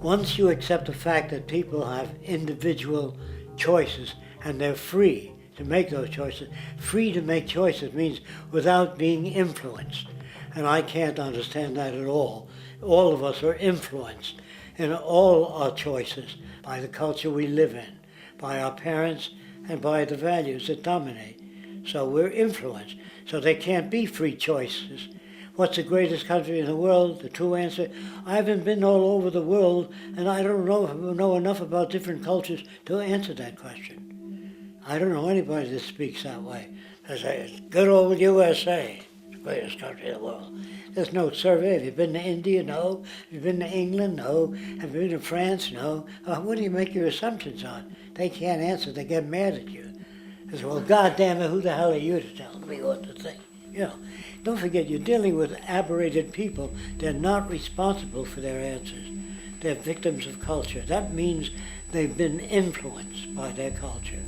Once you accept the fact that people have individual choices and they're free to make those choices, free to make choices means without being influenced. And I can't understand that at all. All of us are influenced in all our choices by the culture we live in, by our parents, and by the values that dominate. So we're influenced. So there can't be free choices. What's the greatest country in the world? The true answer, I haven't been all over the world, and I don't know enough about different cultures to answer that question. I don't know anybody that speaks that way. They say, good old USA, the greatest country in the world. There's no survey. Have you been to India? No. Have you been to England? No. Have you been to France? No. What do you make your assumptions on? They can't answer. They get mad at you. They say, well, God damn it, who the hell are you to tell me what to think? You know, don't forget, you're dealing with aberrated people. They're not responsible for their answers. They're victims of culture. That means they've been influenced by their culture.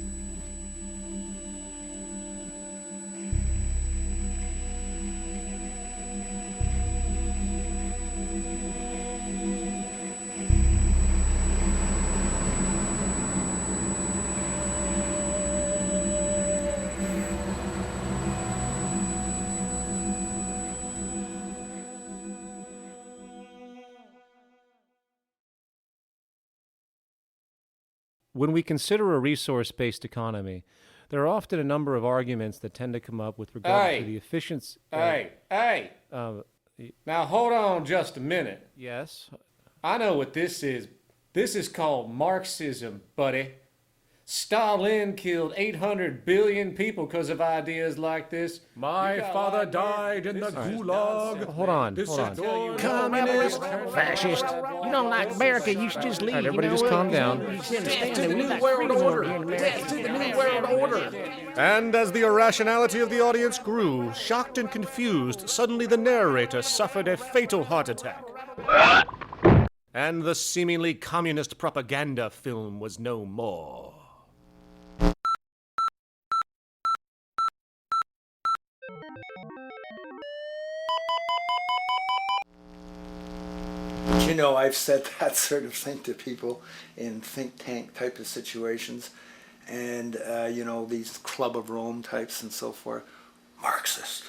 When we consider a resource-based economy, there are often a number of arguments that tend to come up with regard to the efficiency. Now hold on just a minute. Yes? I know what this is. This is called Marxism, buddy. Stalin killed 800 billion people because of ideas like this. My father died in the gulag. Hold on. Communist, fascist. You don't like America, you should just leave. All right, everybody just calm down. To the New World Order. Death to the New World Order. And as the irrationality of the audience grew, shocked and confused, suddenly the narrator suffered a fatal heart attack. And the seemingly communist propaganda film was no more. You know, I've said that sort of thing to people in think tank type of situations, and you know, these Club of Rome types and so forth. Marxist.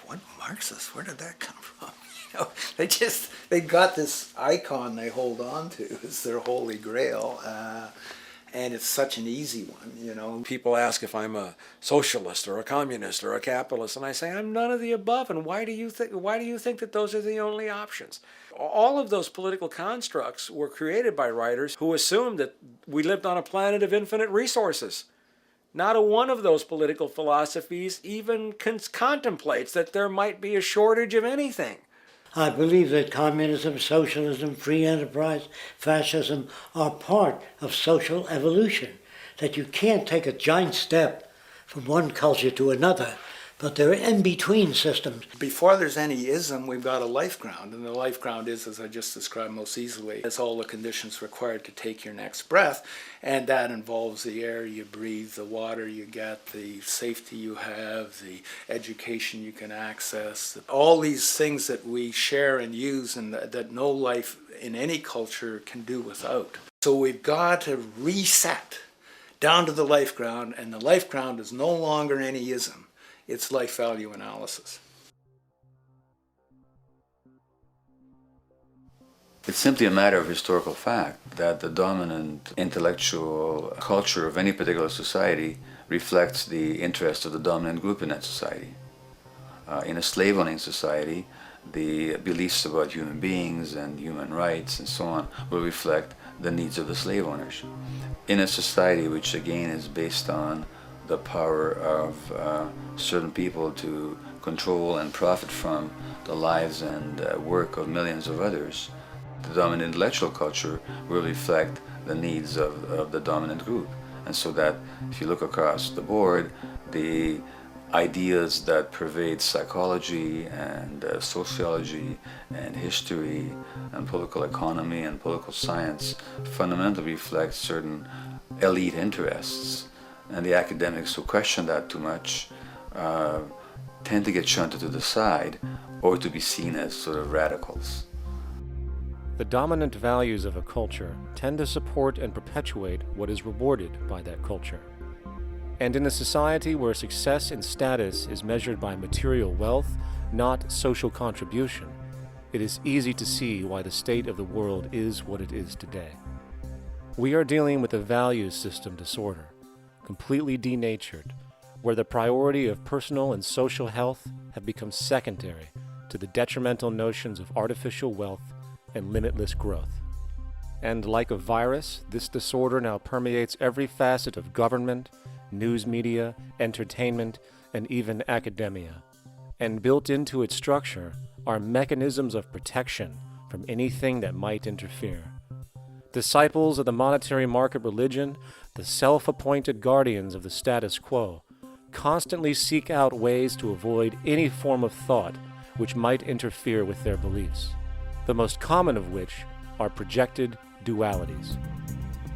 What Marxist? Where did that come from? You know, they got this icon they hold on to. It's their holy grail. And it's such an easy one, you know. People ask if I'm a socialist or a communist or a capitalist, and I say I'm none of the above. And why do you think that those are the only options? All of those political constructs were created by writers who assumed that we lived on a planet of infinite resources. Not a one of those political philosophies even contemplates that there might be a shortage of anything. I believe that communism, socialism, free enterprise, fascism are part of social evolution, that you can't take a giant step from one culture to another But they're in-between systems. Before there's any ism, we've got a life ground, and the life ground is, as I just described most easily, it's all the conditions required to take your next breath, and that involves the air you breathe, the water you get, the safety you have, the education you can access, all these things that we share and use and that no life in any culture can do without. So we've got to reset down to the life ground, and the life ground is no longer any ism. It's life value analysis. It's simply a matter of historical fact that the dominant intellectual culture of any particular society reflects the interest of the dominant group in that society. In a slave-owning society, the beliefs about human beings and human rights and so on will reflect the needs of the slave owners. In a society which again is based on the power of certain people to control and profit from the lives and work of millions of others, the dominant intellectual culture will reflect the needs of the dominant group. And so that if you look across the board, the ideas that pervade psychology and sociology and history and political economy and political science fundamentally reflect certain elite interests. And the academics who question that too much tend to get shunted to the side or to be seen as sort of radicals. The dominant values of a culture tend to support and perpetuate what is rewarded by that culture. And in a society where success and status is measured by material wealth, not social contribution, it is easy to see why the state of the world is what it is today. We are dealing with a values system disorder, completely denatured, where the priority of personal and social health have become secondary to the detrimental notions of artificial wealth and limitless growth. And like a virus, this disorder now permeates every facet of government, news media, entertainment, and even academia. And built into its structure are mechanisms of protection from anything that might interfere. Disciples of the monetary market religion, the self-appointed guardians of the status quo, constantly seek out ways to avoid any form of thought which might interfere with their beliefs, the most common of which are projected dualities.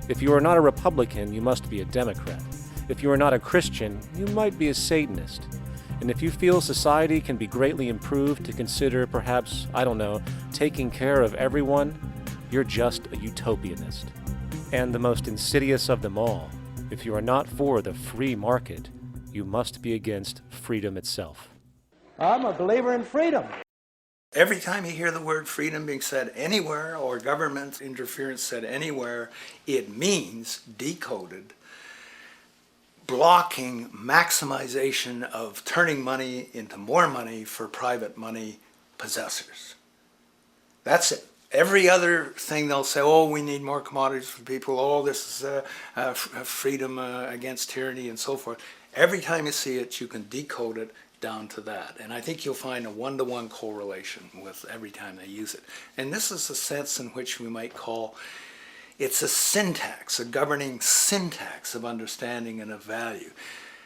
If you are not a Republican, you must be a Democrat. If you are not a Christian, you might be a Satanist. And if you feel society can be greatly improved to consider perhaps, taking care of everyone, you're just a utopianist. And the most insidious of them all, if you are not for the free market, you must be against freedom itself. I'm a believer in freedom. Every time you hear the word freedom being said anywhere or government interference said anywhere, it means, decoded, blocking maximization of turning money into more money for private money possessors. That's it. Every other thing they'll say, oh, we need more commodities for people, oh, this is freedom against tyranny and so forth. Every time you see it, you can decode it down to that. And I think you'll find a one-to-one correlation with every time they use it. And this is a sense in which we might call it's a syntax, a governing syntax of understanding and of value,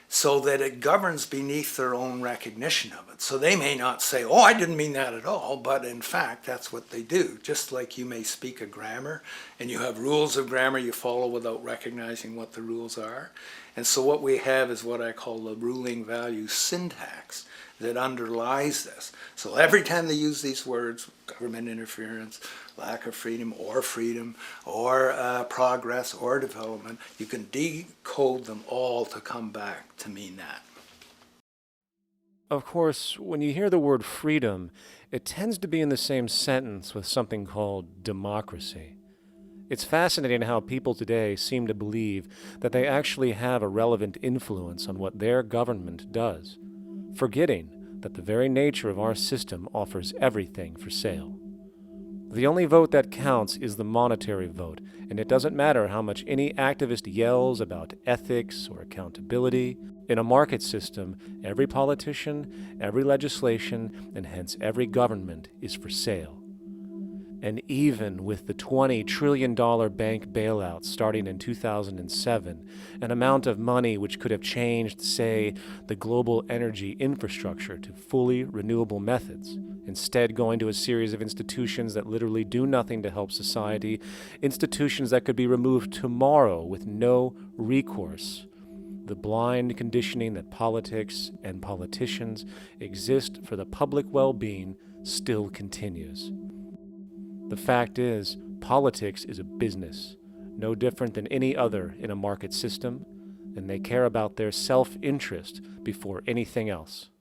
so that it governs beneath their own recognition of it. So they may not say, oh, I didn't mean that at all, but in fact, that's what they do. Just like you may speak a grammar, and you have rules of grammar you follow without recognizing what the rules are. And so what we have is what I call the ruling value syntax that underlies this. So every time they use these words, government interference, lack of freedom, or progress, or development, you can decode them all to come back to mean that. Of course, when you hear the word freedom, it tends to be in the same sentence with something called democracy. It's fascinating how people today seem to believe that they actually have a relevant influence on what their government does, forgetting that the very nature of our system offers everything for sale. The only vote that counts is the monetary vote, and it doesn't matter how much any activist yells about ethics or accountability. In a market system, every politician, every legislation, and hence every government is for sale. And even with the $20 trillion bank bailout starting in 2007, an amount of money which could have changed, say, the global energy infrastructure to fully renewable methods, instead going to a series of institutions that literally do nothing to help society, institutions that could be removed tomorrow with no recourse. The blind conditioning that politics and politicians exist for the public well-being still continues. The fact is, politics is a business, no different than any other in a market system, and they care about their self-interest before anything else.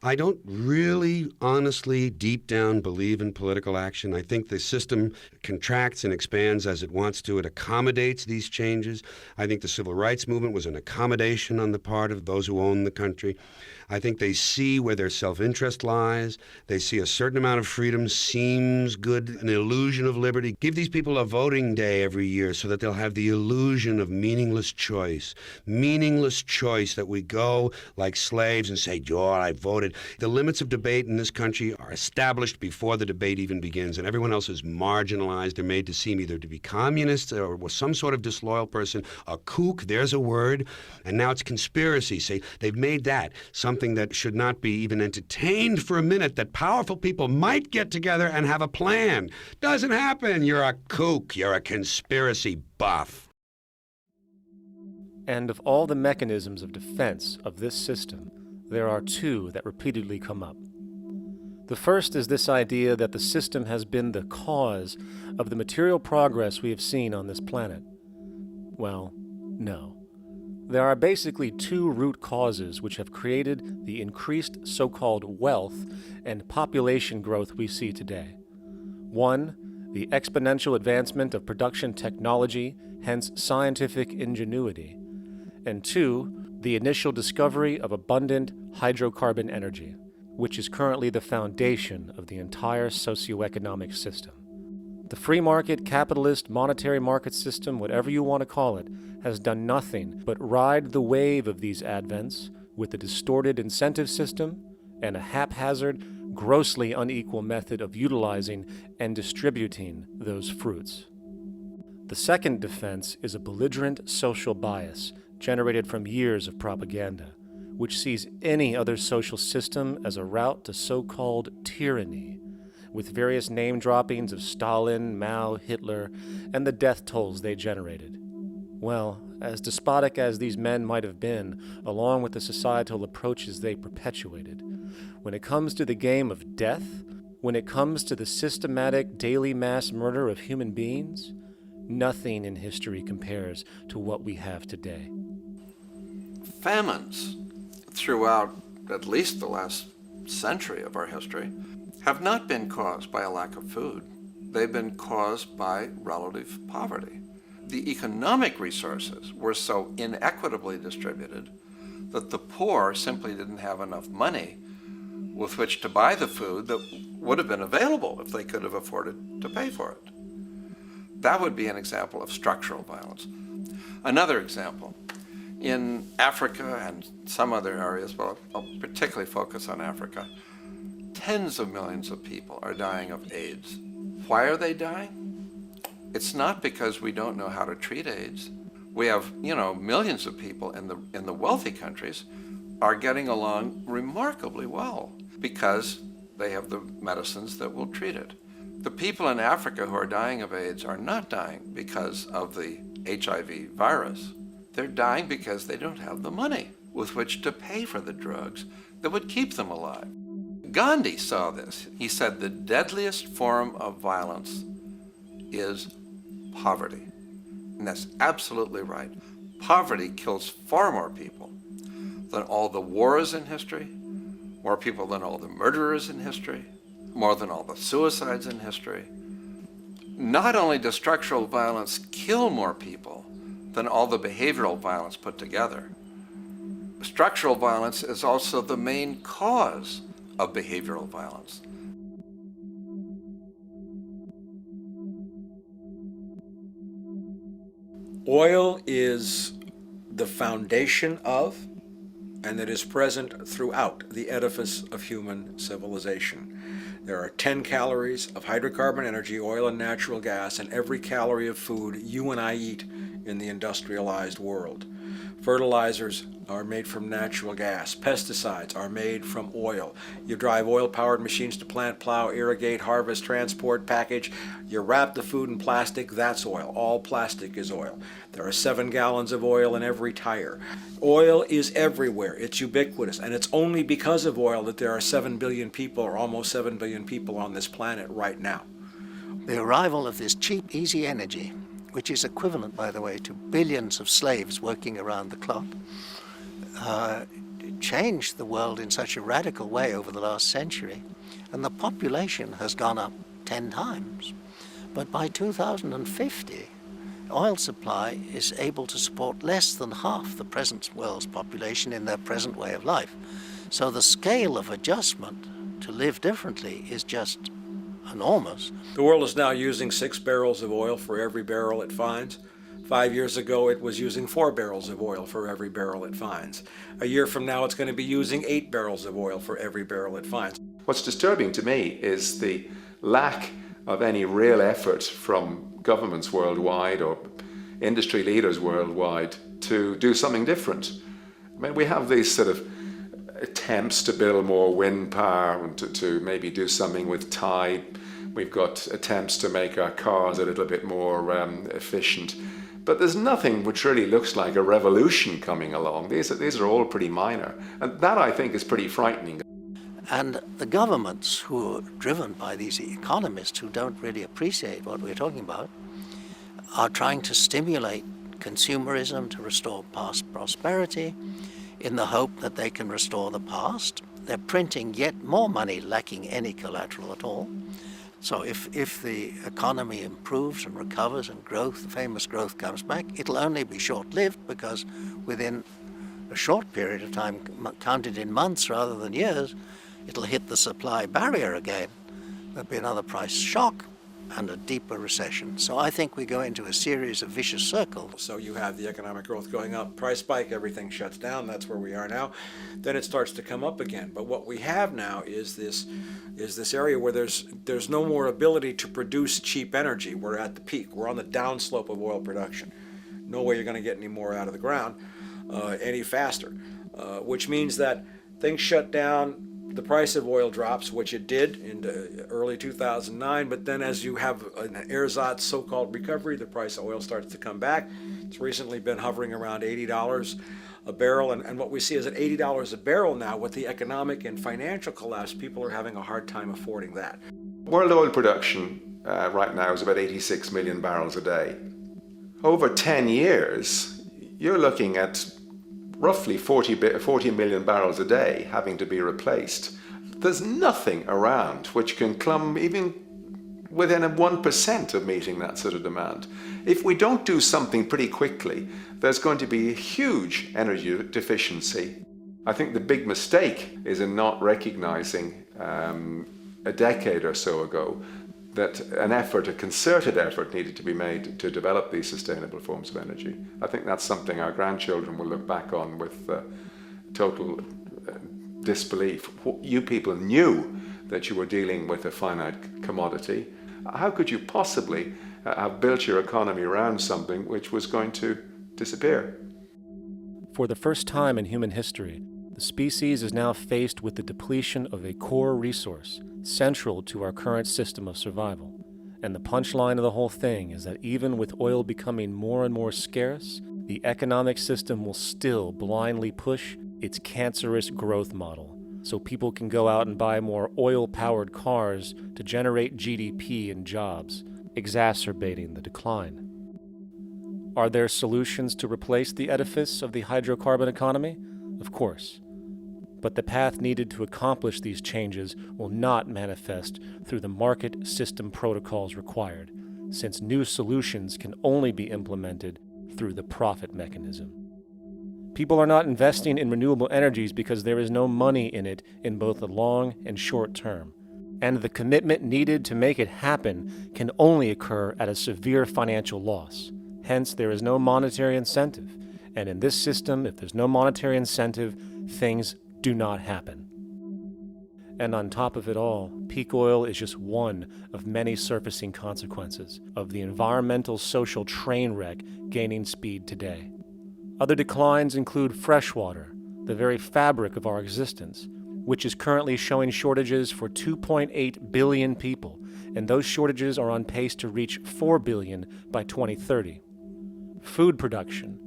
I don't really, honestly, deep down believe in political action. I think the system contracts and expands as it wants to. It accommodates these changes. I think the civil rights movement was an accommodation on the part of those who own the country. I think they see where their self-interest lies. They see a certain amount of freedom seems good, an illusion of liberty. Give these people a voting day every year so that they'll have the illusion of meaningless choice. Meaningless choice that we go like slaves and say, "Joe, I voted." The limits of debate in this country are established before the debate even begins, and everyone else is marginalized. They're made to seem either to be communists or some sort of disloyal person, a kook, there's a word, and now it's conspiracy. Say, they've made that something that should not be even entertained for a minute, that powerful people might get together and have a plan. Doesn't happen. You're a kook. You're a conspiracy buff. And of all the mechanisms of defense of this system, there are two that repeatedly come up. The first is this idea that the system has been the cause of the material progress we have seen on this planet. Well, no. There are basically two root causes which have created the increased so-called wealth and population growth we see today. One, the exponential advancement of production technology, hence scientific ingenuity. And two, the initial discovery of abundant hydrocarbon energy, which is currently the foundation of the entire socioeconomic system. The free market, capitalist, monetary market system, whatever you want to call it, has done nothing but ride the wave of these advents with a distorted incentive system and a haphazard, grossly unequal method of utilizing and distributing those fruits. The second defense is a belligerent social bias generated from years of propaganda, which sees any other social system as a route to so-called tyranny, with various name droppings of Stalin, Mao, Hitler, and the death tolls they generated. Well, as despotic as these men might have been, along with the societal approaches they perpetuated, when it comes to the game of death, when it comes to the systematic daily mass murder of human beings, nothing in history compares to what we have today. Famines throughout at least the last century of our history have not been caused by a lack of food. They've been caused by relative poverty. The economic resources were so inequitably distributed that the poor simply didn't have enough money with which to buy the food that would have been available if they could have afforded to pay for it. That would be an example of structural violence. Another example, in Africa and some other areas, but I'll particularly focus on Africa, tens of millions of people are dying of AIDS. Why are they dying? It's not because we don't know how to treat AIDS. We have, millions of people in the wealthy countries are getting along remarkably well because they have the medicines that will treat it. The people in Africa who are dying of AIDS are not dying because of the HIV virus. They're dying because they don't have the money with which to pay for the drugs that would keep them alive. Gandhi saw this. He said the deadliest form of violence is poverty. And that's absolutely right. Poverty kills far more people than all the wars in history, more people than all the murderers in history, more than all the suicides in history. Not only does structural violence kill more people than all the behavioral violence put together, structural violence is also the main cause of behavioral violence. Oil is the foundation of, and it is present throughout the edifice of human civilization. There are 10 calories of hydrocarbon energy, oil and natural gas, in every calorie of food you and I eat in the industrialized world. Fertilizers are made from natural gas. Pesticides are made from oil. You drive oil-powered machines to plant, plow, irrigate, harvest, transport, package. You wrap the food in plastic, that's oil. All plastic is oil. There are 7 gallons of oil in every tire. Oil is everywhere. It's ubiquitous. And it's only because of oil that there are 7 billion people, or almost 7 billion people on this planet right now. The arrival of this cheap, easy energy, which is equivalent, by the way, to billions of slaves working around the clock, changed the world in such a radical way over the last century, and the population has gone up 10 times. But by 2050, oil supply is able to support less than half the present world's population in their present way of life. So the scale of adjustment to live differently is just enormous. The world is now using 6 barrels of oil for every barrel it finds. 5 years ago, it was using 4 barrels of oil for every barrel it finds. A year from now, it's going to be using 8 barrels of oil for every barrel it finds. What's disturbing to me is the lack of any real effort from governments worldwide or industry leaders worldwide to do something different. I mean, we have these sort of attempts to build more wind power and to maybe do something with tide. We've got attempts to make our cars a little bit more efficient. But there's nothing which really looks like a revolution coming along. These are all pretty minor. And that, I think, is pretty frightening. And the governments who are driven by these economists who don't really appreciate what we're talking about are trying to stimulate consumerism to restore past prosperity in the hope that they can restore the past. They're printing yet more money lacking any collateral at all. So if the economy improves and recovers and growth, the famous growth comes back, it'll only be short-lived because within a short period of time, counted in months rather than years, it'll hit the supply barrier again. There'll be another price shock and a deeper recession. So I think we go into a series of vicious circles. So you have the economic growth going up, price spike, everything shuts down, that's where we are now. Then it starts to come up again. But what we have now is this area where there's no more ability to produce cheap energy. We're at the peak. We're on the downslope of oil production. No way you're going to get any more out of the ground any faster, which means that things shut down. The price of oil drops, which it did in early 2009, but then as you have an ersatz so-called recovery, the price of oil starts to come back. It's recently been hovering around $80 a barrel, and what we see is at $80 a barrel now, with the economic and financial collapse, people are having a hard time affording that. World oil production right now is about 86 million barrels a day. Over 10 years, you're looking at roughly 40 million barrels a day having to be replaced. There's nothing around which can come even within 1% of meeting that sort of demand. If we don't do something pretty quickly, there's going to be a huge energy deficiency. I think the big mistake is in not recognizing a decade or so ago that a concerted effort needed to be made to develop these sustainable forms of energy. I think that's something our grandchildren will look back on with total disbelief. You people knew that you were dealing with a finite commodity. How could you possibly have built your economy around something which was going to disappear? For the first time in human history, the species is now faced with the depletion of a core resource central to our current system of survival. And the punchline of the whole thing is that even with oil becoming more and more scarce, the economic system will still blindly push its cancerous growth model, so people can go out and buy more oil-powered cars to generate GDP and jobs, exacerbating the decline. Are there solutions to replace the edifice of the hydrocarbon economy? Of course. But the path needed to accomplish these changes will not manifest through the market system protocols required, since new solutions can only be implemented through the profit mechanism. People are not investing in renewable energies because there is no money in it in both the long and short term, and the commitment needed to make it happen can only occur at a severe financial loss. Hence, there is no monetary incentive, and in this system, if there's no monetary incentive, things do not happen. And on top of it all, peak oil is just one of many surfacing consequences of the environmental social train wreck gaining speed today. Other declines include freshwater, the very fabric of our existence, which is currently showing shortages for 2.8 billion people, and those shortages are on pace to reach 4 billion by 2030. Food production,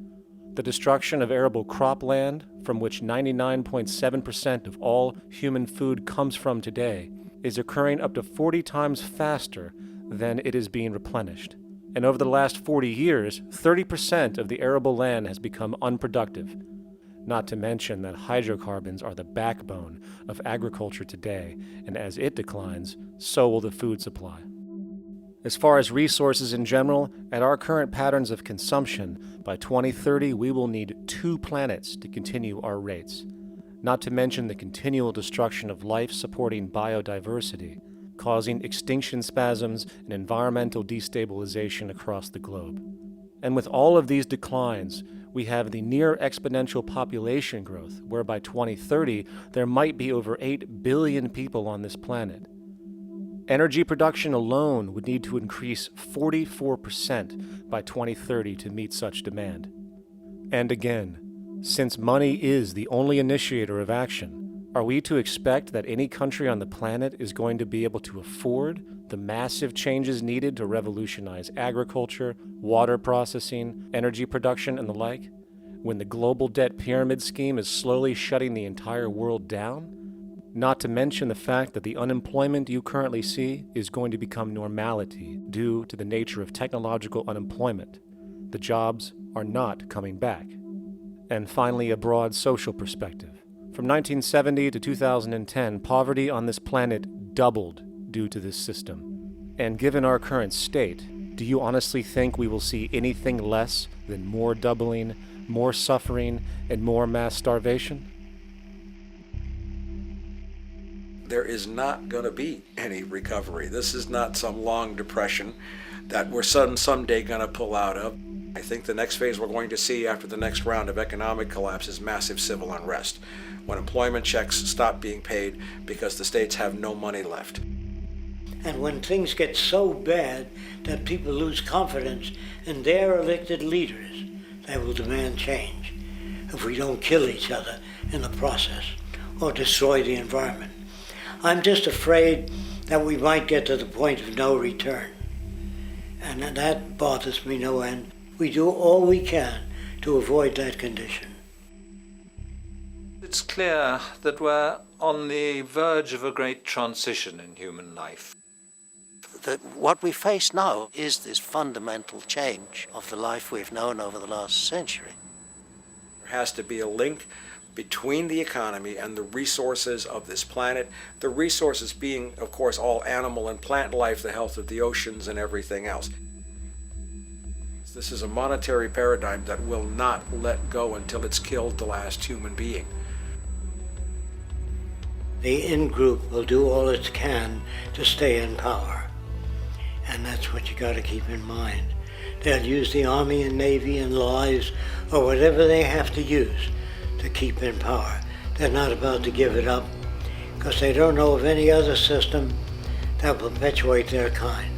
the destruction of arable cropland, from which 99.7% of all human food comes from today, is occurring up to 40 times faster than it is being replenished. And over the last 40 years, 30% of the arable land has become unproductive. Not to mention that hydrocarbons are the backbone of agriculture today, and as it declines, so will the food supply. As far as resources in general, at our current patterns of consumption, by 2030 we will need 2 planets to continue our rates. Not to mention the continual destruction of life-supporting biodiversity, causing extinction spasms and environmental destabilization across the globe. And with all of these declines, we have the near exponential population growth, where by 2030 there might be over 8 billion people on this planet. Energy production alone would need to increase 44% by 2030 to meet such demand. And again, since money is the only initiator of action, are we to expect that any country on the planet is going to be able to afford the massive changes needed to revolutionize agriculture, water processing, energy production, and the like, when the global debt pyramid scheme is slowly shutting the entire world down? Not to mention the fact that the unemployment you currently see is going to become normality due to the nature of technological unemployment. The jobs are not coming back. And finally, a broad social perspective. From 1970 to 2010, poverty on this planet doubled due to this system. And given our current state, do you honestly think we will see anything less than more doubling, more suffering, and more mass starvation? There is not going to be any recovery. This is not some long depression that we're someday going to pull out of. I think the next phase we're going to see after the next round of economic collapse is massive civil unrest, when employment checks stop being paid because the states have no money left. And when things get so bad that people lose confidence in their elected leaders, they will demand change if we don't kill each other in the process or destroy the environment. I'm just afraid that we might get to the point of no return. And that bothers me no end. We do all we can to avoid that condition. It's clear that we're on the verge of a great transition in human life. That what we face now is this fundamental change of the life we've known over the last century. There has to be a link between the economy and the resources of this planet, the resources being, of course, all animal and plant life, the health of the oceans and everything else. This is a monetary paradigm that will not let go until it's killed the last human being. The in-group will do all it can to stay in power. And that's what you got to keep in mind. They'll use the Army and Navy and lies or whatever they have to use to keep in power. They're not about to give it up because they don't know of any other system that will perpetuate their kind.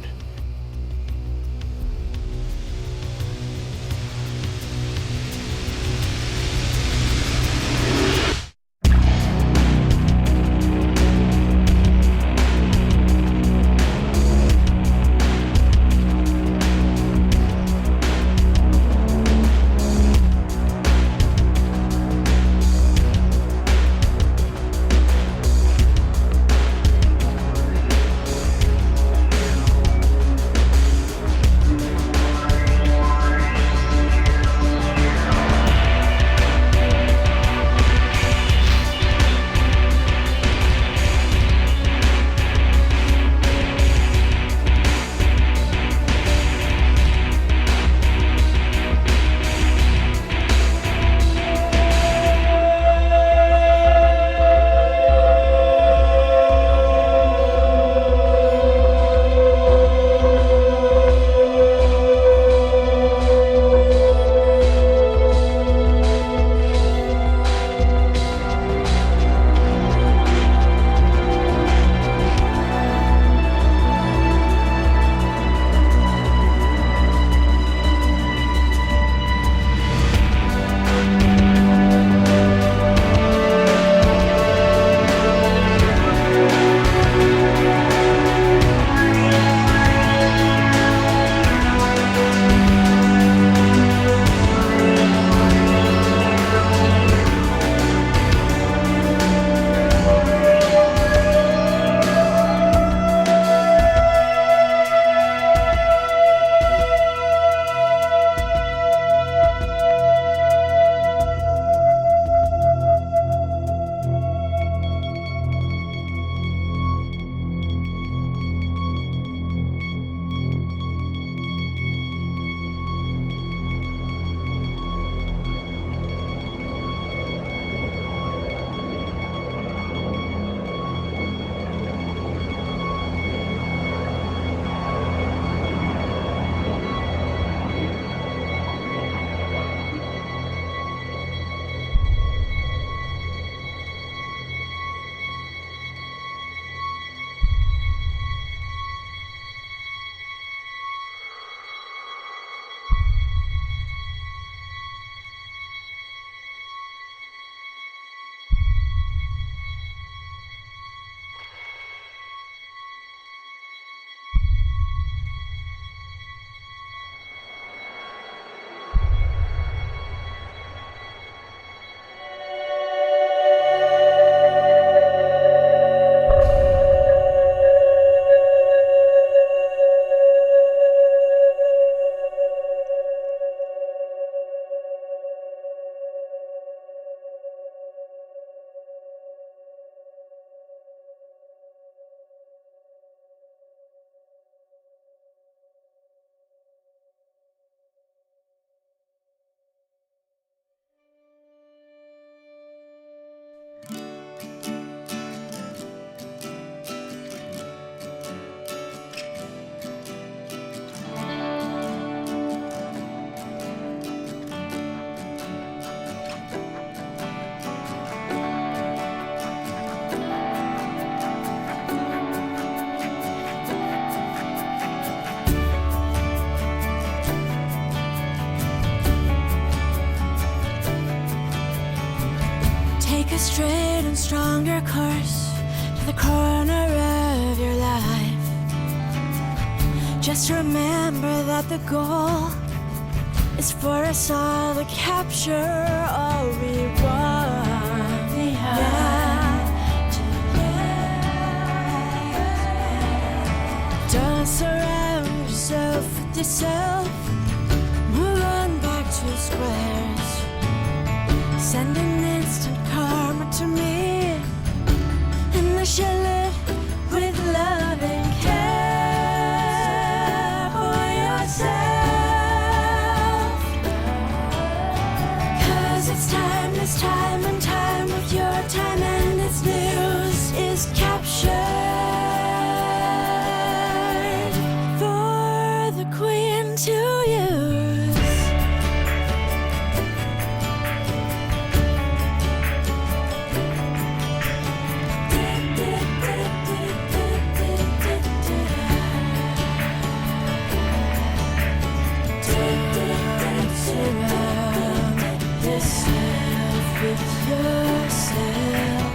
a straight and stronger course to the corner of your life. Just remember that the goal is for us all to capture all we want. Don't surround yourself with yourself. Move on back to squares. Send an instant karma to me, and I shall live with love and care for yourself. 'Cause it's time and time with your time, and its news is captured. To use. Surround yourself with yourself.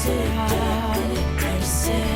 Surround yourself.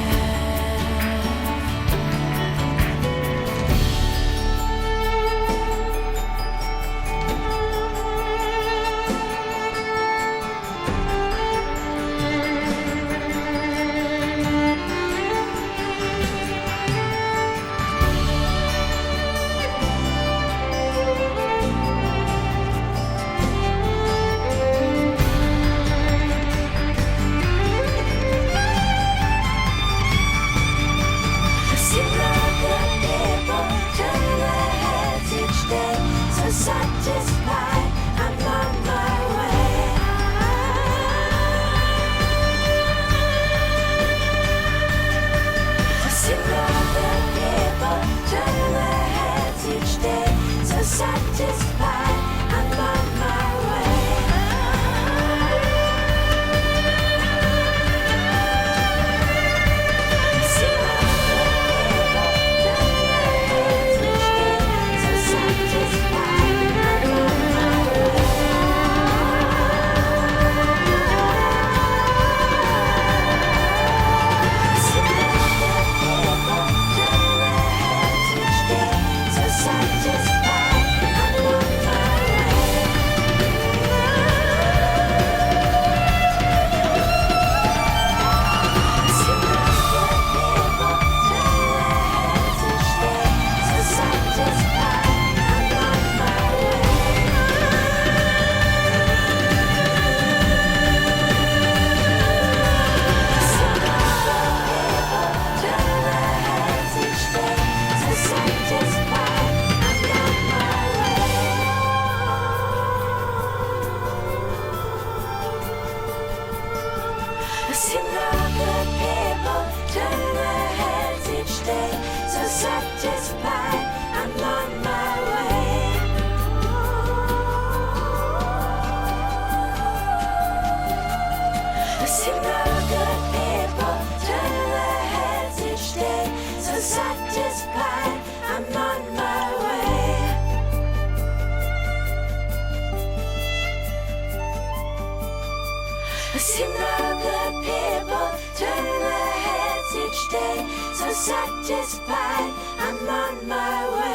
Satisfied, I'm on my way. I see other people turn their heads each day. So satisfied, I'm on my way. I see other people turn their heads each day. So satisfied. Satisfied, I'm on my way. I see no good people turn their heads each day. So satisfied, I'm on my way. I see no good people turn their heads each day. So satisfied, I'm on my way.